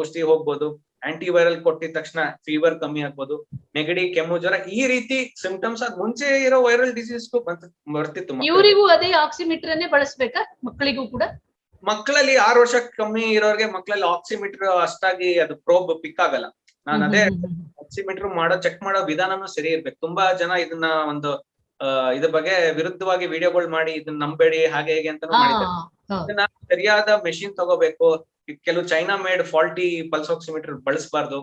ಔಷಧಿ ಹೋಗ್ಬೋದು, ಆಂಟಿವೈರಲ್ ಕೊಟ್ಟಿದ ತಕ್ಷಣ ಫೀವರ್ ಕಮ್ಮಿ ಆಗ್ಬೋದು, ನೆಗಡಿ, ಕೆಮ್ಮು, ಜ್ವರ ಈ ರೀತಿ ಸಿಂಪ್ಟಮ್ಸ್ ಅದ್ ಮುಂಚೆ ಇರೋ ವೈರಲ್ ಡಿಸೀಸ್ಗೂ ಬರ್ತಿತ್ತು. ಇವರಿಗೂ ಅದೇ ಆಕ್ಸಿಮೀಟರ್ ಅನ್ನೇ ಬಳಸ್ಬೇಕಾ ಮಕ್ಕಳಿಗೂ ಕೂಡ? ಮಕ್ಕಳಲ್ಲಿ 6 ವರ್ಷ ಕಮ್ಮಿ ಇರೋರಿಗೆ ಮಕ್ಕಳಲ್ಲಿ ಆಕ್ಸಿಮೀಟರ್ ಅಷ್ಟಾಗಿ ಅದು ಪ್ರೋಬ್ ಪಿಕ್ ಆಗಲ್ಲ. ನಾನು ಅದೇ ಆಕ್ಸಿಮೀಟರ್ ಚೆಕ್ ಮಾಡೋ ವಿಧಾನನೂ ಸರಿ ಇರ್ಬೇಕು. ತುಂಬಾ ಜನ ಇದನ್ನ ಒಂದು ಇದ್ರ ಬಗ್ಗೆ ವಿರುದ್ಧವಾಗಿ ವಿಡಿಯೋಗಳು ಮಾಡಿ ಇದನ್ನ ನಂಬೇಡಿ ಹಾಗೆ ಹೇಗೆ ಅಂತ ಮಾಡಿದ್ದಾರೆ. ಇದನ್ನ ಸರಿಯಾದ ಮೆಷಿನ್ ತಗೋಬೇಕು. ಕೆಲವು China made faulty pulse oximeter ಬಳಸಬಾರ್ದು.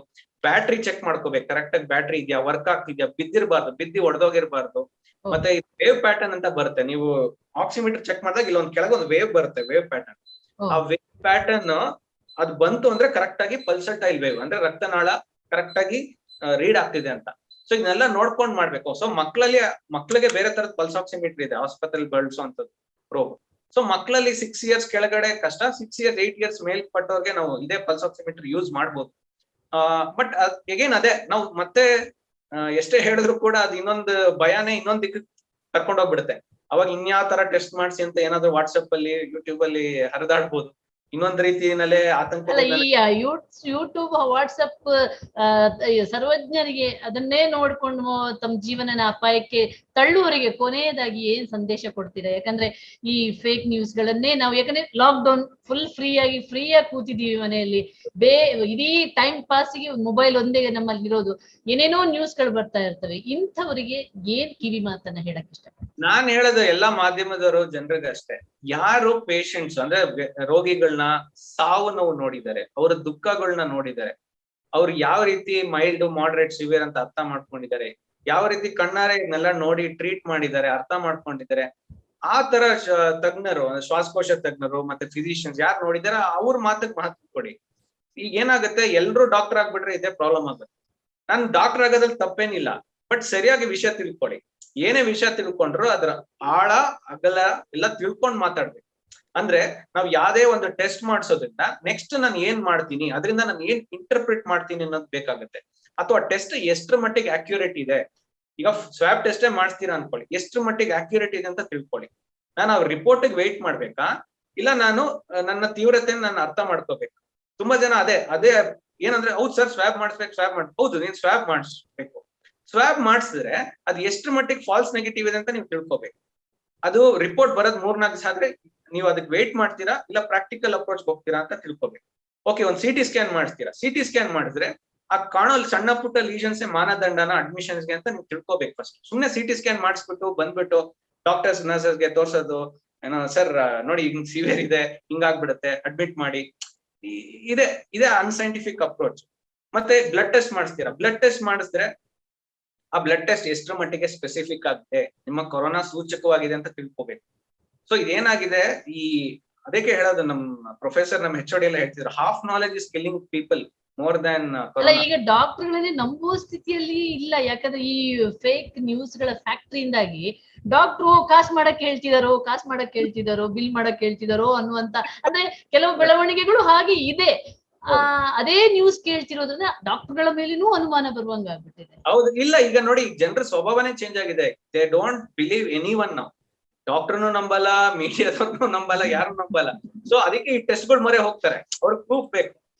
ಬ್ಯಾಟ್ರಿ ಚೆಕ್ ಮಾಡ್ಕೋಬೇಕು, ಕರೆಕ್ಟ್ ಆಗಿ ಬ್ಯಾಟ್ರಿ ಇದೆಯಾ, ವರ್ಕ್ ಆಗ್ತಿದ್ಯಾ, ಬಿದ್ದಿರ್ಬಾರ್ದು, ಬಿದ್ದಿ ಒಡೆದೋಗಿರ್ಬಾರ್ದು. ಮತ್ತೆ ವೇವ್ ಪ್ಯಾಟರ್ನ್ ಅಂತ ಬರುತ್ತೆ. ನೀವು ಆಕ್ಸಿಮೀಟರ್ ಚೆಕ್ ಮಾಡಿದಾಗ ಇಲ್ಲೊಂದ್ ಕೆಳಗೊಂದು ವೇವ್ ಬರುತ್ತೆ, ವೇವ್ ಪ್ಯಾಟರ್ನ್. ಆ ವೇವ್ ಪ್ಯಾಟರ್ನ್ ಅದು ಬಂತು ಅಂದ್ರೆ ಕರೆಕ್ಟ್ ಆಗಿ ಪಲ್ಸಟೈಲ್ ವೇವ್ ಅಂದ್ರೆ ರಕ್ತನಾಳ ಕರೆಕ್ಟ್ ಆಗಿ ರೀಡ್ ಆಗ್ತಿದೆ ಅಂತ. ಸೊ ಇದನ್ನೆಲ್ಲ ನೋಡ್ಕೊಂಡ್ ಮಾಡ್ಬೇಕು. ಸೊ ಮಕ್ಕಳಿಗೆ ಬೇರೆ ತರದ ಪಲ್ಸ್ ಆಕ್ಸಿಮೀಟರ್ ಇದೆ ಆಸ್ಪತ್ರೆ ಬಳಸುವಂತದ್ದು ಪ್ರೋಬ್. ಸೊ ಮಕ್ಕಳಲ್ಲಿ 6 years ಕೆಳಗಡೆ ಕಷ್ಟ, 6 years 8 years ಮೇಲ್ಪಟ್ಟವ್ರಿಗೆ ನಾವು ಇದೇ ಪಲ್ಸ್ ಆಕ್ಸಿಮೀಟರ್ ಯೂಸ್ ಮಾಡ್ಬೋದು. ಬಟ್ ಅಗೇನ್ ಅದೇ ನಾವು ಮತ್ತೆ ಎಷ್ಟೇ ಹೇಳಿದ್ರು ಕೂಡ ಅದು ಇನ್ನೊಂದು ಭಯನೇ ಇನ್ನೊಂದ್ ದಿಕ್ಕ ಕರ್ಕೊಂಡ್ ಹೋಗ್ಬಿಡುತ್ತೆ. ಅವಾಗ ಇನ್ಯಾವ ತರ ಟೆಸ್ಟ್ ಮಾಡ್ಸಿ ಅಂತ ಏನಾದ್ರು ವಾಟ್ಸಪ್ ಅಲ್ಲಿ ಯೂಟ್ಯೂಬ್ ಅಲ್ಲಿ ಹರಿದಾಡ್ಬೋದು. ಇನ್ನೊಂದ್ ರೀತಿನಲ್ಲೇ ಆತಂಕ. ಯೂಟ್ಯೂಬ್ ವಾಟ್ಸಪ್ ಸರ್ವಜ್ಞರಿಗೆ ಅದನ್ನೇ ನೋಡ್ಕೊಂಡು ತಮ್ಮ ಜೀವನನ ಅಪಾಯಕ್ಕೆ ತಳ್ಳುವವರಿಗೆ ಕೊನೆಯದಾಗಿ ಏನ್ ಸಂದೇಶ ಕೊಡ್ತೀರಾ? ಯಾಕಂದ್ರೆ ಈ ಫೇಕ್ ನ್ಯೂಸ್ ಗಳನ್ನೇ ನಾವು, ಯಾಕಂದ್ರೆ ಲಾಕ್ ಡೌನ್ ಫುಲ್ ಫ್ರೀಯಾಗಿ ಕೂತಿದೀವಿ ಮನೆಯಲ್ಲಿ, ಇಡೀ ಟೈಮ್ ಪಾಸಿಗೆ ಮೊಬೈಲ್ ಒಂದೇ ನಮ್ಮಲ್ಲಿ ಇರೋದು, ಏನೇನೋ ನ್ಯೂಸ್ ಗಳು ಬರ್ತಾ ಇರ್ತವೆ. ಇಂಥವರಿಗೆ ಏನ್ ಕಿವಿ ಮಾತನ್ನ ಹೇಳಕ್ ಇಷ್ಟಪಡ್ತೀನಿ? ನಾನ್ ಹೇಳೋದು ಎಲ್ಲಾ ಮಾಧ್ಯಮದವರು ಜನರಿಗೆ ಅಷ್ಟೇ, ಯಾರು ಪೇಷಂಟ್ಸ್ ಅಂದ್ರೆ ರೋಗಿಗಳನ್ನ ಸಾವು ನೋವು ನೋಡಿದ್ದಾರೆ, ಅವರ ದುಃಖಗಳನ್ನ ನೋಡಿದ್ದಾರೆ, ಅವ್ರು ಯಾವ ರೀತಿ ಮೈಲ್ಡ್, ಮಾಡರೇಟ್, ಸಿವಿಯರ್ ಅಂತ ಅರ್ಥ ಮಾಡ್ಕೊಂಡಿದ್ದಾರೆ, ಯಾವ ರೀತಿ ಕಣ್ಣಾರೆ ಇದನ್ನೆಲ್ಲ ನೋಡಿ ಟ್ರೀಟ್ ಮಾಡಿದ್ದಾರೆ, ಅರ್ಥ ಮಾಡ್ಕೊಂಡಿದ್ದಾರೆ, ಆ ತರ ತಜ್ಞರು, ಶ್ವಾಸಕೋಶ ತಜ್ಞರು ಮತ್ತೆ ಫಿಸಿಷಿಯನ್ಸ್ ಯಾರು ನೋಡಿದಾರೆ ಅವ್ರ ಮಾತಕ್ಕೆ ಮಹತ್ವ ಕೊಡಿ. ಈಗ ಏನಾಗುತ್ತೆ, ಎಲ್ರು ಡಾಕ್ಟರ್ ಆಗ್ಬಿಟ್ರೆ ಇದೇ ಪ್ರಾಬ್ಲಮ್ ಆಗುತ್ತೆ. ನಾನ್ ಡಾಕ್ಟರ್ ಆಗೋದ್ರಲ್ಲಿ ತಪ್ಪೇನಿಲ್ಲ, ಬಟ್ ಸರಿಯಾಗಿ ವಿಷಯ ತಿಳ್ಕೊಳ್ಳಿ. ಏನೇ ವಿಷಯ ತಿಳ್ಕೊಂಡ್ರು ಅದ್ರ ಆಳ ಅಗಲ ಎಲ್ಲ ತಿಳ್ಕೊಂಡ್ ಮಾತಾಡ್ಬೇಕು. ಅಂದ್ರೆ ನಾವ್ ಯಾವ್ದೇ ಒಂದು ಟೆಸ್ಟ್ ಮಾಡ್ಸೋದ್ರಿಂದ ನೆಕ್ಸ್ಟ್ ನಾನು ಏನ್ ಮಾಡ್ತೀನಿ, ಅದರಿಂದ ನಾನು ಏನ್ ಇಂಟರ್ಪ್ರಿಟ್ ಮಾಡ್ತೀನಿ ಅನ್ನೋದು ಬೇಕಾಗುತ್ತೆ. ಅಥವಾ ಟೆಸ್ಟ್ ಎಷ್ಟ್ರ ಮಟ್ಟಿಗೆ ಅಕ್ಯುರೇಟ್ ಇದೆ. ಈಗ ಸ್ವಾಬ್ ಟೆಸ್ಟೇ ಮಾಡಿಸ್ತೀರಾ ಅನ್ಕೊಳ್ಳಿ, ಎಷ್ಟ್ರ ಮಟ್ಟಿಗೆ ಅಕ್ಯುರೇಟ್ ಇದೆ ಅಂತ ತಿಳ್ಕೊಳ್ಳಿ. ನಾನು ಅವ್ರ ರಿಪೋರ್ಟ್ಗೆ ವೆಯ್ಟ್ ಮಾಡ್ಬೇಕಾ, ಇಲ್ಲ ನಾನು ನನ್ನ ತೀವ್ರತೆಯನ್ನು ನಾನು ಅರ್ಥ ಮಾಡ್ಕೋಬೇಕು. ತುಂಬಾ ಜನ ಅದೇ ಏನಂದ್ರೆ, ಹೌದು ಸರ್ ಸ್ವಾಬ್ ಮಾಡಿಸ್ಬೇಕು, ಹೌದು ನೀನ್ ಸ್ವಾಬ್ ಮಾಡಿಸ್ಬೇಕು. ಸ್ವಾಬ್ ಮಾಡಿಸಿದ್ರೆ ಅದು ಎಷ್ಟು ಮಟ್ಟಿಗೆ ಫಾಲ್ಸ್ ನೆಗೆಟಿವ್ ಇದೆ ಅಂತ ನೀವು ತಿಳ್ಕೊಬೇಕು. ಅದು ರಿಪೋರ್ಟ್ ಬರೋದ್ 3-4 ದಿವಸ ಆದ್ರೆ ನೀವು ಅದಕ್ಕೆ ವೇಟ್ ಮಾಡ್ತೀರಾ, ಇಲ್ಲ ಪ್ರಾಕ್ಟಿಕಲ್ ಅಪ್ರೋಚ್ ಹೋಗ್ತೀರಾ ಅಂತ ತಿಳ್ಕೊಬೇಕು. ಓಕೆ, ಒಂದು CT ಸ್ಕ್ಯಾನ್ ಮಾಡಿಸ್ತೀರಾ, CT ಸ್ಕ್ಯಾನ್ ಮಾಡಿದ್ರೆ ಆ ಕಾಣೋ ಸಣ್ಣ ಪುಟ್ಟ ಲೀಷನ್ಸ್ ಮಾನದಂಡನ ಅಡ್ಮಿಷನ್ಸ್ಗೆ ಅಂತ ನೀವು ತಿಳ್ಕೊಬೇಕು. ಫಸ್ಟ್ ಸುಮ್ನೆ CT ಸ್ಕ್ಯಾನ್ ಮಾಡಿಸ್ಬಿಟ್ಟು ಬಂದ್ಬಿಟ್ಟು ಡಾಕ್ಟರ್ಸ್ ನರ್ಸಸ್ಗೆ ತೋರ್ಸೋದು, ಏನೋ ಸರ್ ನೋಡಿ ಹಿಂಗ್ ಸಿವಿಯರ್ ಇದೆ, ಹಿಂಗಾಗ್ಬಿಡುತ್ತೆ, ಅಡ್ಮಿಟ್ ಮಾಡಿ, ಇದೇ ಅನ್ಸೈಂಟಿಫಿಕ್ ಅಪ್ರೋಚ್. ಮತ್ತೆ ಬ್ಲಡ್ ಟೆಸ್ಟ್ ಮಾಡಿಸ್ತೀರಾ, ಬ್ಲಡ್ ಟೆಸ್ಟ್ ಮಾಡಿಸಿದ್ರೆ ಆ ಬ್ಲಡ್ ಟೆಸ್ಟ್ ಎಷ್ಟರ ಮಟ್ಟಿಗೆ ಸ್ಪೆಸಿಫಿಕ್ ಆಗಿದೆ, ನಿಮ್ಮ ಕೊರೋನಾ ಸೂಚಕವಾಗಿದೆ ಅಂತ ತಿಳ್ಕೊಬೇಕು. ಸೊ ಇದೇನಾಗಿದೆ, ಅದಕ್ಕೆ ಹೇಳೋದು ನಮ್ಮ ಪ್ರೊಫೆಸರ್, ನಮ್ಮ HOD ಎಲ್ಲ ಹೇಳ್ತಿದ್ರು, half knowledge is killing people more than ಅಲ್ಲ. ಈಗ ಡಾಕ್ಟರ್ಗಳನ್ನೇ ನಂಬುವ ಸ್ಥಿತಿಯಲ್ಲಿ ಇಲ್ಲ, ಯಾಕಂದ್ರೆ ಈ ಫೇಕ್ ನ್ಯೂಸ್ ಗಳ ಫ್ಯಾಕ್ಟರಿಯಿಂದಾಗಿ ಡಾಕ್ಟ್ರು ಕಾಸು ಮಾಡಕ್ ಹೇಳ್ತಿದಾರೋ, ಬಿಲ್ ಮಾಡಕ್ ಹೇಳ್ತಿದಾರೋ ಅನ್ನುವಂತ, ಅಂದ್ರೆ ಕೆಲವು ಬೆಳವಣಿಗೆಗಳು ಹಾಗೆ ಇದೆ. ಅದೇ ನ್ಯೂಸ್ ಕೇಳ್ತಿರೋದ್ರಿಂದ ಡಾಕ್ಟರ್ಗಳ ಮೇಲೇನೂ ಅನುಮಾನ ಬರುವಂಗ ಆಗ್ಬಿಟ್ಟಿದೆ. ಹೌದು, ಇಲ್ಲ ಈಗ ನೋಡಿ, ಜನರ ಸ್ವಭಾವನೇ ಚೇಂಜ್ ಆಗಿದೆ. They don't believe any one ನಾವು. ಡಾಕ್ಟರ್ನು ನಂಬಲ್ಲ, ಮೀಡಿಯಾದವ್ರನ್ನು ನಂಬಲ್ಲ, ಯಾರು ನಂಬಲ್ಲ. ಸೊ ಅದಕ್ಕೆ ಈ ಟೆಸ್ಟ್ಗಳು ಮೊರೆ ಹೋಗ್ತಾರೆ. ಅವ್ರಿಗೆ ಪ್ರೂಫ್ ಬೇಕು,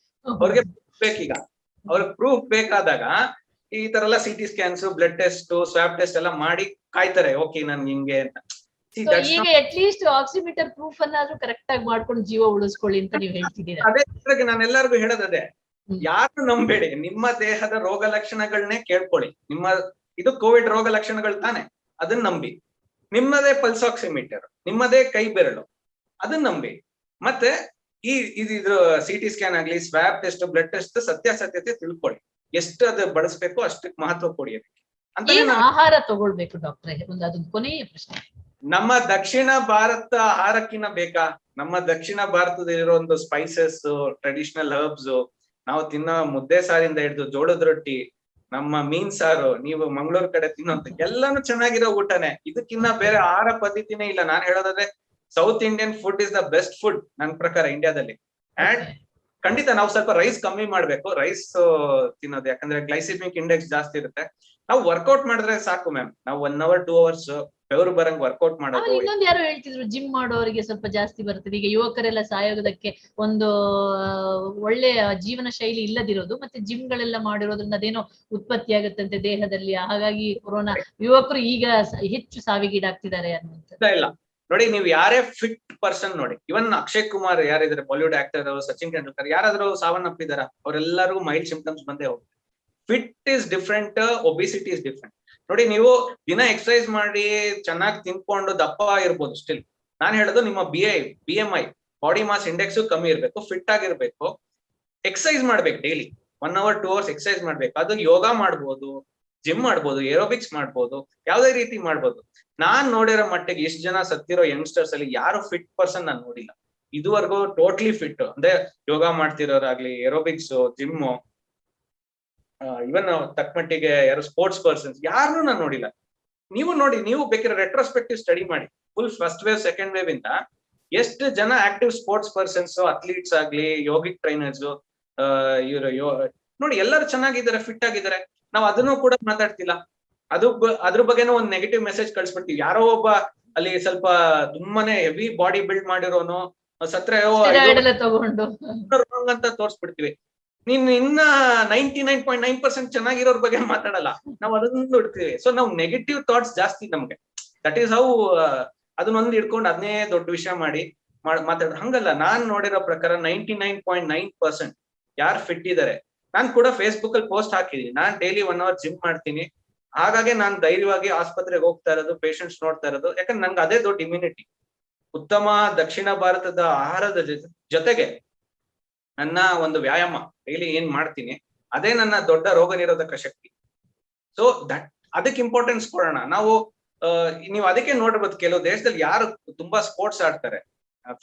ಅವ್ರಿಗೆ ಬೇಕೀಗ. ಅವ್ರಿಗೆ ಪ್ರೂಫ್ ಬೇಕಾದಾಗ ಈ ತರ ಎಲ್ಲ CT scans, blood test, swab test ಎಲ್ಲ ಮಾಡಿ ಕಾಯ್ತಾರೆ. ಓಕೆ ನನ್ಗೆ ಹಿಂಗೆ ಅಂತ. ಈಗ ಅಟ್ ಲೀಸ್ಟ್ ಆಕ್ಸಿಮೀಟರ್ ಪ್ರೂಫ್ ಅನ್ನಾದ್ರೂ ಕರೆಕ್ಟ್ ಆಗಿ ಮಾಡ್ಕೊಂಡು ಜೀವ ಉಳಿಸ್ಕೊಳ್ಳಿ ಅಂತ ನೀವು ಹೇಳ್ತಿದ್ದೀರಾ. ಅದೇ ನಾನು ಎಲ್ಲರಿಗೂ ಹೇಳೋದದೇ, ಯಾರು ನಂಬೇಡಿ, ನಿಮ್ಮ ದೇಹದ ರೋಗ ಲಕ್ಷಣಗಳನ್ನೇ ಕೇಳ್ಕೊಳ್ಳಿ. ಇದು ಕೋವಿಡ್ ರೋಗ ಲಕ್ಷಣಗಳು ತಾನೆ, ಅದನ್ನ ನಂಬಿ. ನಿಮ್ಮದೇ ಪಲ್ಸ್ ಆಕ್ಸಿಮೀಟರ್, ನಿಮ್ಮದೇ ಕೈ ಬೆರಳು, ಅದನ್ನ ನಂಬಿ. ಮತ್ತೆ ಇದು CT ಸ್ಕ್ಯಾನ್ ಆಗ್ಲಿ, ಸ್ವಾಬ್ ಟೆಸ್ಟ್, ಬ್ಲಡ್ ಟೆಸ್ಟ್ ಸತ್ಯಾಸತ್ಯತೆ ತಿಳ್ಕೊಳ್ಳಿ. ಎಷ್ಟು ಅದು ಬಳಸ್ಬೇಕು ಅಷ್ಟಕ್ಕೆ ಮಹತ್ವ ಕೊಡಿ. ಅದಕ್ಕೆ ಆಹಾರ ತಗೊಳ್ಬೇಕು ಡಾಕ್ಟ್ರೆ, ಅದೊಂದು ಕೊನೆಯ ಪ್ರಶ್ನೆ. ನಮ್ಮ ದಕ್ಷಿಣ ಭಾರತ ಆಹಾರಕ್ಕಿನ್ನ ಬೇಕಾ? ನಮ್ಮ ದಕ್ಷಿಣ ಭಾರತದಲ್ಲಿರೋ ಒಂದು ಸ್ಪೈಸಸ್, ಟ್ರೆಡಿಷನಲ್ ಹರ್ಬ್ಸ್, ನಾವು ತಿನ್ನೋ ಮುದ್ದೆ ಸಾರಿಂದ ಹಿಡಿದು ಜೋಳದ ರೊಟ್ಟಿ, ನಮ್ಮ ಮೀನ್ ಸಾರು, ನೀವು ಮಂಗಳೂರು ಕಡೆ ತಿನ್ನೋಂತ ಎಲ್ಲಾನು ಚೆನ್ನಾಗಿರೋ ಊಟನೇ. ಇದಕ್ಕಿನ್ನ ಬೇರೆ ಆಹಾರ ಪದ್ಧತಿನೇ ಇಲ್ಲ. ನಾನ್ ಹೇಳೋದಾದ್ರೆ south Indian food is the best food ನನ್ನ ಪ್ರಕಾರ ಇಂಡಿಯಾದಲ್ಲಿ. ಅಂಡ್ ಖಂಡಿತ ನಾವು ಸ್ವಲ್ಪ ರೈಸ್ ಕಮ್ಮಿ ಮಾಡ್ಬೇಕು, ರೈಸ್ ತಿನ್ನೋದು, ಯಾಕಂದ್ರೆ ಗ್ಲೈಸಿಮಿಕ್ ಇಂಡೆಕ್ಸ್ ಜಾಸ್ತಿ ಇರುತ್ತೆ. ನಾವು ವರ್ಕೌಟ್ ಮಾಡಿದ್ರೆ ಸಾಕು ಮ್ಯಾಮ್. ನಾವು 1 hour 2 hours ಬೆವರು ಬರಂಗ್ ವರ್ಕೌಟ್ ಮಾಡೋದು. ಆಮೇಲೆ ಇನ್ನೊಂದು ಯಾರೋ ಹೇಳ್ತಿದ್ರು ಜಿಮ್ ಮಾಡೋರಿಗೆ ಸ್ವಲ್ಪ ಜಾಸ್ತಿ ಬರ್ತದೆ. ಈಗ ಯುವಕರೆಲ್ಲ ಸಾಯೋದಕ್ಕೆ ಒಂದು ಒಳ್ಳೆಯ ಜೀವನ ಶೈಲಿ ಇಲ್ಲದಿರೋದು, ಮತ್ತೆ ಜಿಮ್ ಗಳೆಲ್ಲ ಮಾಡಿರೋದ್ರಿಂದ ಅದೇನೋ ಉತ್ಪತ್ತಿ ಆಗುತ್ತಂತೆ ದೇಹದಲ್ಲಿ, ಹಾಗಾಗಿ ಕೊರೋನಾ ಯುವಕರು ಈಗ ಹೆಚ್ಚು ಸಾವಿಗೀಡಾಗ್ತಿದ್ದಾರೆ ಅನ್ನುವಂಥದ್ದು. ಇಲ್ಲ ನೋಡಿ, ನೀವು ಯಾರೇ ಫಿಟ್ ಪರ್ಸನ್ ನೋಡಿ, ಇವನ್ ಅಕ್ಷಯ್ ಕುಮಾರ್ ಯಾರಿದ್ದಾರೆ ಬಾಲಿವುಡ್ ಆಕ್ಟರ್, ಸಚಿನ್ ತೆಂಡೂಲ್ಕರ್, ಯಾರಾದ್ರೂ ಸಾವನ್ನಪ್ಪಿದಾರ? ಅವರೆಲ್ಲರಿಗೂ ಮೈಲ್ಡ್ ಸಿಂಪ್ಟಮ್ಸ್ ಬಂದೇ ಹೋಗುತ್ತೆ. Fit is different, obesity is different. ನೋಡಿ, ನೀವು ದಿನ ಎಕ್ಸರ್ಸೈಸ್ ಮಾಡಿ ಚೆನ್ನಾಗಿ ತಿನ್ಕೊಂಡು ದಪ್ಪ ಇರ್ಬೋದು, ಸ್ಟಿಲ್ ನಾನ್ ಹೇಳೋದು ನಿಮ್ಮ BMI ಬಾಡಿ ಮಾಸ್ ಇಂಡೆಕ್ಸ್ ಕಮ್ಮಿ ಇರ್ಬೇಕು, ಫಿಟ್ ಆಗಿರ್ಬೇಕು, ಎಕ್ಸರ್ಸೈಸ್ ಮಾಡ್ಬೇಕು ಡೈಲಿ 1 hour 2 hours ಎಕ್ಸರ್ಸೈಸ್ ಮಾಡ್ಬೇಕು. ಅದು ಯೋಗ ಮಾಡ್ಬೋದು, ಜಿಮ್ ಮಾಡ್ಬೋದು, ಏರೋಬಿಕ್ಸ್ ಮಾಡ್ಬೋದು, ಯಾವ್ದೇ ರೀತಿ ಮಾಡ್ಬೋದು. ನಾನ್ ನೋಡಿರೋ ಮಟ್ಟಿಗೆ ಇಷ್ಟು ಜನ ಸತ್ತಿರೋ ಯಂಗ್ಸ್ಟರ್ಸ್ ಅಲ್ಲಿ ಯಾರು ಫಿಟ್ ಪರ್ಸನ್ ನಾನು ನೋಡಿಲ್ಲ ಇದುವರೆಗೂ. ಟೋಟ್ಲಿ ಫಿಟ್ ಅಂದ್ರೆ ಯೋಗ ಮಾಡ್ತಿರೋರಾಗ್ಲಿ, ಏರೋಬಿಕ್ಸ್, ಜಿಮ್, ಇವನ್ ತಕ್ಕ ಮಟ್ಟಿಗೆ ಯಾರು ಸ್ಪೋರ್ಟ್ಸ್ ಪರ್ಸನ್ಸ್ ಯಾರನ್ನೂ ನಾನು ನೋಡಿಲ್ಲ. ನೀವು ನೋಡಿ, ನೀವು ಬೇಕಿರೋ ರೆಟ್ರೋಸ್ಪೆಕ್ಟಿವ್ ಸ್ಟಡಿ ಮಾಡಿ, full first wave second wave ಇಂದ ಎಷ್ಟು ಜನ ಆಕ್ಟಿವ್ ಸ್ಪೋರ್ಟ್ಸ್ ಪರ್ಸನ್ಸ್, ಅಥ್ಲೀಟ್ಸ್ ಆಗ್ಲಿ, ಯೋಗಿಕ್ ಟ್ರೈನರ್ಸ್, ಇವರು ನೋಡಿ ಎಲ್ಲರೂ ಚೆನ್ನಾಗಿದ್ದಾರೆ, ಫಿಟ್ ಆಗಿದ್ದಾರೆ. ನಾವ್ ಅದನ್ನು ಕೂಡ ಮಾತಾಡ್ತಿಲ್ಲ. ಅದ್ರ ಬಗ್ಗೆನೂ ಒಂದ್ ನೆಗೆಟಿವ್ ಮೆಸೇಜ್ ಕಳ್ಸ್ಬಿಡ್ತೀವಿ. ಯಾರೋ ಒಬ್ಬ ಅಲ್ಲಿ ಸ್ವಲ್ಪ ತುಂಬಾನೇ ಹೆವಿ ಬಾಡಿ ಬಿಲ್ಡ್ ಮಾಡಿರೋನು ಸತ್ರೆ ತಗೊಂಡು ಅಂತ ತೋರ್ಸ್ಬಿಡ್ತೀವಿ. ನೀನ್ ಇನ್ನ 99.9% ಚೆನ್ನಾಗಿರೋರ್ ಬಗ್ಗೆ ಮಾತಾಡಲ್ಲ, ನಾವ್ ಅದನ್ನ ನೋಡ್ತೀವಿ. ಸೊ ನಾವು ನೆಗೆಟಿವ್ ಥಾಟ್ಸ್ ಜಾಸ್ತಿ ನಮ್ಗೆ. ದಟ್ ಈಸ್ ಹೌ ಅದನ್ನೊಂದು ಇಟ್ಕೊಂಡು ಅದನ್ನೇ ದೊಡ್ಡ ವಿಷಯ ಮಾಡಿ ಮಾತಾಡ ಹಂಗಲ್ಲ. ನಾನ್ ನೋಡಿರೋ ಪ್ರಕಾರ 99.9% ಯಾರು ಫಿಟ್ ಇದಾರೆ. ನಾನ್ ಕೂಡ ಫೇಸ್ಬುಕ್ ಅಲ್ಲಿ ಪೋಸ್ಟ್ ಹಾಕಿದೀನಿ, ನಾನ್ ಡೈಲಿ 1 hour ಜಿಮ್ ಮಾಡ್ತೀನಿ, ಹಾಗಾಗಿ ನಾನ್ ಧೈರ್ಯವಾಗಿ ಆಸ್ಪತ್ರೆಗೆ ಹೋಗ್ತಾ ಇರೋದು, ಪೇಷಂಟ್ಸ್ ನೋಡ್ತಾ ಇರೋದು. ಯಾಕಂದ್ರೆ ನಂಗೆ ಅದೇ ದೊಡ್ಡ ಇಮ್ಯುನಿಟಿ. ಉತ್ತಮ ದಕ್ಷಿಣ ಭಾರತದ ಆಹಾರದ ಜೊತೆಗೆ ನನ್ನ ಒಂದು ವ್ಯಾಯಾಮ ಡೈಲಿ ಏನ್ ಮಾಡ್ತೀನಿ, ಅದೇ ನನ್ನ ದೊಡ್ಡ ರೋಗ ನಿರೋಧಕ ಶಕ್ತಿ. ಸೊ ಅದಕ್ಕೆ ಇಂಪಾರ್ಟೆನ್ಸ್ ಕೊಡೋಣ ನಾವು. ನೀವು ಅದಕ್ಕೆ ನೋಡ್ಬೋದು, ಕೆಲವು ದೇಶದಲ್ಲಿ ಯಾರು ತುಂಬಾ ಸ್ಪೋರ್ಟ್ಸ್ ಆಡ್ತಾರೆ,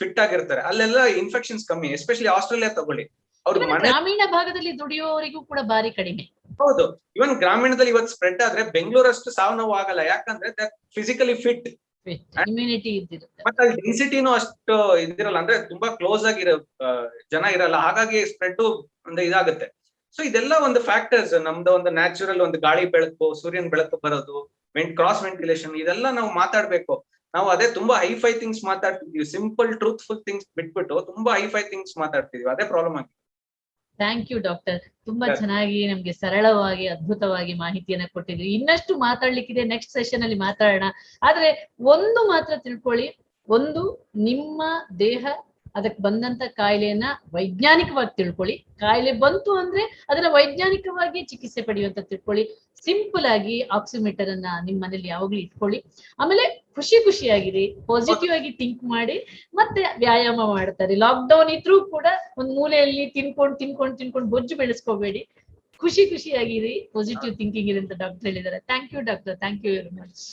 ಫಿಟ್ ಆಗಿರ್ತಾರೆ, ಅಲ್ಲೆಲ್ಲ ಇನ್ಫೆಕ್ಷನ್ಸ್ ಕಮ್ಮಿ. ಎಸ್ಪೆಷಲಿ ಆಸ್ಟ್ರೇಲಿಯಾ ತಗೊಳ್ಳಿ, ಅವ್ರ ಗ್ರಾಮೀಣ ಭಾಗದಲ್ಲಿ ದುಡಿಯುವವರಿಗೂ ಕೂಡ ಬಾರಿ ಕಡಿಮೆ. ಹೌದು, ಇವನ್ ಗ್ರಾಮೀಣದಲ್ಲಿ ಇವತ್ತು ಸ್ಪ್ರೆಡ್ ಆದ್ರೆ ಬೆಂಗಳೂರಷ್ಟು ಸಾವು ನೋವು ಆಗಲ್ಲ. ಯಾಕಂದ್ರೆ ಫಿಸಿಕಲಿ ಫಿಟ್, ಇಮ್ಯುನಿಟಿ ಇದ್ದಿರುತ್ತೆ. ಮತ್ತೆ ಅಲ್ಲಿ ಡೆನ್ಸಿಟಿನೂ ಅಷ್ಟು ಇದಿರಲ್ಲ, ಅಂದ್ರೆ ತುಂಬಾ ಕ್ಲೋಸ್ ಆಗಿರೋ ಜನ ಇರಲ್ಲ, ಹಾಗಾಗಿ ಸ್ಪ್ರೆಡ್ ಒಂದು ಇದಾಗುತ್ತೆ. ಸೊ ಇದೆಲ್ಲ ಒಂದು ಫ್ಯಾಕ್ಟರ್ಸ್. ನಮ್ದು ಒಂದು ನ್ಯಾಚುರಲ್ ಒಂದು ಗಾಳಿ ಬೆಳಕು, ಸೂರ್ಯನ ಬೆಳಕು ಬರೋದು, ಕ್ರಾಸ್ ವೆಂಟಿಲೇಷನ್, ಇದೆಲ್ಲ ನಾವು ಮಾತಾಡ್ಬೇಕು. ನಾವು ಅದೇ ತುಂಬಾ ಹೈಫೈ ಥಿಂಗ್ಸ್ ಮಾತಾಡ್ತಿದೀವಿ, ಸಿಂಪಲ್ ಟ್ರೂತ್ಫುಲ್ ಥಿಂಗ್ಸ್ ಬಿಟ್ಬಿಟ್ಟು ತುಂಬಾ ಹೈಫೈ ಥಿಂಗ್ಸ್ ಮಾತಾಡ್ತಿದೀವಿ. ಅದೇ ಪ್ರಾಬ್ಲಮ್ ಆಗಿದೆ. ಥ್ಯಾಂಕ್ ಯು ಡಾಕ್ಟರ್, ತುಂಬಾ ಚೆನ್ನಾಗಿ ನಮ್ಗೆ ಸರಳವಾಗಿ ಅದ್ಭುತವಾಗಿ ಮಾಹಿತಿಯನ್ನ ಕೊಟ್ಟಿದ್ರಿ. ಇನ್ನಷ್ಟು ಮಾತಾಡ್ಲಿಕ್ಕಿದೆ, ನೆಕ್ಸ್ಟ್ ಸೆಷನ್ ಅಲ್ಲಿ ಮಾತಾಡೋಣ. ಆದ್ರೆ ಒಂದು ಮಾತ್ರ ತಿಳ್ಕೊಳ್ಳಿ, ಒಂದು ನಿಮ್ಮ ದೇಹ ಅದಕ್ಕೆ ಬಂದಂತ ಕಾಯಿಲೆಯನ್ನ ವೈಜ್ಞಾನಿಕವಾಗಿ ತಿಳ್ಕೊಳ್ಳಿ. ಕಾಯಿಲೆ ಬಂತು ಅಂದ್ರೆ ಅದನ್ನ ವೈಜ್ಞಾನಿಕವಾಗಿ ಚಿಕಿತ್ಸೆ ಪಡೆಯುವಂತ ತಿಳ್ಕೊಳ್ಳಿ. ಸಿಂಪಲ್ ಆಗಿ ಆಕ್ಸಿಮೀಟರ್ ಅನ್ನ ನಿಮ್ ಮನೇಲಿ ಯಾವಾಗ್ಲೂ ಇಟ್ಕೊಳ್ಳಿ. ಆಮೇಲೆ ಖುಷಿಯಾಗಿರಿ, ಪಾಸಿಟಿವ್ ಆಗಿ ಥಿಂಕ್ ಮಾಡಿ, ಮತ್ತೆ ವ್ಯಾಯಾಮ ಮಾಡ್ತಾರೆ. ಲಾಕ್ ಡೌನ್ ಇದ್ರೂ ಕೂಡ ಒಂದ್ ಮೂಲೆಯಲ್ಲಿ ತಿನ್ಕೊಂಡು ಬೊಜ್ಜು ಬೆಳೆಸ್ಕೋಬೇಡಿ. ಖುಷಿಯಾಗಿರಿ, ಪಾಸಿಟಿವ್ ಥಿಂಕಿಂಗ್ ಇರಿ ಅಂತ ಡಾಕ್ಟರ್ ಹೇಳಿದ್ದಾರೆ. Thank you doctor, thank you very much.